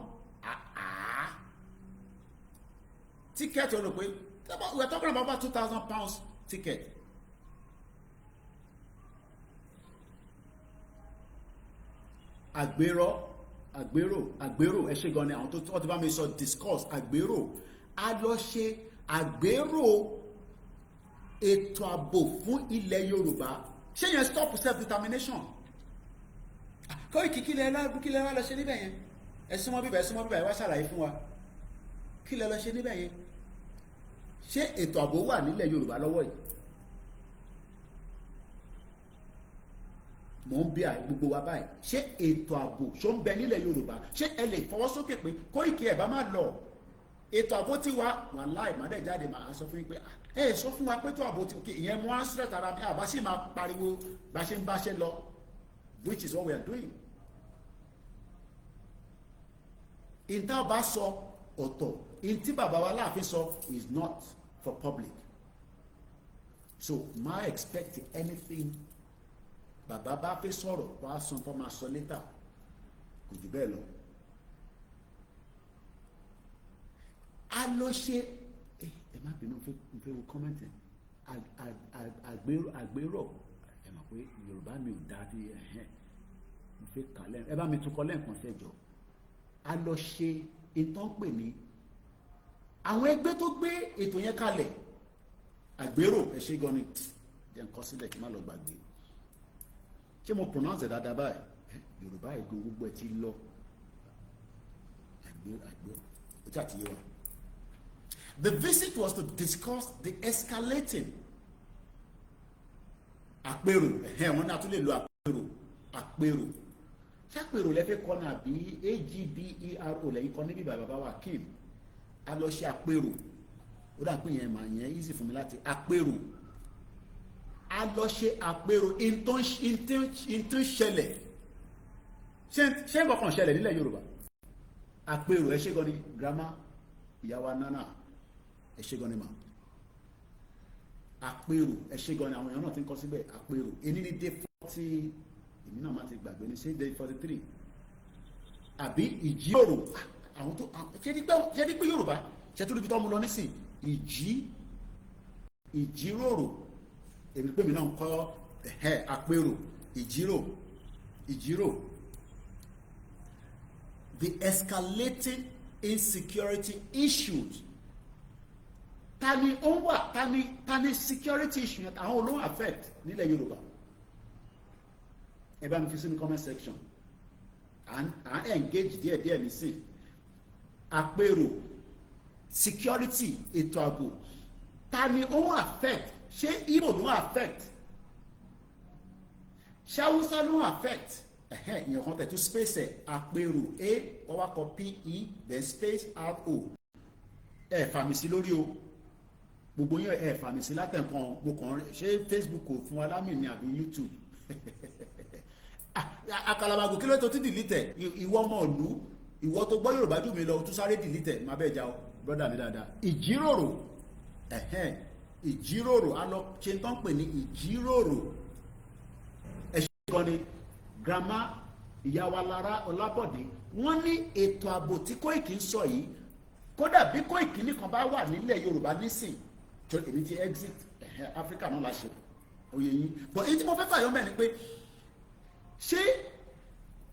Ticket o rò pé we are talking about £2,000 ticket. Àgbérò ẹ ṣe gan ni àwọn tó ti bá mi sọ discuss àgbérò a lọ ṣe àgbérò ètò ààbò fún ilẹ̀ Yorùbá ṣé yẹn stop self determination Koiki kí lẹ lọ ṣe níbẹ̀ yẹn ẹ súnmọ́ bíbẹ̀ ẹ wá ṣàlàyé fún wa kí lẹ lọ ṣe níbẹ̀ yẹn ṣé ètò ààbò wà nílẹ̀ Yorùbá lọ́wọ́ yìí mò ń bí gbogbo wa báyìí ṣé ètò ààbò ṣó ń bẹ nílẹ̀ Yorùbá ṣé ẹ lè fọwọ́ sókè pé Koiki ẹ̀ bá má lọ ètò ààbò tí wa wàláì má dẹ̀ jáde máa sọ fún yín pé ẹ sọ fún wa pé ètò ààbò tí ìyẹn mú answer tara bí àbá sì máa pariwo bá ṣe ń báṣẹ́ lọ which is what we are doing. ìta bá sọ ọ̀tọ̀ ìtí bàbá wa Aláàfin sọ is not for public so má expect anything bàbá bá fẹ́ sọ̀rọ̀ wàá san tó máa sọ létà kò jù bẹ́ẹ̀ lọ. a lọ ṣe ẹ má bínú fẹ́ wo kọ́mẹ́ntì àgbérò ẹ mọ̀ pé Yorùbá mi ò dáa bí mo fẹ́ kà lẹ́nu ẹ bá mi tún kọ́ lẹ́ǹkan sẹ́jọ́ a lọ ṣe ìtàn pè ní àwọn ẹgbẹ́ tó gbé ètò yẹn kalẹ̀ àgbérò ẹ ṣe gan ni jẹ́ nǹkan sílẹ̀ kí n má lọ gbàgbé ṣé mo pronounce dáadáa báyìí Yorùbá ègún gbogbo ẹ ti lọ The visit was to discuss the escalating àpérò wọn náà tún lè lo àpérò ṣàpérò lẹ́fẹ̀ẹ́ kọ́ náà bí AGBERO lẹ́yìn kọ́ níbi bàbá wa Kim a lọ ṣe àpérò ó dà pé yẹn mà yẹn easy fún mi láti àpérò a lọ ṣe àpérò in tó ń ṣẹlẹ̀ ṣé nǹkan kan ṣẹlẹ̀ nílẹ̀ Yorùbá àpérò ẹ ṣe gan ni grandma ìyàwó nana ẹ ṣe gan ni mà àpérò ẹ ṣe gan ni àwọn èèyàn náà ti ń kọ síbẹ̀ àpérò èyí ni day 40 èmi náà má ti gbàgbé ní ṣé day 43 àbí ìjíròrò àwọn tó ṣe ní pé Yorùbá ṣe tó níbi tó mú lọ nísìn ìjíròrò èmi pé mi náà ń kọ́ àpérò ìjírò the escalating insecurity issues tani ó wà tani security issue àwọn olóhùn affect nílẹ̀ Yorùbá ẹ bá mi fi sínú comment section à engage díẹ̀ nísìn àpérò security ètò ààbò tani ó affect ṣé Igbo ló affect ṣé Hausa ló affect ìyẹn kan tẹ̀tú space ẹ̀ àpérò a ọwákọ̀ PE then space RO ẹ̀ fàmì sí lórí o gbogbo yẹn ẹ̀ fàmì sí látẹ̀kan mo kàn ṣé Facebook kò fún wa lámì ní àbí YouTube àkàlàmàgò kí ló tó ti delete ìwọ ọmọ ìlú ìwọ tó gbọ́ Yorùbá jù mí lọ tún sáré delete má bẹ́ẹ̀ já o brother mi dáadáa ìjíròrò a lọ ṣe tán pè ní ìjíròrò ẹ ṣe kan ni grandma ìyàwó Lára Ọlábọ̀dé wọ́n ní ètò ààbò tí Kóìkì ń sọ yìí kódà bí Kóìkì nìkan bá wà nílẹ̀ Yorùbá nísìn tó èmi ti exit Africa náà la ṣe oyè yín but èyí tí mo fẹ́ fàyọ́ mẹ́rin ni pé ṣé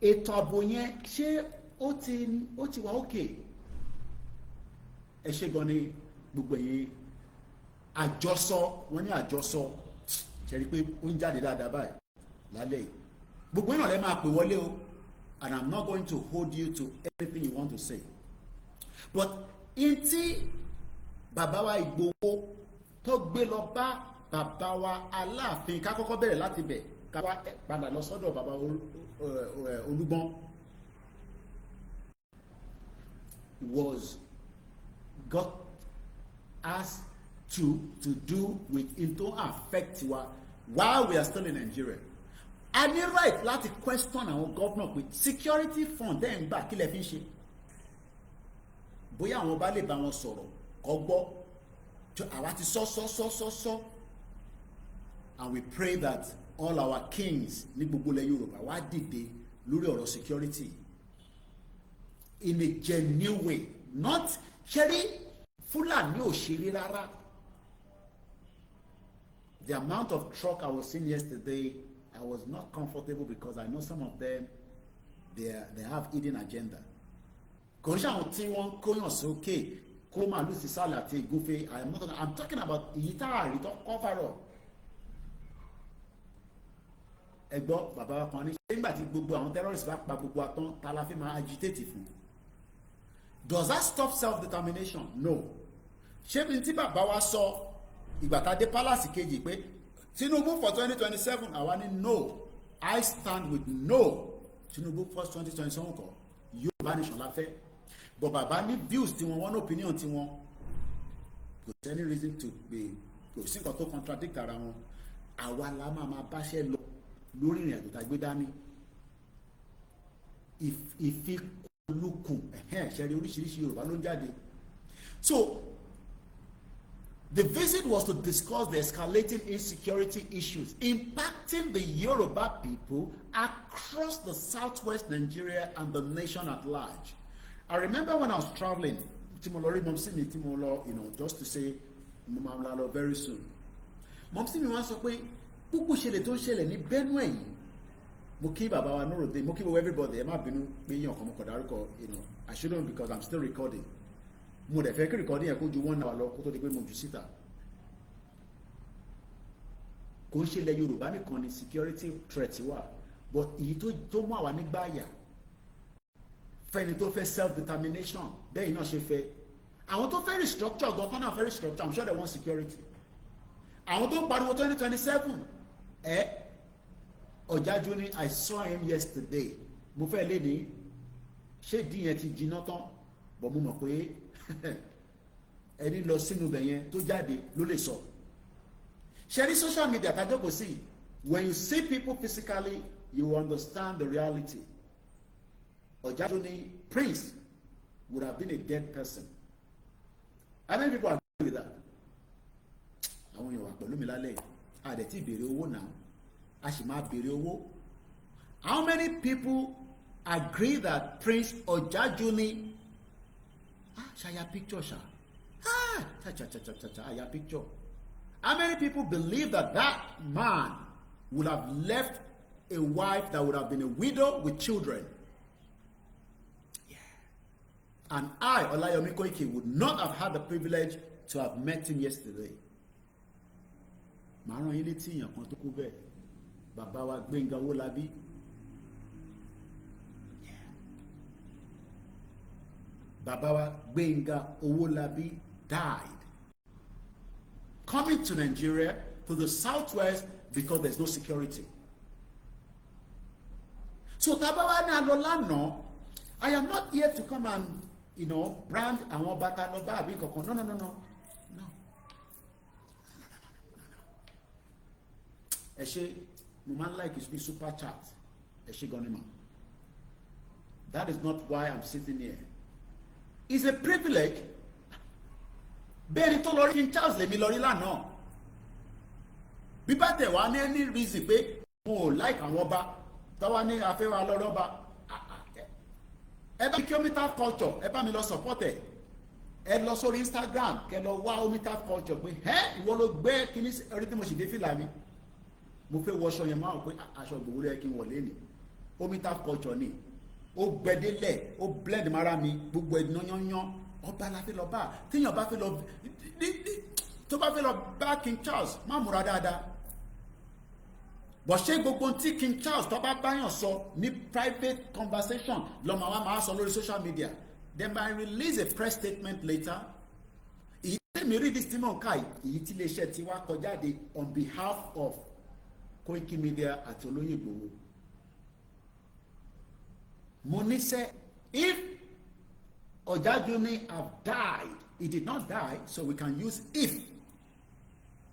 ètò ààbò yẹn ṣé ó ti wà òkè ẹ ṣe gan ni gbogbo yìí àjọsọ wọn ní àjọsọ ṣe rí pé ó ń jáde dáadáa báyìí lálẹ́ yìí gbogbo yìí náà lè máa pè wọlé o and I'm not going to hold you to everything you want to say but in tí bàbá wa Ìgbòho tó gbé lọ bá bàbá wa Aláàfin ká kọ́kọ́ bẹ̀rẹ̀ láti bẹ̀ ká wá padà lọ sọ́dọ̀ bàbá Olugbon got asked to do with into affect wa while we are still in Nigeria. A ní right láti question àwọn governor pé security fund ẹ̀ ń gbà kí lẹ fi ń ṣe bóyá àwọn bá lè bá wọn sọ̀rọ̀ kọ́ gbọ́ àwa ti sọ and we pray that all our kings ní gbogbo ilẹ̀ Yorùbá wá dìde lórí ọ̀rọ̀ security in a genuine way not ṣẹ́rí Fúlàní ò ṣeré rárá. The amount of truck I was seeing yesterday, I was not comfortable because I know some of them, they have hidden agenda. Kò ń ṣàwọn tí wọ́n kóyàn sókè kó màálù sí sálẹ̀ àti ìgúnfẹ́ I'm talking about èyí tá a rí tó cover up. Ẹ gbọ́ bàbá wa kan ní ṣé nígbà tí gbogbo àwọn terrorists bá pa gbogbo àtọ́n ta la fi máa agitate fún. Does that stop self-determination? No. Ṣé bí tí bàbá wa sọ ìgbà tá a dé palace kejì pé Tinubu for 2027 àwa ní no I stand with no Tinubu for 2027 kọ Yorùbá nation la fẹ́ but bàbá ní views tiwọn wọn ní opinion tiwọn kò sí any reason to be kò sí nǹkan tó contradict ara wọn àwa la máa báṣẹ́ lọ lórí ìrìn àjò tá a gbé dání ìfikùnlukùn ṣẹ́rí oríṣiríṣi Yorùbá ló ń jáde so. The visit was to discuss the escalating insecurity issues impacting the Yoruba people across the southwest Nigeria and the nation at large. I remember when I was traveling, just to say, very soon. Momsi mi wá sọ pé púpọ̀ ṣẹlẹ̀ tó ń ṣẹlẹ̀ ní Benue yìí. Mo kí bàbá wa Nurudeen, mo kí everybody, ẹ má bínú pé yàn kan mo kọ̀ dárúkọ, I shouldn't because I'm still recording. Mo dẹ̀ fẹ́ kí recording yẹn kó ju 1 hour lọ kó tó di pé mo jù síta. Kò ń ṣe ilẹ̀ Yorùbá nìkan ni security threat wà but èyí tó mú àwa nígbà yà fẹ́ni tó fẹ́ self-determination bẹ́ẹ̀ náà ṣe fẹ́. Àwọn tó fẹ́ restructure gan kan náà fẹ́ restructure, I'm sure they want security. Àwọn tó ń pariwo 2027 Ọ̀jájú ni I saw him yesterday. Mo fẹ́ lé ní ṣé ìdí yẹn ti jiná tán bọ̀ mo mọ̀ pé ẹni lọ sínú ibẹ̀ yẹn tó jáde ló lè sọ. Ṣé ní social media tàjọ́ kò sí, when you see people physically you understand the reality. Ọ̀jájú ni Prince would have been a dead person. How many people agree with that? Àwọn èèyàn wà pẹ̀lú mi lálẹ́ àdẹ̀ tí ìbèrè owó náà a sì máa bèrè owó. How many people agree that Prince Ọ̀jájú ni ṣàyà picture ṣá àyà picture? How many people believe that that man would have left a wife that would have been a widow with children? And I, Olayomi Koiki, would not have had the privilege to have met him yesterday. Màá rán yín létí èèyàn kan tó kú bẹ́ẹ̀, bàbá wa Gbénga Owólabí. Bàbá wa Gbénga Owólabí died coming to Nigeria, to the southwest, because there's no security. So tabawa ní alọ lánàá, I am not here to come and brand àwọn bàtà lọ bá àbí kankan. No. Ẹ ṣé, mo máa ń like you speak super chat. Ẹ ṣé gan ni ma. That is not why I'm sitting here. It's a privilege. Bẹ́ẹ̀ni tó lọ rí King Charles lèmi lọ rí lánàá. Bí bá tẹ̀ wá ní any reason pé mo ò like àwọn ọba, tọ́wá ní afẹ́wà lọ́rọ́ ọba. Ẹ bá kí Omitav culture, ẹ bá mi lọ support ẹ. Ẹ lọ sórí Instagram, kẹ lọ wá Omitav culture pé ìwọ ló gbé kíní orí tí mo sì dé fìlà mi. Mo fẹ́ wọṣọ yẹn máa pé aṣọ Ìgbòho rẹ kí n wọlé ni. Omitav culture ni. Ó gbẹdélẹ̀, ó blend mara mi, gbogbo ẹ̀dùn yányán. Ọba la fẹ́ lọ bá. Téèyàn bá fẹ́ lọ tó bá fẹ́ lọ bá King Charles, má múra dáadáa. Bọ̀ ṣé gbogbo tí King Charles tó bá báyàn sọ ní private conversation lọ́mọ wa máa sọ lórí social media, then I release a press statement later. Èyí tí mi rí this tí mò ń kà èyí tí iléeṣẹ́ ti wá kọjáde on behalf of Koiki Media àti Olóyè Ìgbòho. Mo ní sẹ́, if Ọ̀jájú have died, he did not die, so we can use if.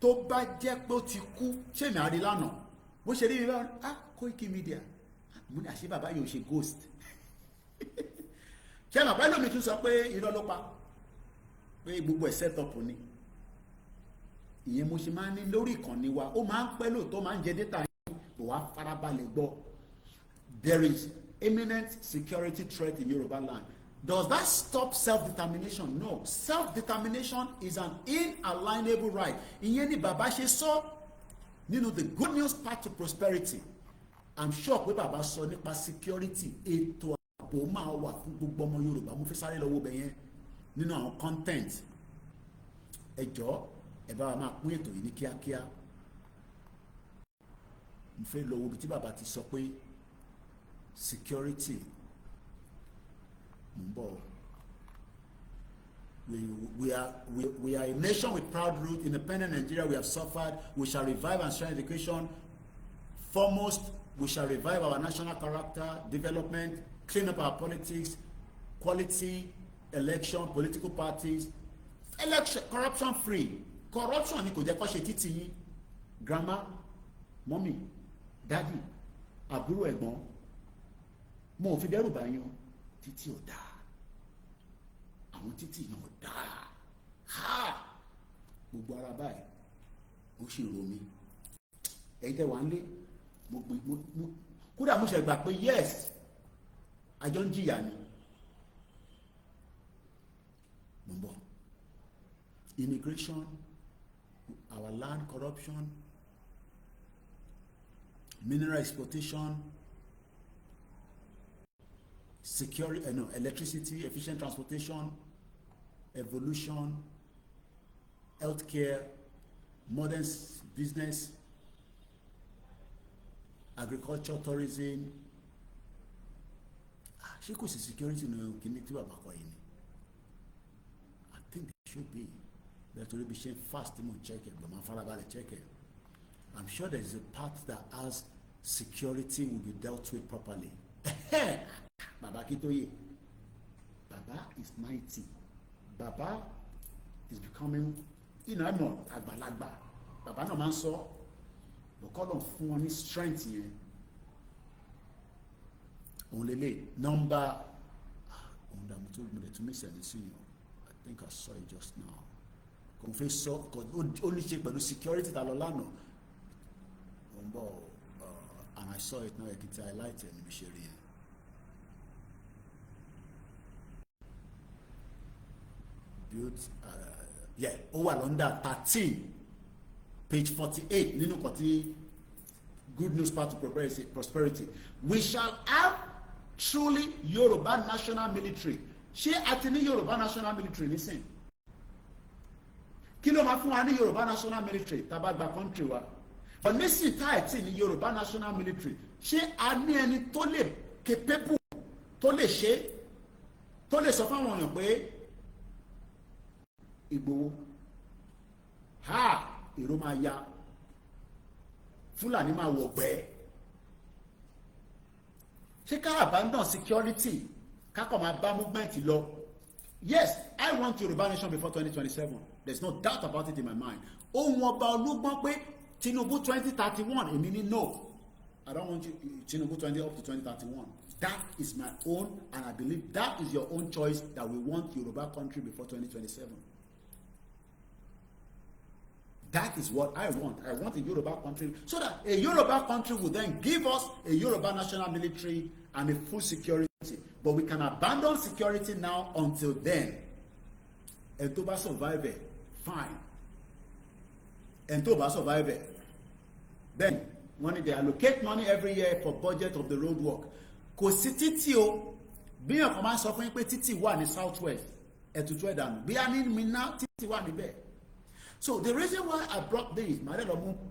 Tó bá jẹ́ pé ó ti kú, ṣé mi àrí lánàá? Bó ṣe rí mi bá Koiki Media, mo ní àṣé bàbá yóò ṣe ghost. Ṣé bàbá lómi tún sọ pé irọ́ ló pa, pé gbogbo ẹ̀ set up ni. Ìyẹn mo ṣe máa ń ní lórí ìkànnì wa, ó máa ń pẹ́ lóòótọ́, máa ń jẹ data yín, kò wá farabalẹ̀ gbọ́. There is imminent security threat in Yoruba land. Does that stop self-determination? No. Self-determination is an inalienable right. Ìyẹn ni bàbá ṣe sọ nínú the good news path to prosperity. I'm sure pé bàbá sọ nípa security, ètò ààbò máa wà fún gbogbo ọmọ Yorùbá. Mo fẹ́ sáré lọ wo bẹ̀ yẹn nínú àwọn content. Ẹ jọ̀ọ́, ẹ bá wa máa pín ètò yìí ní kíákíá. Mo fẹ́ lọ wo bí tí bàbá ti sọ pé security. We are a nation with proud roots. Independent Nigeria, we have suffered. We shall revive and strengthen education. Foremost, we shall revive our national character, development, clean up our politics, quality, election, political parties, election, corruption free. Corruption ni kò jẹ́ kó ṣe títí yín. Grandma, mommy, daddy, àbúrò ẹ̀gbọ́n, mo ò fi dẹ́rù bá yín. Títí ò dáa, àwọn títí yẹn ò dáa, gbogbo ara báyìí ó ṣe rò mí. Ẹ̀yin tẹ́ wà ń lé, kódà mo ṣe gbà pé yes, àjọ ń jìyà ni. Mo ń bọ̀. Immigration, our land corruption, mineral exploitation, security, electricity, efficient transportation, evolution, healthcare, modern business, agriculture, tourism. ṣé kò sí security ní kíní tí bàbá kọ yìí ni? I think there should be. Bẹ́ẹ̀ torí bí ṣe fast mo check it, but máa farabalẹ̀ check it. I'm sure there is a part that has security will be dealt with properly. Baba Kitoye, Baba is 90. Baba is becoming, I'm not àgbàlagbà. Baba no man so, but call on fún wọn ní strength yẹn. Only number, to me send it. I think I saw it just now. Confess so, because only check but the security that Lolano. And I saw it now. I can highlight it in the Sharia. Built, under 13, page 48. Nínú koti good news part of prosperity. We shall have truly Yoruba national military. Ṣé àti ní Yoruba national military nísìn? Kí ló máa fún wa ní Yoruba national military tá bá gba country wa? But nísìn tá ẹ̀ tí ní Yoruba national military, ṣé a ní ẹni tó lè capable tó lè ṣe tó lè sọ fáwọn èèyàn pé Igboho èrò máa ya Fúlàní máa wọ̀ gbẹ́? Ṣé ká abandon security ká kọ̀ máa bá movement lọ? Yes, I want Yoruba nation before 2027. There's no doubt about it in my mind. Ohun ọba Olugbon pé Tinubu 2031, èmi ní no. I don't want you Tinubu 20 up to 2031. That is my own, and I believe that is your own choice, that we want Yoruba country before 2027. That is what I want. I want a Yoruba country, so that a Yoruba country will then give us a Yoruba national military and a full security. But we can abandon security now until then. And to survive it, fine. And to survive it, then when they allocate money every year for budget of the road work, kò sí títì o, bí ọkàn máa sọ fún yín pé títì wà ní southwest, ẹ̀tùtù ẹ̀dànù, bí a ní Minna títì wà níbẹ̀. So the reason why I brought this,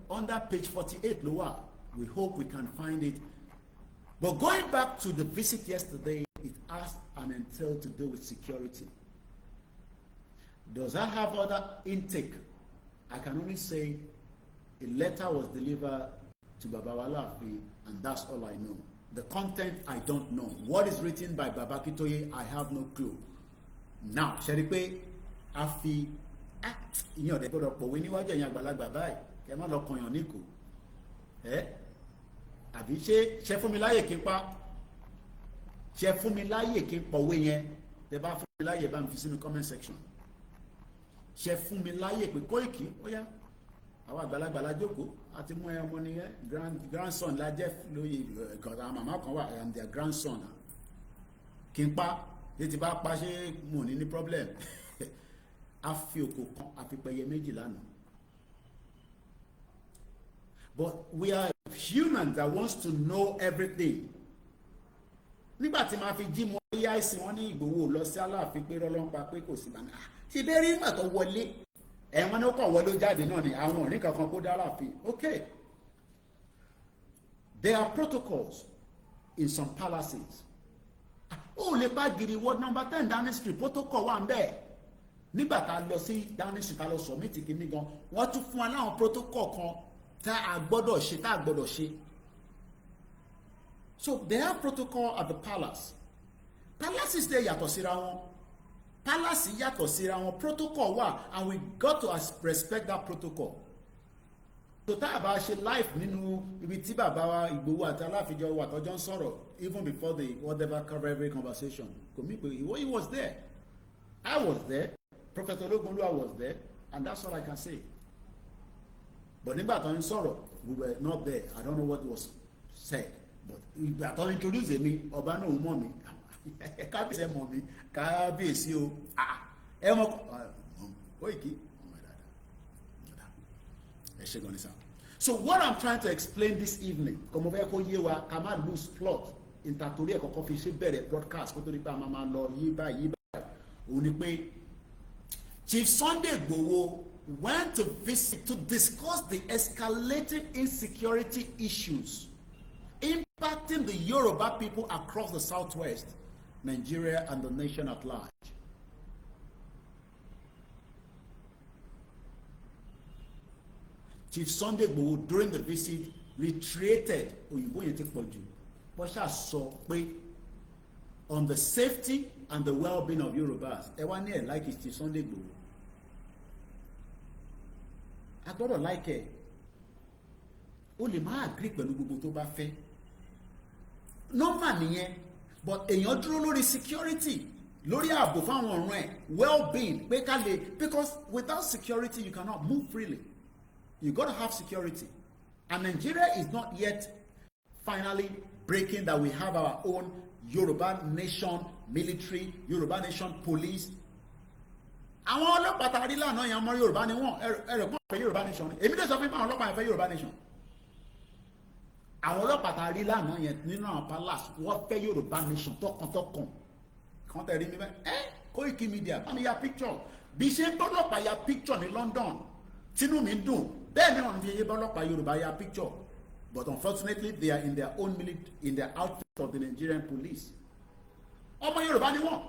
under page 48 lower, we hope we can find it. But going back to the visit yesterday, it asked and entailed to do with security. Does that have other intake? I can only say a letter was delivered to Baba Alaafin, and that's all I know. The content, I don't know. What is written by Baba Kitoye, I have no clue. Now, Sheripe, Afi, ìyẹn ọ̀dẹ̀ gbọ́dọ̀ pòwe níwájú ẹ̀yin àgbàlagbà báyìí kẹ má lọ kọyàn níkù àbí ṣe fún mi láyè kí n pa ṣe fún mi láyè kí n pọ̀wé yẹn tẹ bá fún mi láyè bá mi fi sínú comment section ṣe fún mi láyè pé Koiki ó yá àwọn àgbàlagbà la jókòó àti mú ẹ ọmọ nìyẹn grandson la jẹ́ lóye ìkọ̀tà màmá kan wà I am their grandson kí n pa bí ti bá pa ṣé mo ní problem. But we are humans that wants to know everything. Nígbà tí ma fi jí mo yá ìsìn wọn ní Ìgbòho lọ sí Alaafin pé rọlọ́npa pé kò sí bàná ṣe bẹ́ẹ̀ rí ìgbà tó wọlé ẹ̀wọ̀n ní ó kàn wọlé jáde náà ni àwọn òní kankan kó dá Alaafin. Okay, there are protocols in some palaces. Ó lè bá giri ward number 10 Downing Street protocol wà ń bẹ́ẹ̀. Nígbà tá a lọ sí Downing Street tá a lọ submit kìíní gan wọ́n tún fún wa láwọn protocol kan tá a gbọ́dọ̀ ṣe tá a gbọ́dọ̀ ṣe. So they have protocol at the palace. Palaces dey yàtọ̀ síra wọn. Palace yàtọ̀ síra wọn. Protocol wà, and we got to respect that protocol. So tá a bá ṣe life nínú ibi tí bàbá wa Igboho àti Alaafin jọ wà tọ́jọ́ ń sọ̀rọ̀ even before the whatever every conversation kò mí pé he was there. I was there. Prophet Olugbon was there, and that's all I can say. But nígbà tó ń sọ̀rọ̀, we were not there. I don't know what was said. But ìgbà tó ń introduce mi, ọba náà mọ̀ mi. Kábíyèsí ẹ mọ̀ mi, kábíyèsí o. Ẹ mọ̀ Koiki. Ẹ ṣe gan ni sá. So what I'm trying to explain this evening, kọ́mọ fẹ́ kó yé wa, ká má lose plot. Ìtàtórí ẹ̀ kọ́kọ́ fi ṣe bẹ̀rẹ̀ broadcast kó tó di pé a máa lọ yí báyìí. Òun ni pé Chief Sunday Igboho went to visit to discuss the escalating insecurity issues impacting the Yoruba people across the southwest. Nigeria and the nation at large. Chief Sunday Igboho during the visit reiterated òyìnbó yẹn ti pọ̀ jù wọ́n ṣáà sọ pé on the safety and the well-being of Yorubas ẹ wá ní ẹ̀ like Chief Sunday Igboho a gbọ́dọ̀ like ẹ̀ o lè má agree pẹ̀lú gbogbo tó bá fẹ́ normal nìyẹn but èèyàn dúró lórí security lórí ààbò fáwọn ọ̀run ẹ̀ well-being pé ká lè because without security you cannot move freely. You got to have security. And Nigeria is not yet finally breaking that we have our own Yoruba nation military, Yoruba nation police. Àwọn ọlọ́pàá tá a rí lánàá yẹn ọmọ Yorùbá ni wọ́n ẹ̀rọ pọ̀ fẹ́ Yorùbá nation ni. Èmi dẹ̀ sọ fún mi àwọn ọlọ́pàá yẹn fẹ́ Yorùbá nation. Àwọn ọlọ́pàá tá a rí lánàá yẹn nínú àwọn palace wọ́n fẹ́ Yorùbá nation tọkàntọkàn. Kàn tẹ̀ rí mi bẹ́ẹ̀ Koiki Media bá mi ya picture. Bí ṣe ń tọ́lọ́pàá ya picture ní London tínú mi dùn. Bẹ́ẹ̀ ni wọ́n fi yé bọ́lọ́pàá Yorùbá ya picture but unfortunately they are in their own in their outfit of the Nigerian police. Ọmọ Yorùbá ni wọ́n.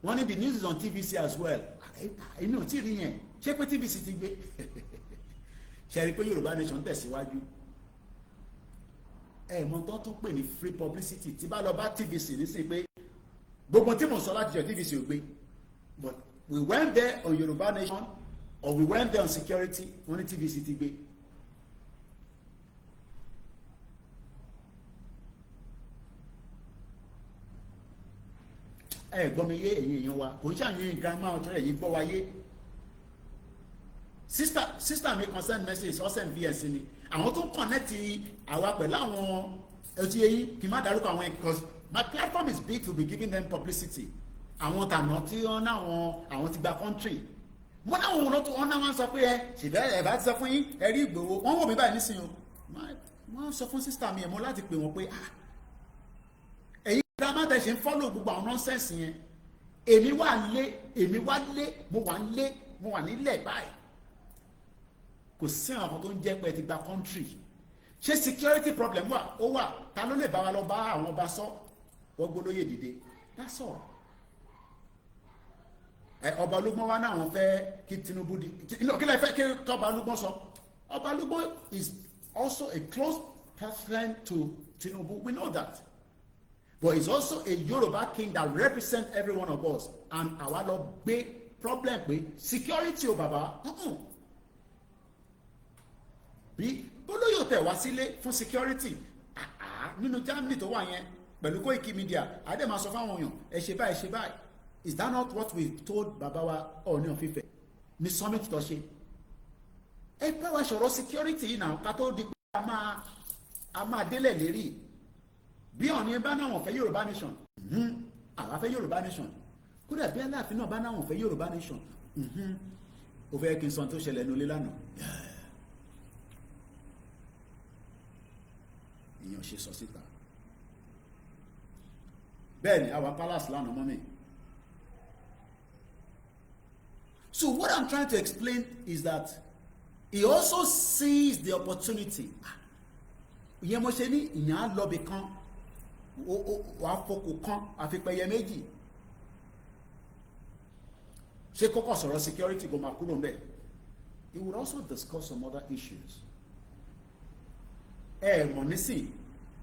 Wọ́n ní the news is on TVC as well. Èmi ò tí ì rí yẹn ṣé pé TVC ti gbé ṣe rí pé Yorùbá nation tẹ̀síwájú. Mọ̀ tó tún pè ní free publicity tí bá lọ bá TVC nísìnyí pé gbogbo tí mo sọ láti jọ TVC ò gbé but we went there on Yorùbá nation. Or we went there on security, wọ́n ní TVC ti gbé. Gbọ́ mi yé ẹ̀yin èèyàn wa, kò ń ṣàyẹn grandma ọ̀tún ẹ̀yin gbọ́ wa yé. Sister mi kan send message or send VS ni. Àwọn tó connect àwa pẹ̀lú àwọn ẹtí yẹn kì í má dárúkọ àwọn because my platform is big to be giving them publicity. Àwọn tànà tí wọ́n náà àwọn ti gba country. Wọ́n náà wọ́n lọ́tọ̀ wọ́n náà wọ́n sọ pé ṣìbẹ́ ẹ̀ bá ti sọ fún yín ẹ rí Ìgbòho wọ́n wò mí báyìí nísìnyí o wọ́n sọ fún sísítà mi ẹ̀ mọ́ láti pè wọ́n pé ẹ̀yin girama tẹ̀ ṣe ń fọ́lọ̀ gbogbo àwọn nọ́ńsẹ̀nsì yẹn èmi wà nílẹ̀ báyìí kò sí àwọn tó ń jẹ́ pé ẹ ti gba country ṣé security problem wà ó wà ta ló lè bá wa lọ bá àwọn ọba sọ wọ́n gbólóyè dìde that's all. Ọba Olugbon wa náà wọ́n fẹ́ kí Tinubu di kí lè fẹ́ kí tọ́ba Olugbon sọ Ọba Olugbon is also a close person to Tinubu we know that but he's also a Yoruba king that represents every one of us and àwa lọ gbé problem pé security o bàbá bí olóyè tẹ̀ wá sílé fún security nínú Germany tó wà yẹn pẹ̀lú Koiki Media àdé máa sọ fáwọn èèyàn ẹ ṣe báyìí ṣe báyìí. Is that not what we told Babawa Ooni of Ife ní summit tó ṣe? Ẹ bá wa sọ̀rọ̀ security náà ká tó di pé a máa délẹ̀ lérí. Bí Ọ̀ọ̀ni bá náà wọ́n fẹ́ Yorùbá nation, àwa fẹ́ Yorùbá nation. Kódà bí Aláàfin náà bá náà wọ́n fẹ́ Yorùbá nation, ó fẹ́ kí n sọ tó ṣẹlẹ̀ nulẹ̀ lánàá. Ìyẹn ò ṣe sọ síta. Bẹ́ẹ̀ni, àwa palace lánàá mọ́ mi. So what I'm trying to explain is that he also sees the opportunity. Ìyẹn mo ṣe ní ìyẹn á lọ bì kan wàá fokò kan àfipẹ̀yẹ méjì. Ṣé kókó sọ̀rọ̀ security kò máa kúrò mbẹ̀? He would also discuss some other issues. Mọ̀ nísìn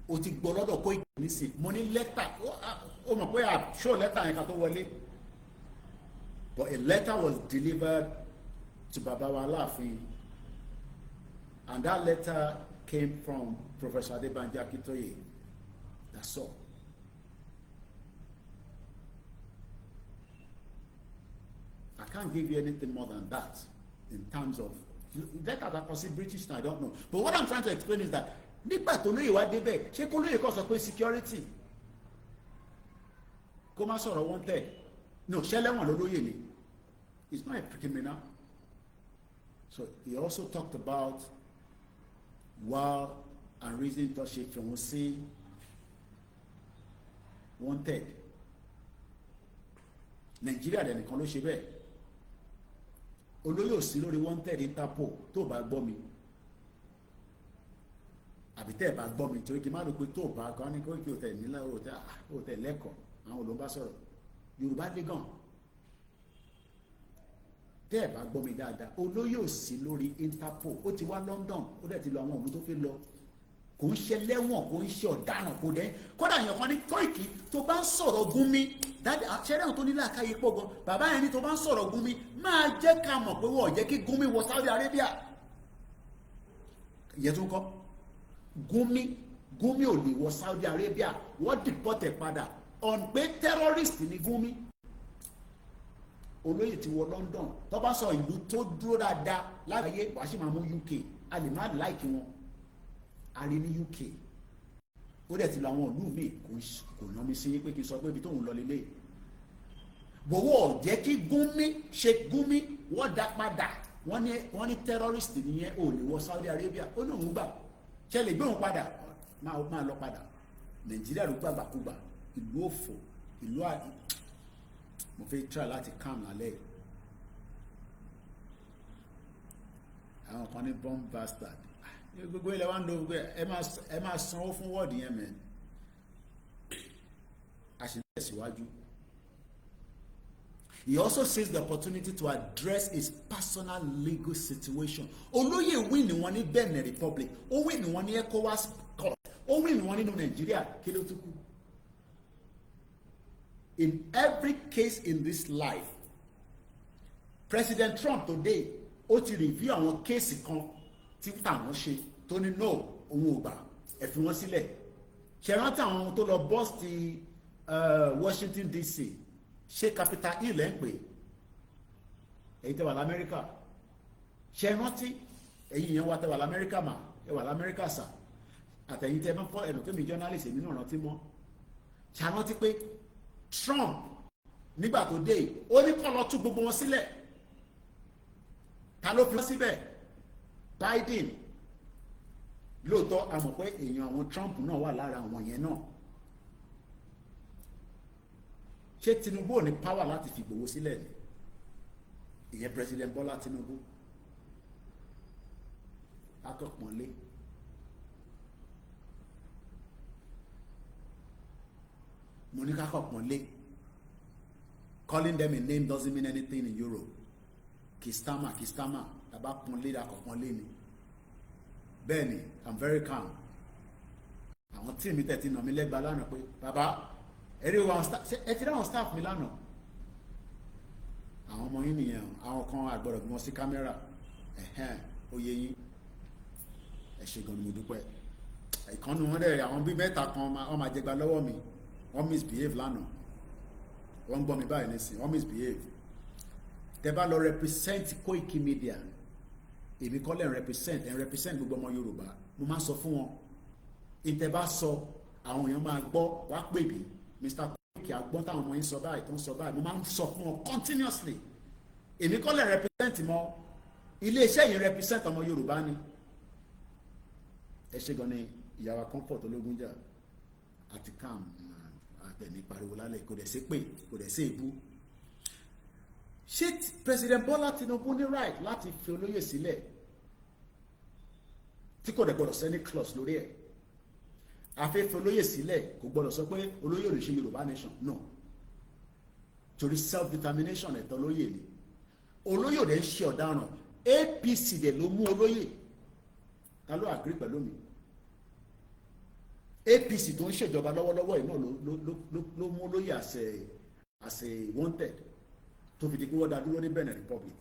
o ti gbọ́ lọ́dọ̀ Koiki nísìn mo ní lẹ́tà ó mọ̀ pé show lẹ́tà yẹn ká tó wọlé. But a letter was delivered to Babawa Alaafin, and that letter came from Professor Adebanji Akintoye. That's all. I can't give you anything more than that in terms of letters are considered British now, I don't know. But what I'm trying to explain is that nígbà tó lóye wá débẹ̀ ṣé kó lóye kó sọ pé security kó má sọ̀rọ̀ wanted. No, ṣẹlẹ́wọ̀n ló lóye ni. He's not a criminal. So he also talked about why and reason to ṣe fi wọn sí wanted. Nàìjíríà dẹ̀ nìkan ló ṣe bẹ́ẹ̀. Olóyè ò sí lórí wanted Interpol tó bá gbọ́ mi. àbí tẹ́ ẹ̀ bá gbọ́ mi torí kí n má rò pé tó bá kan ní Koiki ò tẹ̀ nílẹ̀ ò tẹ̀ lẹ́kọ̀ọ́ àwọn olóńgbà sọ̀rọ̀ Yorùbá dé gan tẹ́ ẹ̀ bá gbọ́ mi dáadáa olóyè ò sí lórí Interpol ó ti wá London ó dẹ̀ ti lọ àwọn òun tó fi lọ kò ń ṣe lẹ́wọ̀n kò ń ṣe ọ̀daràn kò dẹ́ kódà èèyàn kan ní Koiki tó bá ń sọ̀rọ̀ Gumi dáadé àṣẹ́rẹ́ tó nílẹ̀ àkáyé pọ̀ gan bàbá yẹn ní tó bá ń sọ̀rọ̀ Gumi máa jẹ́ ká mọ̀ pé wọ́n jẹ́ kí Gumi wọ Saudi Arabia ìyẹn tó ń kọ́ Gumi ò lè wọ Saudi Arabia wọ́n dìpọ́tẹ̀ padà ọ̀n pé terrorist ni Gumi olóyè ti wọ London tó bá sọ ìlú tó dúró dáadáa lágbàáyé wàá sì máa mú UK a lè má láìkí wọn a rí ní UK ó dẹ̀ ti lọ àwọn ìlú míì kò ná mi sí pé kí n sọ pé ibi tóun lọ lélẹ̀ gbowó ọ̀jẹ́ kí Gumi wọ́n dá padà wọ́n ní terrorist nìyẹn ò lè wọ Saudi Arabia ó ní òun gbà ṣe lè gbé òun padà máa lọ padà Nàìjíríà ló gbàgbàkúgbà ìlú òfò ìlú mo fẹ́ try láti calm lálẹ́ àwọn kan ní bomb bastard gbogbo ilẹ̀ wa ń lo gbogbo ẹ máa sanwó fún wọ́ọ̀dù yẹn mẹ́ a sì ń tẹ̀síwájú. He also sees the opportunity to address his personal legal situation. Olóyè win ni wọ́n ní Benin Republic, ó win ni wọ́n ní ECOWAS court, ó win ni wọ́n nínú Nàìjíríà kí ló tún kù. In every case in this life, President Trump today ó ti review àwọn kéèsì kan tí táwọn ṣe tó ní no òun ò gbà ẹ fi wọ́n sílẹ̀. Ṣé rántí àwọn tó lọ bọ́ọ̀sì Washington DC ṣé capital hill ẹ̀ ń pè èyí tẹ́ wà lamẹ́ríkà ṣe rántí ẹ̀yin yẹn wà tẹ́ wà lamẹ́ríkà mà ẹ wà lamẹ́ríkà sà àtẹ̀yìn tẹ́ bá fọ́ ẹ̀nù kémi journalist èmi náà rántí mọ́ ṣe rántí pé Trump nígbà tó dé ó ní kó lọ tú gbogbo wọn sílẹ̀ ta ló fi wọ́n síbẹ̀ Biden lóòótọ́ a mọ̀ pé èèyàn àwọn Trump náà wà lára àwọn yẹn náà ṣé Tinubu ò ní power láti fi Ìgbòho sílẹ̀ ni ìyẹn President Bọ́lá Tinubu akọ̀pọ̀nlé mo ní kakọ̀pọ̀nlé calling them a name doesn't mean anything in Europe kìstámà tàbá pọ̀nlé akọ̀pọ̀nlé ni bẹ́ẹ̀ ni I'm very calm àwọn tí mi tẹ̀tí nà mí lẹ́gbàá lánàá pé bàbá ẹ ti ráwọn staff mi lánàá àwọn ọmọ yín nìyẹn àwọn kan àgbọ̀rọ̀ bí wọ́n sí kámẹ́rà oyè yín ẹ ṣé gan ni mo dúpẹ́ ìkànnì wọn dẹ̀ àwọn bíi mẹ́ta kan wọ́n máa jẹgba lọ́wọ́ mi wọ́n misbehave lánàá wọ́n ń gbọ́ mi báyìí nísìn wọ́n misbehave tẹ́ bá lọ represent Koiki Media èmi kọ́ lẹ́ represent gbogbo ọmọ Yorùbá mo máa sọ fún wọn ìtẹ́ bá sọ àwọn èèyàn máa gbọ́ wá pè mí Mr. Koiki agbọ́n táwọn ọmọ yín sọ báyìí tó ń sọ báyìí mo máa ń sọ fún wọn continuously èmi kọ́ lẹ́ represent mọ́ iléeṣẹ́ yìí represent ọmọ Yorùbá ni ẹ ṣé gan ni ìyàwó comfort Ológunjà àti calm àtẹ̀ní pariwo lálẹ́ kò dẹ̀ sí pé kò dẹ̀ sí èbú ṣé President Bọ́lá Tinubu ní right láti fi olóyè sílẹ̀ tí kò dẹ̀ gbọ́dọ̀ sẹ́ni clause lórí ẹ̀ afẹ́fẹ́ olóyè sílẹ̀ kò gbọ́dọ̀ sọ pé olóyè ò lè ṣe Yorùbá nation no torí self determination ẹ̀tọ́ olóyè ni olóyè ò dẹ̀ ń ṣe ọ̀daràn APC dẹ̀ ló mú olóyè ta ló agree pẹ̀lú mi APC tó ń ṣèjọba lọ́wọ́lọ́wọ́ yìí náà ló mú olóyè as a wanted tó fi di pé wọ́n dá dúró ní Benin Republic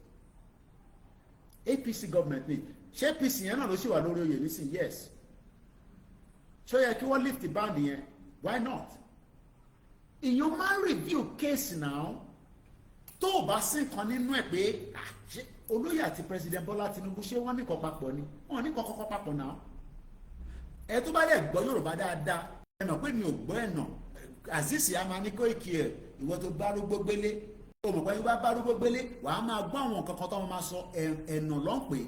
APC government ni ṣé APC yẹn náà ló ṣì wà lórí oyè nísìn yes ṣó yẹ kí wọ́n lift band yẹn why not ìyẹn máa ń review case now tó o bá sí nǹkan nínú ẹ̀ pé olóyè àti President Bọ́lá Tinubu ṣé wọ́n ní kọ́ papọ̀ ni wọ́n ní kọ́ kọ́kọ́ papọ̀ náà ẹ tó bá dẹ̀ gbọ́ Yorùbá dáadáa ẹnà pé mi ò gbọ́ ẹ̀nà Azeez a máa ní Koiki ẹ̀ ìwọ tó bá rúgbó gbélé o mọ̀ pé bá rúgbó gbélé wàá máa gbọ́ àwọn kankan tó máa sọ ẹ̀nà lọ́npẹ́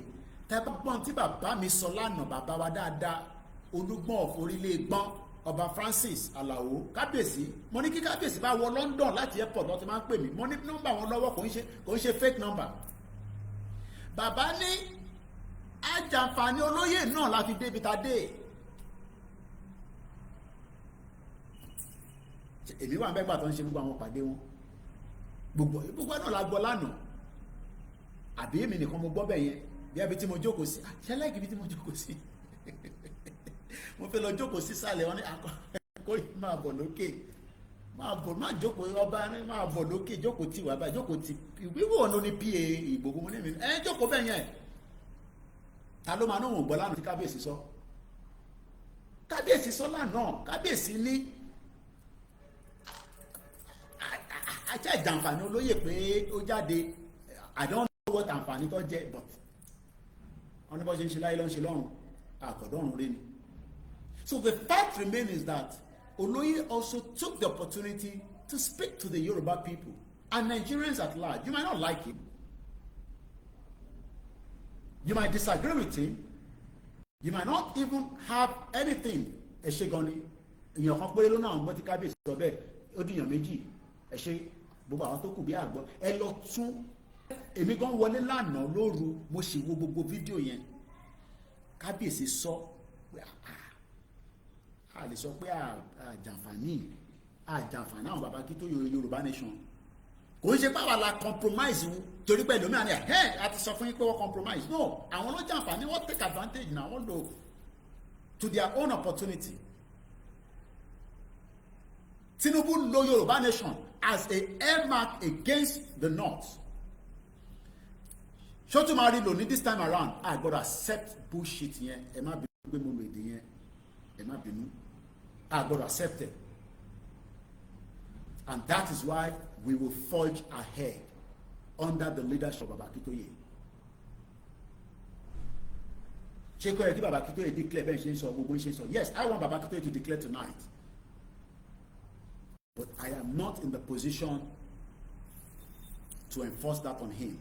tẹ́ bá gbọ́n tí bàbá mi sọ lánàá bàbá wa dáadáa Olugbon orílẹ̀ gbọ́n ọba Francis Alao kábíyèsí mo ní kí kábíyèsí bá wọ London láti airport wọ́n ti máa ń pè mí mo ní nọ́mbà wọn lọ́wọ́ kò ń ṣe fake number bàbá ní àjàǹfààní olóyè náà la fi débi ta dé èmi wà bẹ́ẹ̀ gbà tó ń ṣe gbogbo àwọn pàdé wọn gbogbo náà la gbọ́ lánàá àbí èmi nìkan mo gbọ́ bẹ́ẹ̀ yẹn bí abi tí mo jókòó sí ṣe láìkí bí tí mo jókòó sí mo fẹ́ lọ jókòó sí sàlẹ̀ wọn ní akọ́ máa bọ̀ lókè máa jókòó ọba ní máa bọ̀ lókè jókòó tí wàá bá jókòó tí wíwò ọ̀nà ní pa Ìgbòho mo ní mi jókòó bẹ́ẹ̀ yẹn ta ló máa náà wọ̀n gbọ́ lánàá tí kábíyèsí sọ lánàá kábíyèsí ní ajá ìjàǹfààní olóyè pé ó jáde I don't know what àǹfààní tó jẹ́ but wọ́n ní bọ́ ṣe ń ṣe láyé ló ń ṣe lọ́run àkọ́dọ́run rí ni. So the fact remains is that Oloye also took the opportunity to speak to the Yoruba people and Nigerians at large. You might not like him. You might disagree with him. You might not even have anything. Ẹ ṣé gan ni. Èèyàn kan péré ló náà ń gbọ́ tí kábíyèsí sọ bẹ́ẹ̀. Ó dìyàn méjì. Ẹ ṣé gbogbo àwọn tó kù bí àgbọ̀. Ẹ lọ tún. Èmi gan wọlé lánàá lóru mo sì wo gbogbo fídíò yẹn. Kábíyèsí sọ pé a lè sọ pé àjàǹfààní àwọn bàbá kí tó Yorùbá nation kò ń ṣe pàwọn la compromise torí pẹ̀lú mi àní a ti sọ fún yín pé wọ́n compromise no àwọn ló jàǹfààní wọ́n take advantage náà wọ́n lò to their own opportunity. Tinubu lo Yorùbá nation as a earmark against the North. Ṣó tún máa rí lò ní this time around I gbọ́dọ̀ accept bullshit yẹn ẹ má bínú pé mo lò èdè yẹn ẹ má bínú I gbọ́dọ̀ accept it and that is why we will forge ahead under the leadership of Baba Akintoye. Ṣé kò yẹ kí Baba Akintoye declare bẹ́ẹ̀ ṣe ń sọ gbogbo ṣe ń sọ yes I want Baba Akintoye to declare tonight but I am not in the position to enforce that on him.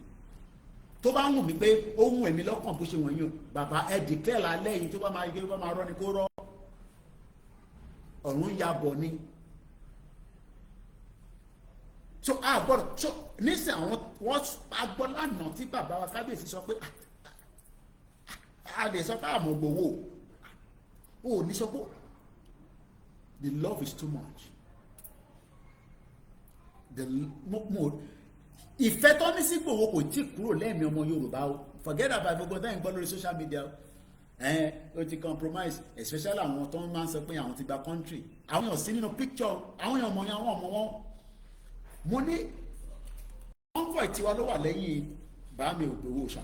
Tó bá wù mí pé ó wù èmi lọ́kàn bó ṣe wọ̀nyí o bàbá ẹ declare lálẹ́ yìí tó bá máa gbé bá máa rọ́ ni kó rọ́ ọ̀run ya bọ̀ ni. So a gbọ́dọ̀ so nísìnyí àwọn wọ́n agbọ́ lánàá tí bàbá wa kábíyèsí sọ pé a lè sọ pé àmọ́ gbowó o ní sọ pé the love is too much the more ìfẹ́ tó ní sí Ìgbòho kò tí kúrò lẹ́ẹ̀mí ọmọ Yorùbá o forget about gbogbo táyìn gbọ́ lórí social media o ti compromise especially àwọn tó máa ń sọ pé àwọn ti gba country àwọn èèyàn sí nínú picture àwọn èèyàn mọ̀ ní àwọn ọmọ wọn mo ní convoy tiwa ló wà lẹ́yìn bàámi Ìgbòho ṣá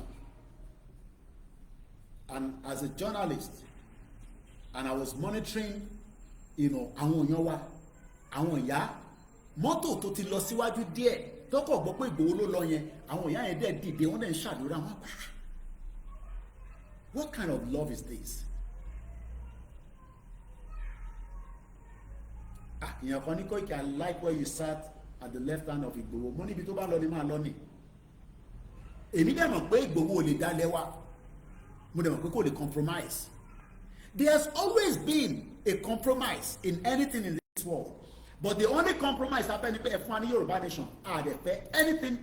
and as a journalist and I was monitoring àwọn èèyàn wa àwọn ìyá mọ́tò tó ti lọ síwájú díẹ̀ tọ́kọ̀ gbọ́ pé Ìgbòho ló lọ yẹn àwọn ìyá yẹn dẹ̀ dìde wọ́n dẹ̀ ń ṣàdúrà wọn pa what kind of love is this? Ìyẹn kan ní Koiki I like where you sat at the left hand of Ìgbòho mo níbi tó bá lọ ni máa lọ ni èmi dẹ̀ mọ̀ pé Ìgbòho ò lè dá lẹ́wà mo dẹ̀ mọ̀ pé kò lè compromise there has always been a compromise in anything in this world. But the only compromise happen ni pé ẹ fún wa ní Yorùbá nation àdẹ fẹ́ anything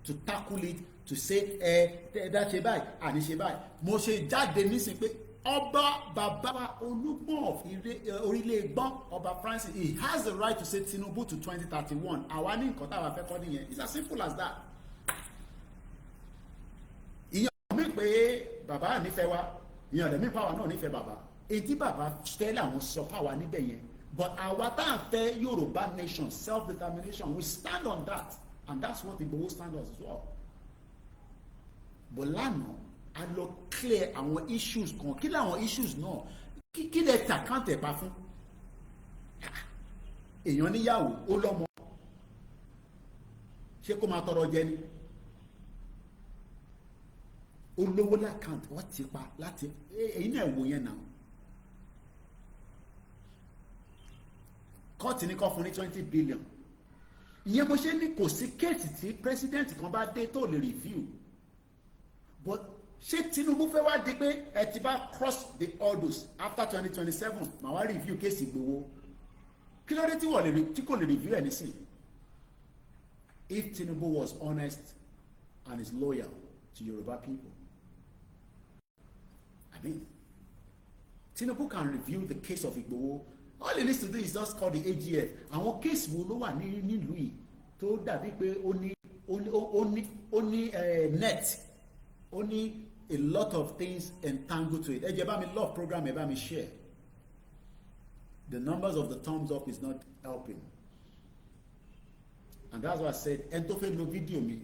to tackle it to say dá ṣe báyìí àní ṣe báyìí mo ṣe jáde nísìnyí pé ọba bàbá Olúgbon of orílẹ̀ Ìgbọ́n ọba Francis he has the right to say Tinubu to 2031 àwa ní nǹkan táwa fẹ́ kọ́ nìyẹn it's as simple as that. ìyẹn mi pé bàbá nífẹ̀ẹ́ wa ìyẹn ọ̀dẹ̀ mi pàwọn náà nífẹ̀ẹ́ bàbá èyí tí bàbá tẹ́lẹ̀ àwọn sọ fáwa níbẹ̀ yẹn. But our time Yoruba nation, self-determination, we stand on that. And that's what Igboho stand on as well. But lánàá, a lọ clear àwọn issues kan. Kí làwọn issues náà? Kí lẹ tàkáǹtẹ̀ pa fún? Èèyàn níyàwó, ó lọ́mọ. Ṣé kó máa tọrọ jẹ ni? Ó lówó lákàǹtì, wọ́n ti pa láti èyí náà wò yẹn náà. Kọ́ọ̀tì ní kọ́ fún ní 20 billion ìyẹn mo ṣe ní kò sí kéèsì tí president kan bá dé tó lè review but ṣé Tinubu fẹ́ wá di pé ẹ ti bá cross the hurdles after 2027 màá wá review kéèsì Ìgbòho kí ló dé tí kò lè review ẹ̀ nísìn if Tinubu was honest and is loyal to Yoruba people I mean Tinubu can review the case of Igboho all he needs to do is just call the AGF. Àwọn case wo ló wà nílùú yìí tó dàbí pé ó ní net, ó ní a lot of things entangled to it. Ẹ jẹ́ bá mi love program, ẹ bá mi share. The numbers of the thumbs up is not helping. And that's why I said, ẹni tó fẹ́ lo fídíò mi,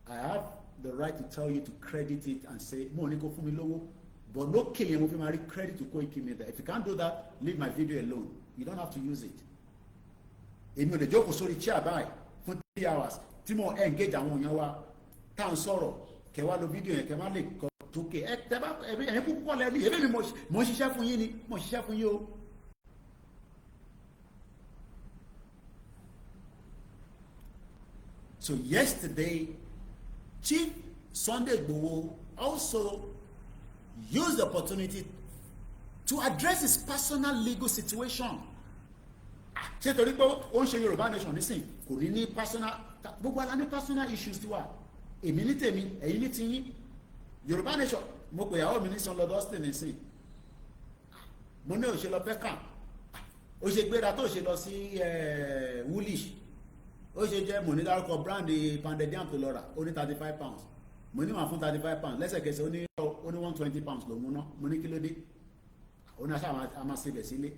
I have the right to tell you to credit it and say, mo ní kó fún mi lówó. But no killing, mo fi máa rí credit to Koiki Media. If you can't do that, leave my video alone. You don't have to use it. Èmi ò lè jókòó sórí chair báyìí fún 3 hours tí mo engage àwọn èèyàn wa tá à ń sọ̀rọ̀ kẹ́ wá lo fídíò yẹn kẹ́ má lè kọ́ tókè ẹ tẹ́ bá ẹ̀yìn kúkú kọ́ lẹ́ni èmi mo ń ṣiṣẹ́ fún yín ni mo ń ṣiṣẹ́ fún yín o. So yesterday, Chief Sunday Igboho also used the opportunity to address his personal legal situation. Ṣé torí pé ó ń ṣe Yorùbá nation nísìn kò ní personal, gbogbo ala ní personal issues tiwa, èmi ní tèmi ẹ̀yin ní tiyín. Yorùbá nation mo pè ìyàwó mi ní San Lord Austin nísìn, mo ní òṣèlú ọ̀fẹ́ kàn ó ṣe gbéra tó ṣe lọ sí Woolish, ó ṣe jẹ́ mo ní dárúkọ brand pandediam tó lọ rà ó ní £35, mo ní wà fún £35 lẹ́sẹ̀kẹsẹ̀ ó ní £120 ló mú ná, mo ní kí ló dé, ó ní aṣáà a máa ṣe bẹ̀ sílé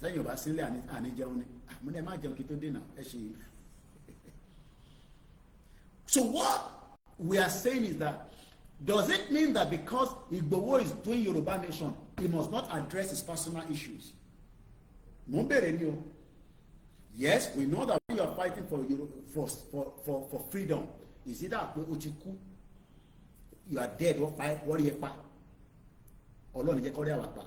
lẹ́yìn ọba sílé àní jẹun ni, mo ní ẹ má jẹun kí tó dènà ẹ ṣe. So what we are saying is that, does it mean that because Igboho is doing Yoruba nation, he must not address his personal issues? Mo bẹ̀rẹ̀ ni o. Yes, we know that when you are fighting for freedom, is either pé o ti kú, you are dead, wọ́n rí ẹ pa, Ọlọ́run jẹ́ kó rí àwa pa.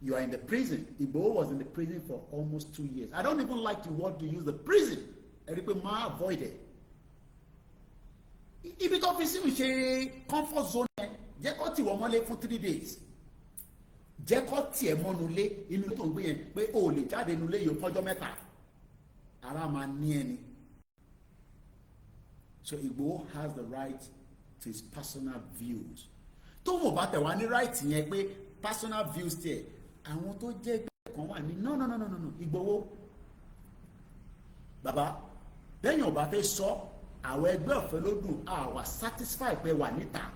You are in the prison. Igboho was in the prison for almost 2 years. I don't even like the word to use, the prison. Ẹ̀rí pé máa avoid it. Ibi tó fi sí mi ṣe comfort zone ẹ, jẹ́ kó tì wọ́n mọ́lé fún 3 days. Jẹ́ kó tiẹ̀ mọ́nu lé inú tó ń gbé yẹn pé o lè jáde inú lé yìí fọ́jọ́ 3. Ara máa ní ẹni. So Igboho has the right to his personal views. Tó wọ́n bá tẹ̀ wá ní right yẹn pé personal views tiẹ̀, àwọn tó jẹ́ ẹgbẹ́ kan wà ní no Igboho. Bàbá, bẹ́yìn ọba fẹ́ sọ àwọn ẹgbẹ́ ọ̀fẹ́ ló dùn àwa satisfy pé wà níta.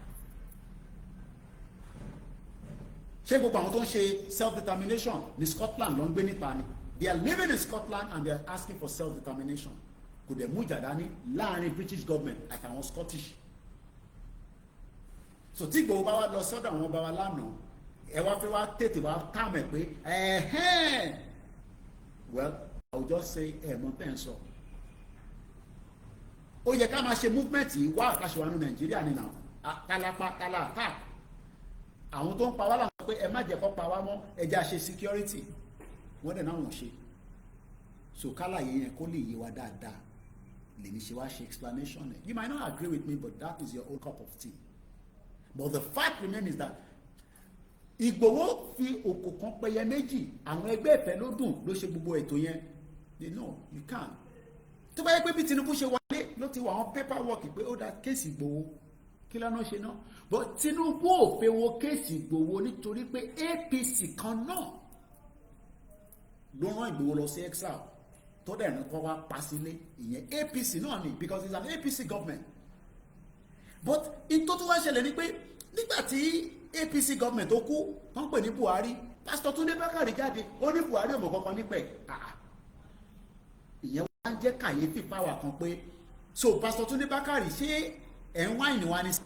Ṣé gbogbo àwọn tó ń ṣe self-determination ní Scotland ló ń gbé níta ni? They are living in Scotland and they are asking for self-determination. Kò dẹ̀ mú ìjà dání láàrin British government àti àwọn Scottish. So tí Igboho bá wá lọ sọ́dọ̀ àwọn ọba wa lánàá, ẹ wá fẹ́ wá tètè wá kàmẹ̀ pé well, I will just say mọ̀ tẹ́ ń sọ. Ó yẹ ká máa ṣe movement yìí wá àkàṣewà ní Nàìjíríà nínú kálápá kálá àwọn tó ń pa wá làwọn pé ẹ má jẹ́ kó pa wá mọ́, ẹ jẹ́ àṣẹ security. Wọ́n dẹ̀ náà wọ́n ṣe. So kálàyé yẹn kó lè yé wa dáadáa lèmi ṣe wá ṣe explanation ẹ̀. You might not agree with me, but that is your own cup of tea. But the fact remains is that Igboho fi òkò kan pẹyẹ méjì, àwọn ẹgbẹ́ ìfẹ́ ló dùn ló ṣe gbogbo ètò yẹn. They know you can't. Tó bá yẹ pé bí Tinubu ṣe wọlé ló ti wà àwọn paperwork pé ó dá kéèsì Igboho kí lọ́nà ṣe náà. But Tinubu ò fẹ́ wo kéèsì Igboho nítorí pé APC kan náà ló rán Igboho lọ sí exile tó dẹ̀ ní kọ́ wá pa sílé, ìyẹn APC náà ni, because it's an APC government. But in tó tún wá ṣẹlẹ̀ ni pé nígbà tí APC government tó kú tó ń pè ní Buhari, Pastor Tunde Bakari jáde ó ní Buhari ò mọ̀ kankan nípẹ̀. Ìyẹn wá ń jẹ́ kàyéfì fáwa kan pé so Pastor Tunde Bakari ṣé ẹ̀ ń wáìnì wa ni sà?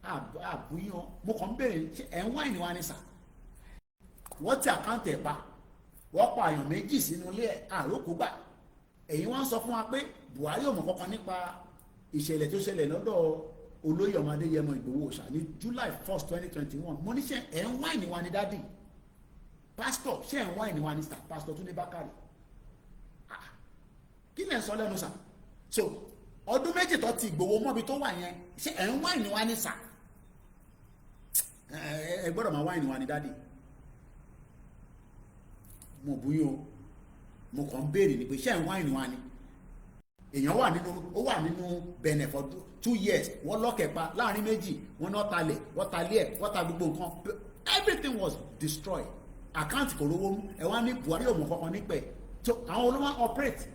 Àbúyàn mo kàn ń bèrè ṣé ẹ̀ ń wáìnì wa ni sà? Wọ́n ti àkáǹtì ẹ̀ pa, wọ́n pa àyàn méjì sínú ilé àrókò gbà. Ẹ̀yin wá ń sọ fún wa pé Buhari ò mọ̀ kankan nípa ìṣẹ̀lẹ̀ tó ṣẹlẹ̀ lọ́dọ̀ olóyè ọmọ Adéyẹmọ Ìgbòho Òòṣà ní July 1st 2021. Mo ní ṣé ẹ̀ ń wáìnì wa ni dádì? Pastor ṣé ẹ̀ ń wáìnì wa ni sà? Pastor Tunde Bakari. Kí lẹ̀ ń sọ lẹ́nu sà? So ọdún méjì tó ti Ìgbòho mọ́bi tó wà yẹn, ṣé ẹ̀ ń wáìnì wa ni sà? Ẹ gbọ́dọ̀ máa wáìnì wa ni dádì. Mo búyọ́ mo kàn ń béèrè ni pé ṣé ẹ̀ ń wáìnì wa ni? Èèyàn wà nínú Benin for 2 years, wọ́n lọ́kẹ̀ pa láàrin méjì, wọ́n náà talẹ̀, wọ́n talẹ̀ ẹ̀, wọ́n ta gbogbo nǹkan. Everything was destroyed àkáǹtì kò rówó mú ẹ wá ní Buhari òmò kankan nípẹ̀ tó àwọn olóma operate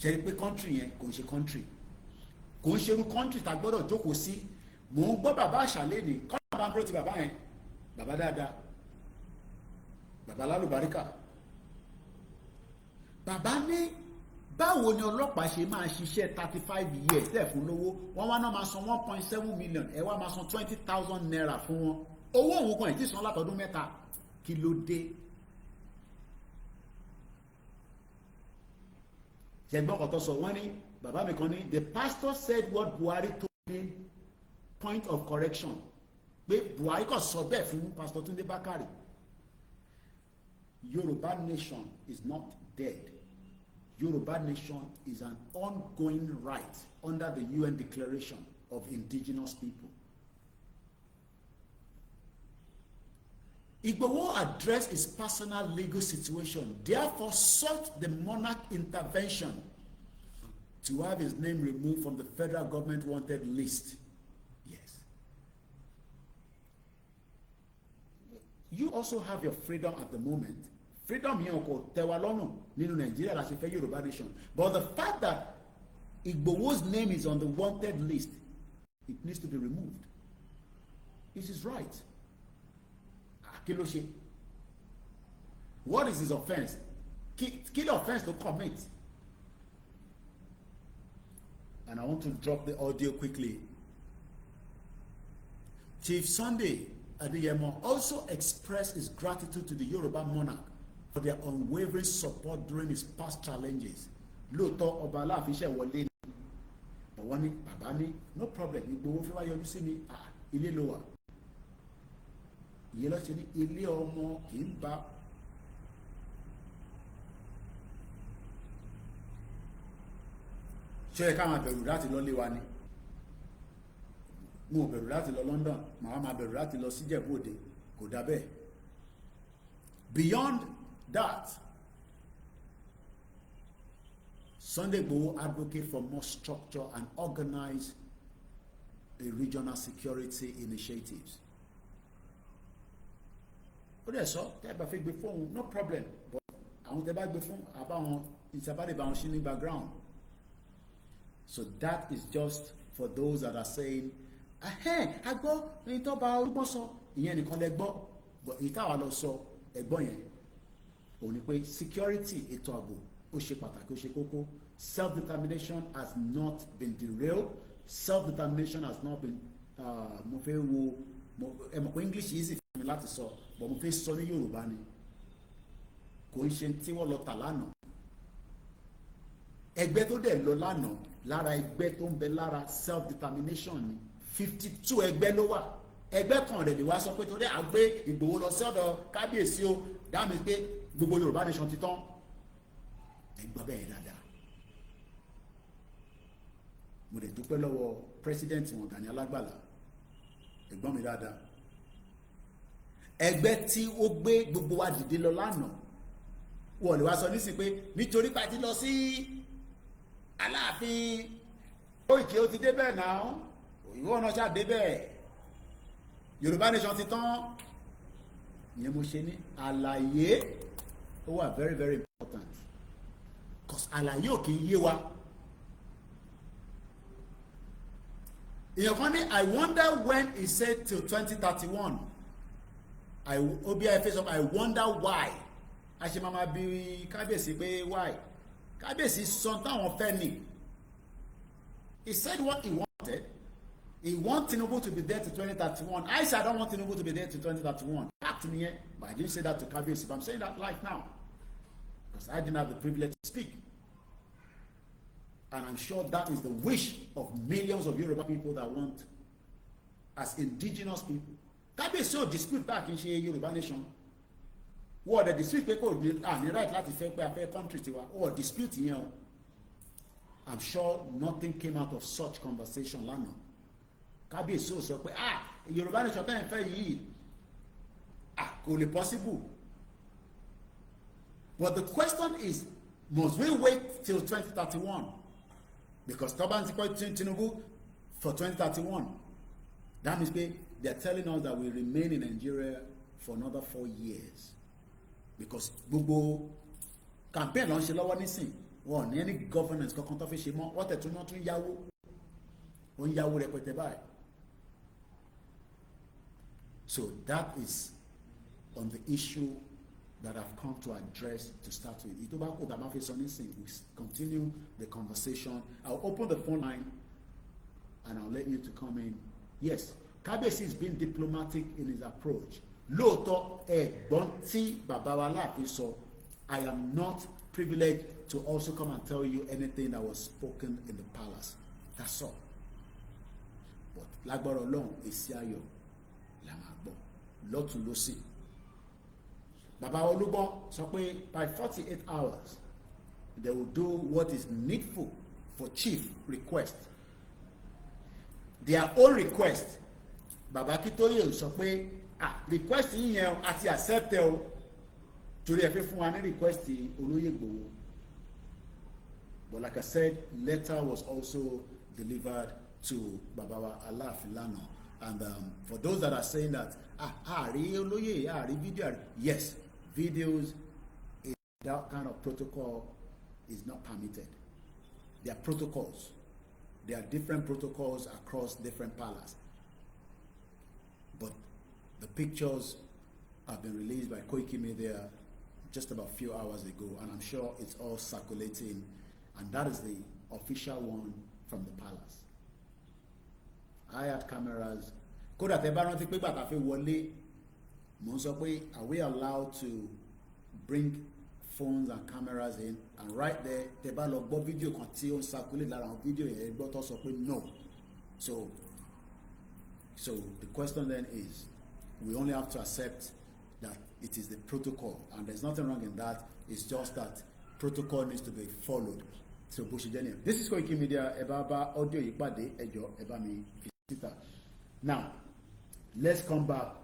ṣe rí pé country yẹn kò ń ṣe country kò ń ṣerú country tá gbọ́dọ̀ jókòó sí. Mò ń gbọ́ bàbá àṣàlẹ́ ni kọ́nà bá ń kúrò ti bàbá yẹn bàbá dáadáa bàbá lálùbáríkà bàbá ní báwo ni ọlọ́pàá ṣe máa ṣiṣẹ́ 35 years tẹ̀ fún lówó wọ́n wá náà máa san 1.7 million ẹ wá máa san 20,000 naira fún wọn owó òun kan ẹ̀ tí san látọdún mẹ́ta kí ló dé. ṣẹgbọ́n kan tó sọ wọ́n ní bàbá mi kan ní the pastor said what Buhari told me point of correction pé Buhari kò sọ bẹ́ẹ̀ fún Pastor Tunde Bakare. Yoruba nation is not dead. Yoruba nation is an ongoing right under the UN Declaration of Indigenous People. Igboho addressed his personal legal situation, therefore sought the monarch intervention to have his name removed from the federal government wanted list. Yes. You also have your freedom at the moment. Freedom here kò tẹ́wa lọ́rùn nínú Nigeria la ṣe fẹ́ Yoruba nation. But the fact that Igboho's name is on the wanted list, it needs to be removed. It is right. Kí ló ṣe? What is his offense? Kí offense to commit? And I want to drop the audio quickly. Chief Sunday Adeyemo also expressed his gratitude to the Yoruba monarch for their unwavering support during his past challenges. Lóòótọ́ ọba Alaafin ṣe wọlé ní ọ̀wọ́n ní bàbá ní no problem Igboho fi wá yọjú sí mi ilé ló wà. Ìyẹn lọ́ọ́ ṣe ní ilé ọmọ kì í bá ṣé ẹ ká máa bẹ̀rù láti lọ lé wa ni. Mo bẹ̀rù láti lọ London màá máa bẹ̀rù láti lọ sí Ìjẹ̀bú Òde kò dá bẹ́ẹ̀. Beyond that, Sunday Igboho advocate for more structure and organize a regional security initiatives. Ó dẹ̀ sọ tẹ́ ẹ bá fẹ́ gbé fóun no problem but àwọn tẹ́ bá gbé fún àbáwọn ìsàbádé bá wọn ṣí ní background. So that is just for those that are saying agbọ́ ní tó bá Olugbon sọ ìyẹn nìkan lẹ gbọ́ but ìtawà lọ sọ ẹ̀gbọ́n yẹn òun ni pé security ètò ààbò ó ṣe pàtàkì ó ṣe kókó. Self-determination has not been derailed. Self-determination has not been mo fẹ́ wo ẹ mọ̀ pé English easy fún mi láti sọ but mo fẹ́ sọ ní Yorùbá ni kò ń ṣe tí wọ́n lọ tà lánàá. Ẹgbẹ́ tó dẹ̀ lọ lánàá lára ẹgbẹ́ tó ń bẹ lára self-determination ni 52 ẹgbẹ́ ló wà. Ẹgbẹ́ kan rẹ̀ lè wá sọ pé torí àgbé Ìgbòho lọ sí ọ̀dọ̀ kábíyèsí o dáàmì pé gbogbo Yorùbá nation ti tán. Ẹgbẹ́ bẹ́ẹ̀ dáadáa. Mo lè dúpẹ́ lọ́wọ́ president wọn Gani Alágbàlá ẹ̀gbọ́n mi dáadáa. Ẹgbẹ́ tí ó gbé gbogbo wa dìde lọ lánàá wọ́n lè wá sọ nísìnyí pé nítorí pàtí lọ sí Aláàfin Koiki ó ti débẹ̀ náà òyìnbó ọ̀nà ṣáà débẹ̀ Yorùbá nation ti tán. Ìyẹn mo ṣe ní àlàyé ó wà very very important because àlàyé ò kì í yé wa. Èèyàn kan ní I wonder when he said till 2031 OBI face up I wonder why a ṣe máa bí kábíyèsí pé why kábíyèsí sọ táwọn fẹ́ ni. He said what he wanted. He wants Tinubu to be there to 2031. I said I don't want Tinubu to be there to 2031. Back to me, but I didn't say that to Kabiyesi. But I'm saying that right now because I didn't have the privilege to speak. And I'm sure that is the wish of millions of Yoruba people that want, as indigenous people. Kabiyesi ò dispute that kì í ṣe Yoruba nation. Wọ́n the dispute pé kò ní right láti fẹ́ pé a fẹ́ country tiwa. Wọ́n dispute yẹn o. I'm sure nothing came out of such conversation lánàá. Kabiyesi ò sọ pé Yoruba nation tẹ́ ẹ̀ fẹ́ yìí kò lè possible. But the question is, must we wait till 2031? Because Toban ti kọ́ Tinubu for 2031. That means they are telling us that we remain in Nigeria for another 4 years because gbogbo campaign ló ń ṣe lọ́wọ́ nísìn wọn ní any governance kankan tó fi ṣe mọ́ wọ́n tẹ̀tún náà tún yáwó ó ń yáwó rẹpẹtẹ báyìí. So that is on the issue that I've come to address to start with. Itobako Damafe Sonisi, we continue the conversation. I'll open the phone line and I'll let you to come in. Yes, Kabiyesi is being diplomatic in his approach. Lóòótọ́ ẹ̀gbọ́n tí bàbá wa Alaafin sọ, I am not privileged to also come and tell you anything that was spoken in the palace. That's all. But lágbára Ọlọ́run èsì ayọ̀ la máa gbọ́ lọ́tùn lósì. Baba Olugbon sọ pé by 48 hours they will do what is needful for chief request. Their own request. Baba Kitoye sọ pé request yẹn àti accept ẹ o torí ẹ fi fún wa ní request Olóyè Igboho. But like I said, letter was also delivered to Baba Alaafin lánàá. And for those that are saying that àrí Olóyè àrí video, yes, videos in that kind of protocol is not permitted. There are protocols. There are different protocols across different palaces. But the pictures have been released by Koiki Media just about a few hours ago, and I'm sure it's all circulating, and that is the official one from the palace. I had cameras. Kódà tẹ́ bá rántí pé bàtà fi wọlé, mo ń sọ pé are we allowed to bring phones and cameras in, and right there tẹ́ bá lọ gbọ́ fídíò kan tí ó ń circulate lára àwọn fídíò yẹn gbọ́ tó sọ pé no. So the question then is, we only have to accept that it is the protocol, and there's nothing wrong in that. It's just that protocol needs to be followed. So this is Koiki Media. Eba audio yipade ejo eba mi visita. Now let's come back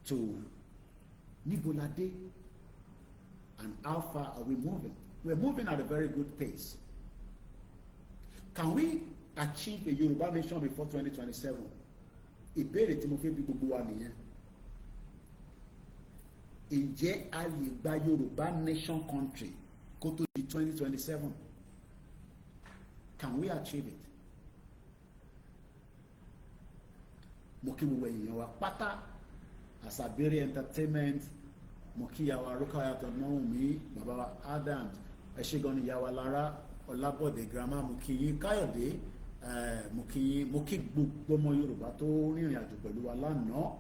to Nibolade and how far are we moving? We're moving at a very good pace. Can we achieve a Yoruba nation before 2027? Ìbéèrè tí mo fẹ́ bi gbogbo wa nìyẹn. Ǹjẹ́ a lè gba Yoruba nation country kó tó di 2027? Can we achieve it? Mo kí gbogbo èèyàn wa pátá, Asabere Entertainment, mo kí ìyá wa Rukayat Ọmọwùnmí, bàbá wa Adams, ẹ ṣé gan ni ìyá wa Lára Ọlábọ̀dé grandma, mo kí yín Káyọ̀dé, mo kí gbogbo ọmọ Yorùbá tó rìnrìn àjò pẹ̀lú wa lánàá.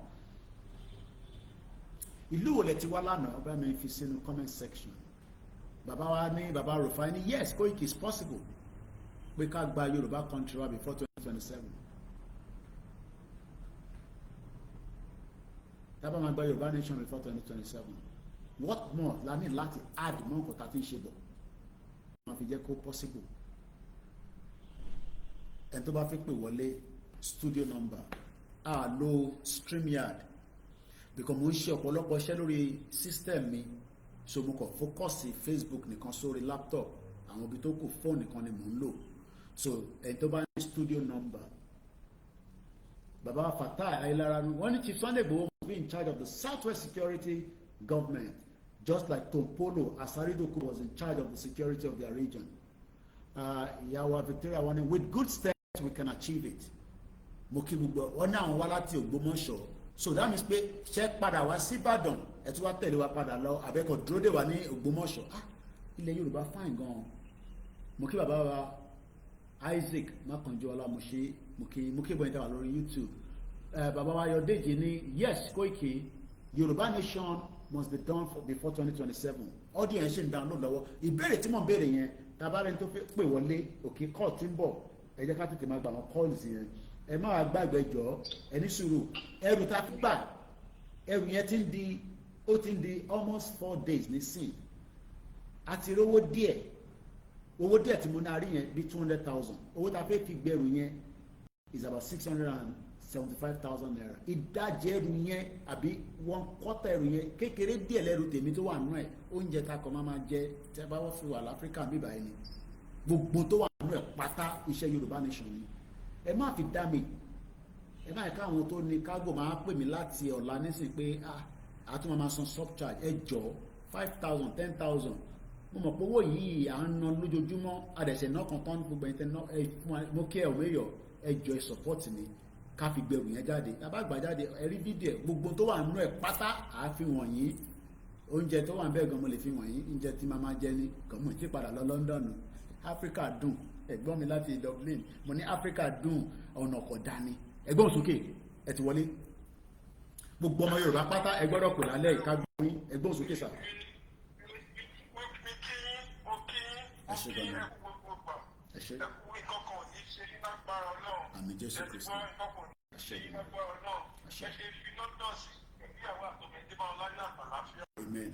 Ìlú wo lẹ ti wá lánàá? Bá mi fi sínú comment section. Bàbá wa ní bàbá Rufai ní yes, Koiki is possible pé ká gba Yorùbá country wa before 2027. Tábà máa gba Yorùbá nation before 2027. What more la ní láti add mọ́ nǹkan tá a ti ń ṣe bọ̀? Wọ́n fi jẹ́ kó possible. Ẹni tó bá fi pè wọlé studio number lo StreamYard because mo ń ṣe ọ̀pọ̀lọpọ̀ iṣẹ́ lórí system mi, so mo kàn focus Facebook nìkan sórí laptop, àwọn ibi tó kù phone nìkan ni mo ń lò. So ẹni tó bá ní studio number, Baba Fatai Ailara, wọ́n ní Chief Sunday Igboho must be in charge of the Southwest Security Government, just like Tompolo Asaridoku was in charge of the security of their region. Yawa Victoria, with good steps we can achieve it. Moki gbogbo ọ̀nà àwọn wá láti Ògbómọ̀ṣọ́, so that means pé ṣe padà wá sí Ìbàdàn ẹ tún wá tẹ̀lé wa padà lọ àbẹ́kọ̀ dúró dè wá ní Ògbómọ̀ṣọ́. Ilẹ̀ Yorùbá fine gan. Mo kí bàbá wa Isaac Makanjuola, mo kí bọ́ ìtawà lórí YouTube. Bàbá wa Ayọ̀dèjì ní yes, Koiki, Yorùbá nation must be done before 2027. Audience ń download lọ́wọ́. Ìbéèrè tí mo ń béèrè yẹn, tabarẹ́ni tó pè wọlé òkè call tí ń bọ̀, ẹ jẹ́ ká tètè máa gbà wọn calls yẹn. Ẹ máa gbàgbé jọ, ẹni sùúrù. Ẹrù tá a fi gbà, ẹrù yẹn ti ń di almost 4 days nísìn. Àti owó díẹ̀ tí mo náà rí yẹn bí 200,000. Owó tá a fẹ́ fi gbẹrù yẹn is about 675,000 naira. Ìdajì ẹrù yẹn àbí 1/4 ẹrù yẹn kékeré díẹ̀ lẹ́rù tèmi tó wà nínú ẹ̀. Oúnjẹ tá a kọ́ máa jẹ tẹ́ bá wọ́n fi wà láfíríkà bíbá ẹni. Gbogbo tó wà nínú ẹ̀ pátá iṣẹ́ Yorùbá nation ni. Ẹ má fi dá mi. ẹ máa ká àwọn tó ní kágò máa pè mí láti ọ̀la nísìn pé àtúmọ̀ máa san subcharge ẹ jọ 5,000 10,000 mo mọ̀ pé owó yìí à ń ná lójoojúmọ́ àdẹ̀sẹ̀ náà kan tán gbogbo ẹ̀yìn tẹ́ná mo kí ẹ òmeyọ̀ ẹ jọ ẹ support mi ká fi gbẹrù yẹn jáde tàbá gbà jáde ẹ rí fídíò gbogbo tó wà nínú ẹ pátá àfihàn yìí oúnjẹ tó wà ń bẹ́ẹ̀ gan mo lè fi wọ̀nyí oúnjẹ tí máa máa jẹ ní gọ̀mù tí padà lọ London Africa dùn ẹ̀gbọ́n mi láti Dublin mo ní Africa dùn ọ̀nà ọ̀kọ̀ dání ẹ̀gbọ́n sókè ẹ ti wọlé gbogbo ọmọ Yorùbá pátá ẹ gbọ́dọ̀ pè lálẹ́ ìkágbóyún ẹ̀gbọ́n sókè sà. ẹ ṣe gan ni ẹ ṣe àmì Jésù Kristi ẹ ṣe gan ni ẹ ṣe. Amen.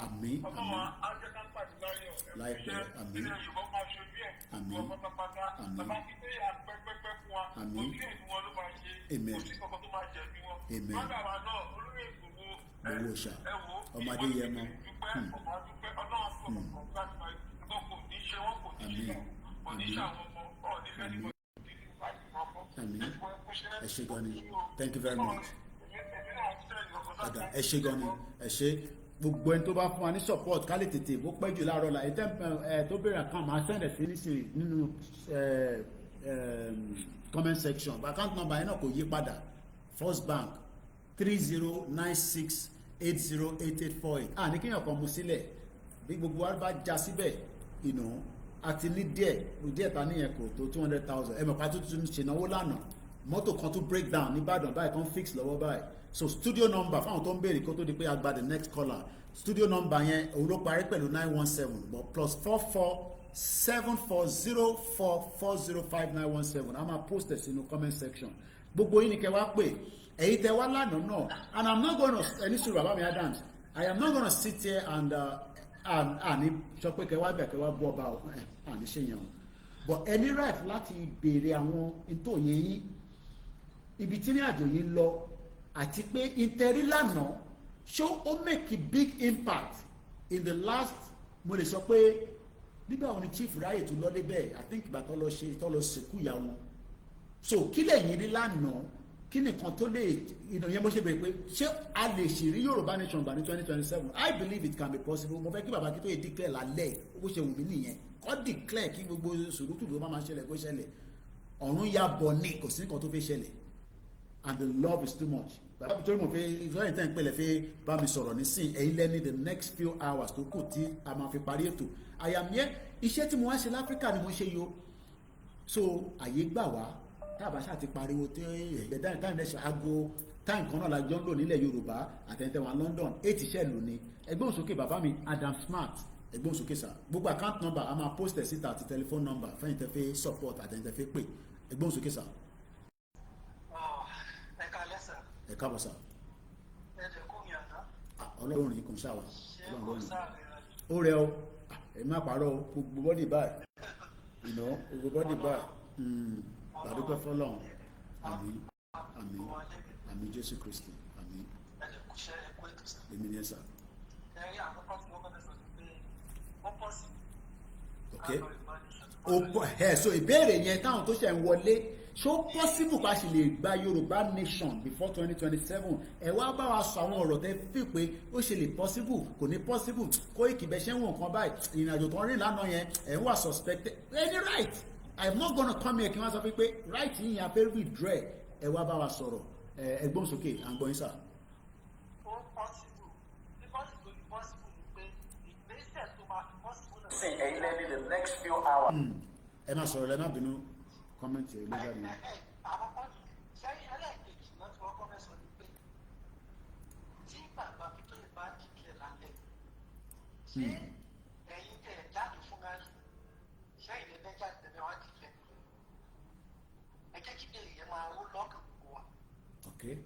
Àmín. Láìpẹ́ àmín. Àmín. Àmín. Àmín. Amen. Amen. Owó ṣá ọmọdé yẹ mọ. Àmín. Àmín. Àmín. Àmín. Ẹ ṣé gan ni. Thank you very much. Ẹ ṣé gan ni. Ẹ ṣé gbogbo ẹni tó bá fún wa ní support ká lè tètè bó pẹ́ jù láàárọ̀ la tó bẹ̀rẹ̀ account máa send sí nísìnyí nínú comment section account number yẹn náà kò yí padà First Bank 3096808848 ní kíyàn kan mú sílẹ̀ bí gbogbo wa bá já síbẹ̀ àti ní díẹ̀ ta níyẹn kò tó 200,000 ẹ̀mọ̀pá tó tún ṣènáwó lánàá mọ́tò kan tó break down ní Ìbàdàn báyìí tó ń fix lọ́wọ́ báyìí so studio number fáwọn tó ń béèrè kó tó di pé a gba the next caller studio number yẹn òun ló parí pẹ̀lú 917 but +447404405917 a máa post ẹ̀ sínú comment section gbogbo yín ni kẹ́ wá pè èyí tẹ́ wá lánàá náà and I'm not gonna ẹni sùúrù bàbá mi Adams I am not gonna sit here and àní sọ pé kẹ́ wá bẹ̀ kẹ́ wá bú ọba àní ṣe yẹn o but any right láti béèrè àwọn ìtòyè yín ibi tí ní àjò yín lọ àti pé ìtẹ̀rí lánàá ṣó ó make a big impact in the last mo lè sọ pé nígbà wọn ni chief ráyè tó lọ débẹ̀ I think ìgbà tó lọ sìnkú ìyá wọn so kí lẹ́yìn rí lánàá kí nìkan tó lè yẹn mo ṣe bẹ̀rẹ̀ pé ṣé a lè ṣèrí Yorùbá nation gbà ní 2027 I believe it can be possible mo fẹ́ kí bàbá kí tó yẹ declare lálẹ́ bó ṣe wù mí nìyẹn kọ́ declare kí gbogbo sùúrùtù ló máa ṣẹlẹ̀ kó ṣẹlẹ̀ ọ̀run ya bọ̀ ní kò sí nǹkan tó fẹ́ ṣẹlẹ̀ and the love is too much bàbá mi torí mo fẹ́ ìfẹ́ ìtẹ́ ìpínlẹ̀ fẹ́ bá mi sọ̀rọ̀ nísìn ẹ̀yin lẹ́ni the next few hours tó kù tí a máa fi parí ètò àyàmíẹ́ iṣẹ́ tí mo wá ṣe láfíríkà ni mo ṣe yo so àyè gbà wá tábà ṣáà ti pariwo tí ẹ̀gbẹ́ táìmù lẹ́sẹ̀ aago táìmù kan náà la jọ ń lò nílẹ̀ Yorùbá àtẹ̀yìntẹ̀wọ̀n London 8 iṣẹ́ lò ní ẹgbẹ́ òsókè bàbá mi Adam Smart ẹgbẹ́ òsókè sà gbogbo account number a máa post ẹ̀ síta àti telephone number fẹ́yìntẹ̀fẹ́ support àtẹ̀yìntẹ̀fẹ́ pè ẹgbẹ́ òsókè sà. Ẹ káàbọ̀ sà. Ọlọ́run yìí kò ń ṣàwà Ọlọ́run ó rẹ ọ ẹ má parọ́ gbogbo bọ́dì báyìí gbogbo bọ́dì báyìí gbàdúgbẹ́ fọlọ́run àmín àmín àmín Jésù Kristi àmín èmi ni ẹ sà. So ìbéèrè yẹn táwọn tó ṣe ń wọlé ṣó possible ká sì lè gba Yorùbá nation before 2027 ẹ wá bá wa sọ àwọn ọ̀rọ̀ tẹ́ fi pé ó ṣe lè possible kò ní possible kó ìkìbẹ̀ ṣe ń wọ̀n kan báyìí ìrìnàjò tó ń rìn lánàá yẹn ẹ̀ ń wà suspected any right I'm not gonna come here kí wọ́n sọ pé right yìí yẹn afẹ́ withdraw ẹ wá bá wa sọ̀rọ̀ ẹgbọ́n sókè à ń gbọ́ yín sà. Ẹ̀yin lẹ́ni the next few hours. Ẹ má sọ̀rọ̀ lẹ́ má bínú kọ́mẹ́ntì ẹ̀ lójà mi. Okay.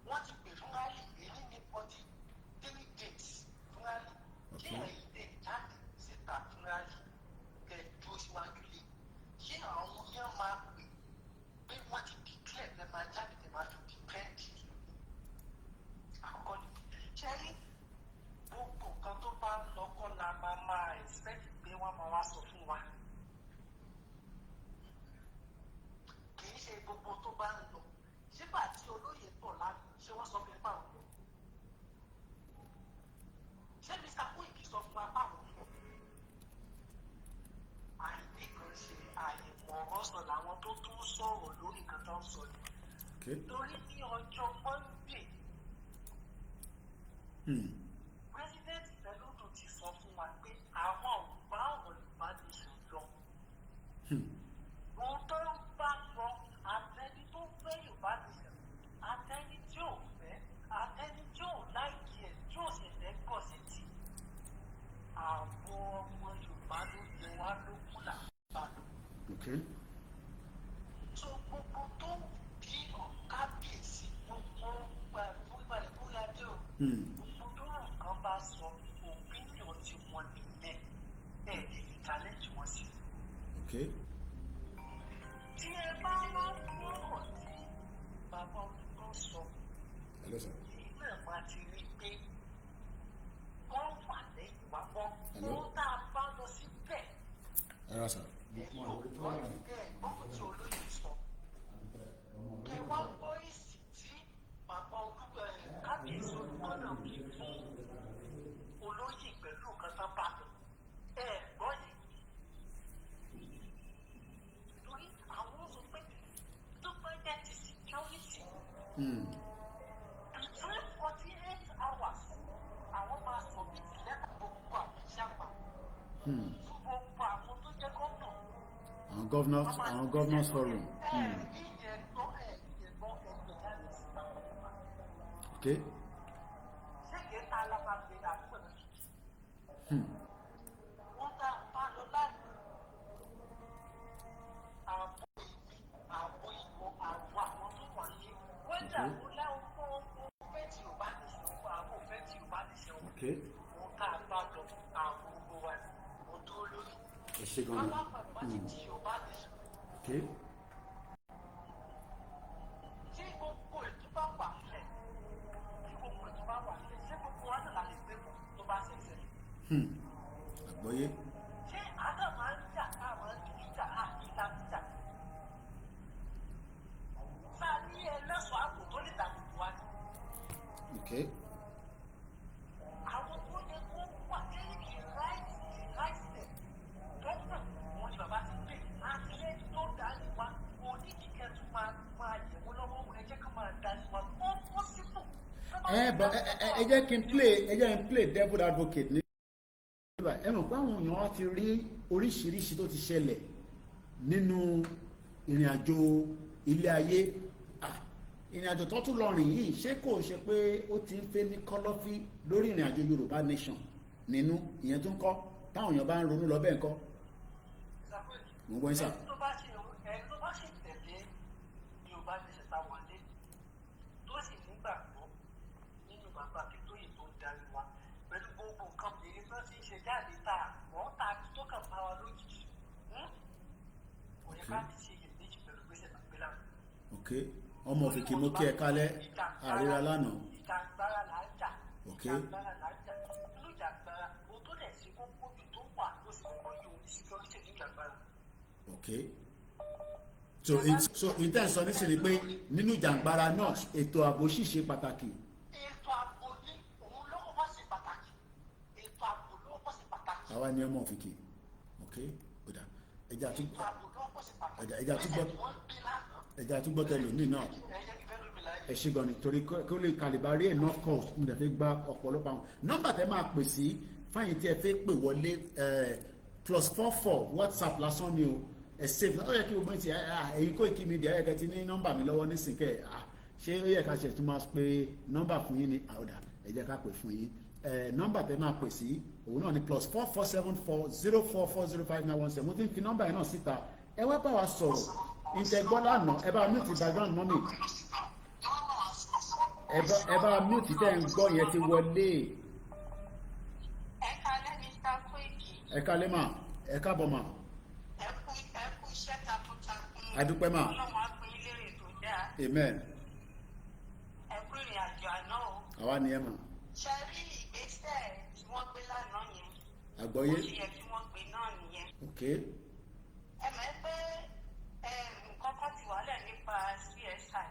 Wọ́n ti pè fún rally èyí ní 43 days fún rally kí ẹ̀yin lè jáde síta fún rally kẹ̀ dúró síwájú lé ṣé àwọn yẹn máa pè pé wọ́n ti declare tẹ̀ máa jáde tẹ̀ máa fi defend wọ́n máa wá sọ fún wa. Kì í ṣe gbogbo tó bá ń lọ. Sígbà tí olóyè pọ̀ lánàá, ṣé wọ́n sọ fún ipá òun? Ṣé Mr. Koiki sọ fún apá òun? Àìní kan ṣe àyẹ̀wò ọ̀rọ̀ sọ làwọn tó tún sọ̀rọ̀ lórí nǹkan tó ń sọ ni. Torí ní ọjọ́ Monday, President Peludo ti sọ fún wa pé àwọn ò bá ọ̀rọ̀ ìbánisọ̀ lọ. Ohun tó ń bá lọ, àtẹni tó fẹ́ ìbánisọ̀, àtẹni tí ò fẹ́, àtẹni tí ò láìkí ẹ̀, tí ò sì fẹ́ kọ̀ sí ti. Àwọn ọmọ Yorùbá ló jẹ wá lókun làbàdàn. So gbogbo tó bí kábíyèsí gbogbo fúnbalẹ̀ bóyá dé o. Gbogbo tó ràn kan bá sọ opinion tí wọ́n nílẹ̀ ẹ̀ lè fi challenge wọn sí. Tí ẹ bá wá fún ọ̀rọ̀ tí bàbá Olugbon sọ, ìlú ẹ̀ máa ti rí i pé wọ́n wà lẹ́yìn wa bọ́. Wọ́n tá a bá lọ síbẹ̀. Ẹ̀yin ò gbọ́ ìgbẹ́ ẹ̀gbọ́n tí olóyè sọ. Kẹ wá gbọ́ èsì tí bàbá Olugbon kábíyèsí Olugbon náà kì í fún olóyè pẹ̀lú nǹkan tán bá lọ. Ẹ gbọ́ yìí. Torí àwọn sọ pé tó bá jẹ́ ti security. Between 48 hours, àwọn máa sọ bí ìlẹ́kùn gbogbo àwọn iṣẹ́ àpá. Fún gbogbo àwọn tó jẹ́ gómìnà. Àwọn governors forum. Okay. Okay. Okay. Àgbọ́yé. Ṣé àádọ́ máa ń jà káwọn ìjà àìlà jà? Sáà ní ẹlẹ́sọ̀ àpò tó lè dàgbò wá ní. Àwọn tó yẹ kó wà lẹ́yìn ìráìsẹ̀ tó kàn wọ́n ni bàbá ti gbé. Àtìlẹ́ tó dání wa, oníkìkẹ́ tún máa yẹ̀wò lọ́wọ́ wọn, ẹ jẹ́ ká máa dání wa. Ó sípò. Ẹ jẹ́ kí n play devil advocate ní. Ẹ mọ̀ pé àwọn èèyàn ti rí oríṣiríṣi tó ti ṣẹlẹ̀ nínú ìrìn àjò ilé ayé. Ìrìn àjò tó tún lọ rìn yìí ṣé kò ṣe pé ó ti ń fẹ́ ní kọ́lọ́fí lórí ìrìn àjò Yorùbá nation nínú ìyẹn tó ń kọ́ táwọn èèyàn bá ń ronú lọ bẹ́ẹ̀ ń kọ́. Mo gbọ́ sà. Ẹni tó bá ṣe tẹ̀lé Yorùbá nation táwọn lé tó sì nígbàgbọ́ nínú bàbá Akíntóyè tó ń darí wa pẹ̀lú gbogbo nǹkan bèrè tó ti ń ṣe jáde tá wọ́n ta tó kàn bá wa lójijì. Kò yẹ ká ti ṣe iyèméjì pẹ̀lú gbèsè tó gbé lánàá. Ọmọ òfìkì mo kí ẹ kálẹ̀ àríra lánàá. Ìjàngbara là ń jà. Ìjàngbara là ń jà. Inú ìjàngbara o tó dẹ̀ ṣe kókó jù tó wà ló sì kọ́kọ́ yí omi security ní ìjàngbara. So intense sọ nísìnyí pé nínú ìjàngbara náà ètò ààbò sì ṣe pàtàkì. Ètò ààbò ní òun ló kọ́kọ́ ṣe pàtàkì. Ètò ààbò ló kọ́kọ́ ṣe pàtàkì. Àwa ni ọmọ òfìkì. Ọ̀dà ẹja àtúgbọ́ tẹ̀lé ní náà. Ẹ ṣe gan ni torí kó lè kàlìbà rí enough calls mo dẹ̀ fi gba ọ̀pọ̀lọpọ̀ àwọn nọ́mbà tẹ́ máa pè sí fáyìn tí ẹ fẹ́ pè wọlé +44 WhatsApp lásán ni o ẹ save ó yẹ kí gbogbo ti èyí Koiki Media ẹ kẹ́ ti ní nọ́mbà mi lọ́wọ́ nísìnkẹ́ ṣé ó yẹ ká ṣe tún máa pe nọ́mbà fún yín ní àwòdà ẹ jẹ́ ká pè fún yín nọ́mbà tẹ́ máa pè sí òun náà ni +4474 0440591 mo ti ń fi nọ́mbà yẹn náà síta ẹ wá bá wa sọ̀rọ̀ ìtẹ̀gbọ́n lánàá ẹ bá mute background mọ́mì ẹ bá mute tẹ́ ń gbọ́ yẹn ti wọlé. Ẹ kálẹ́ Mr. Koiki. Ẹ kálẹ́ mà ẹ káàbọ̀ mà. Ẹ kú iṣẹ́ takuntakun. Adúpẹ́ mà. Ọlọ́run á pín in lérè tó dáa. Amen. Ẹ kú ìrìn àjò àná o. Àwa ni ẹ mà. Ṣé rí ìgbésẹ̀ tí wọ́n gbé lánàá yẹn? Àgbọ́yé. Ó ṣe yẹ kí wọ́n pè náà nìyẹn. Okay. Ẹ mọ̀ pé nǹkan kan ti wà lẹ̀ nípa CSI.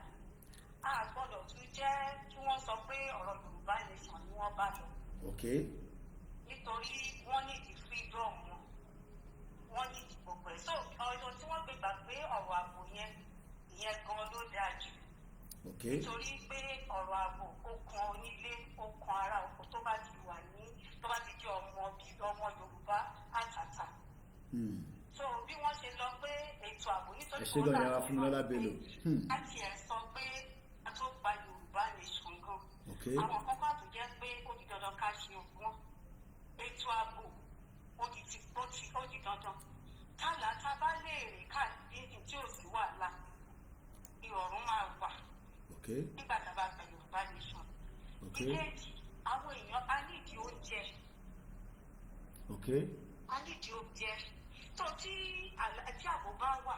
A gbọ́dọ̀ tún jẹ́ kí wọ́n sọ pé ọ̀rọ̀ Yorùbá nation ni wọ́n bá lọ. Okay. Nítorí wọ́n ní the freedom wọn, wọ́n ní gbogbo ẹ̀. So ọ̀rọ̀ tí wọ́n gbé gbà pé ọ̀rọ̀ ààbò yẹn ìyẹn gan ló dáa jù. Okay. Nítorí pé ọ̀rọ̀ ààbò ó kan onílé, ó kan ará oko tó bá ti wà ní tó bá ti jẹ́ ọmọ Yorùbá àtàtà. So bí wọ́n ṣe lọ pé ètò ààbò nítorí pé wọ́n náà fún lọ́lá Bello. Láti ẹ̀ sọ pé a tó gba Yorùbá nation gan. Okay. Àwọn kan bá tó jẹ́ pé ó di dandan ká ṣe ògùn. Ètò ààbò ó di dandan. Kálá tá a bá lè rìn káàkiri tí ò sí wàhálà, ìrọ̀rùn máa wà. Okay. Nígbà tá a bá gba Yorùbá nation. Okay. Ìkejì, àwọn èèyàn á nídìí oúnjẹ. Okay. A nídìí oúnjẹ. Tó tí ààbò bá wà,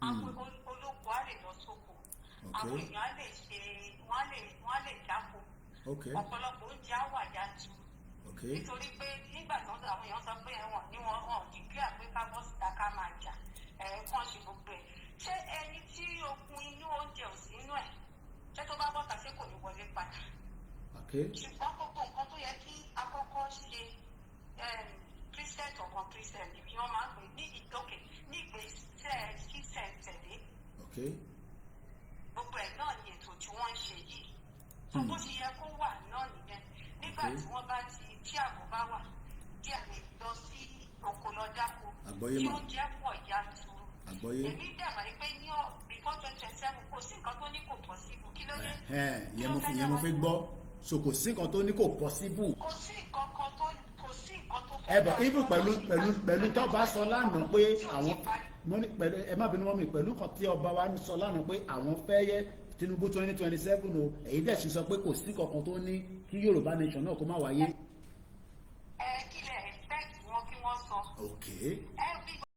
àwọn olóko á lè lọ sóko. Àwọn èèyàn á lè ṣe, wọ́n á lè dáko. Okay. Ọ̀pọ̀lọpọ̀ oúnjẹ á wà yájú. Okay. Nítorí pé nígbà tí àwọn èèyàn sọ pé ẹ̀wọ̀n ní wọn dìgbà pé ká bọ́ síta ká máa jà, kàn ṣe gbogbo ẹ̀. Ṣé ẹni tí okun inú oúnjẹ ò sí inú ẹ̀? Ṣé tó bá bọ́ta ṣé kò ní wọlé padà? Okay. Ṣùgbọ́n gbogbo nǹkan tó yẹ kí akọ́kọ́ ṣe Christian ọ̀gbọ̀n Christian ni wọ́n máa ń pè ní ìdókè ní ìgbésẹ̀ Christian tẹ̀lé. Okay. Gbogbo ẹ̀ náà ni ètò tí wọ́n ń ṣe yìí. Tó bó ṣe yẹ kó wà náà nìyẹn. Nígbà tí wọ́n bá tí ààbò bá wà, tí a lè lọ sí oko lọ dáko. Àgbọ́yé tí mà. oúnjẹ pọ̀ yanturu. Àgbọ́yé. Èmi dẹ̀mọ̀ pé ní before 2027 kò sí nǹkan tó ní kò possible. Kí ló dé? Ìyẹn mo fi gbọ́. So kò sí nǹkan tó ní kò possible. Kò sí nǹkan tó Ẹ̀bọ̀ even pẹ̀lú tó bá sọ lánàá pé àwọn pẹ̀lú ẹ má bínú mọ́ mi pẹ̀lú kan tí ọba wa ń sọ lánàá pé àwọn fẹ́ yẹ Tinubu 2027 o èyí dẹ̀ sì sọ pé kò sí kankan tó ní kí Yorùbá nation náà kó má wáyé. Kí lè expect wọn kí wọ́n sọ. Okay.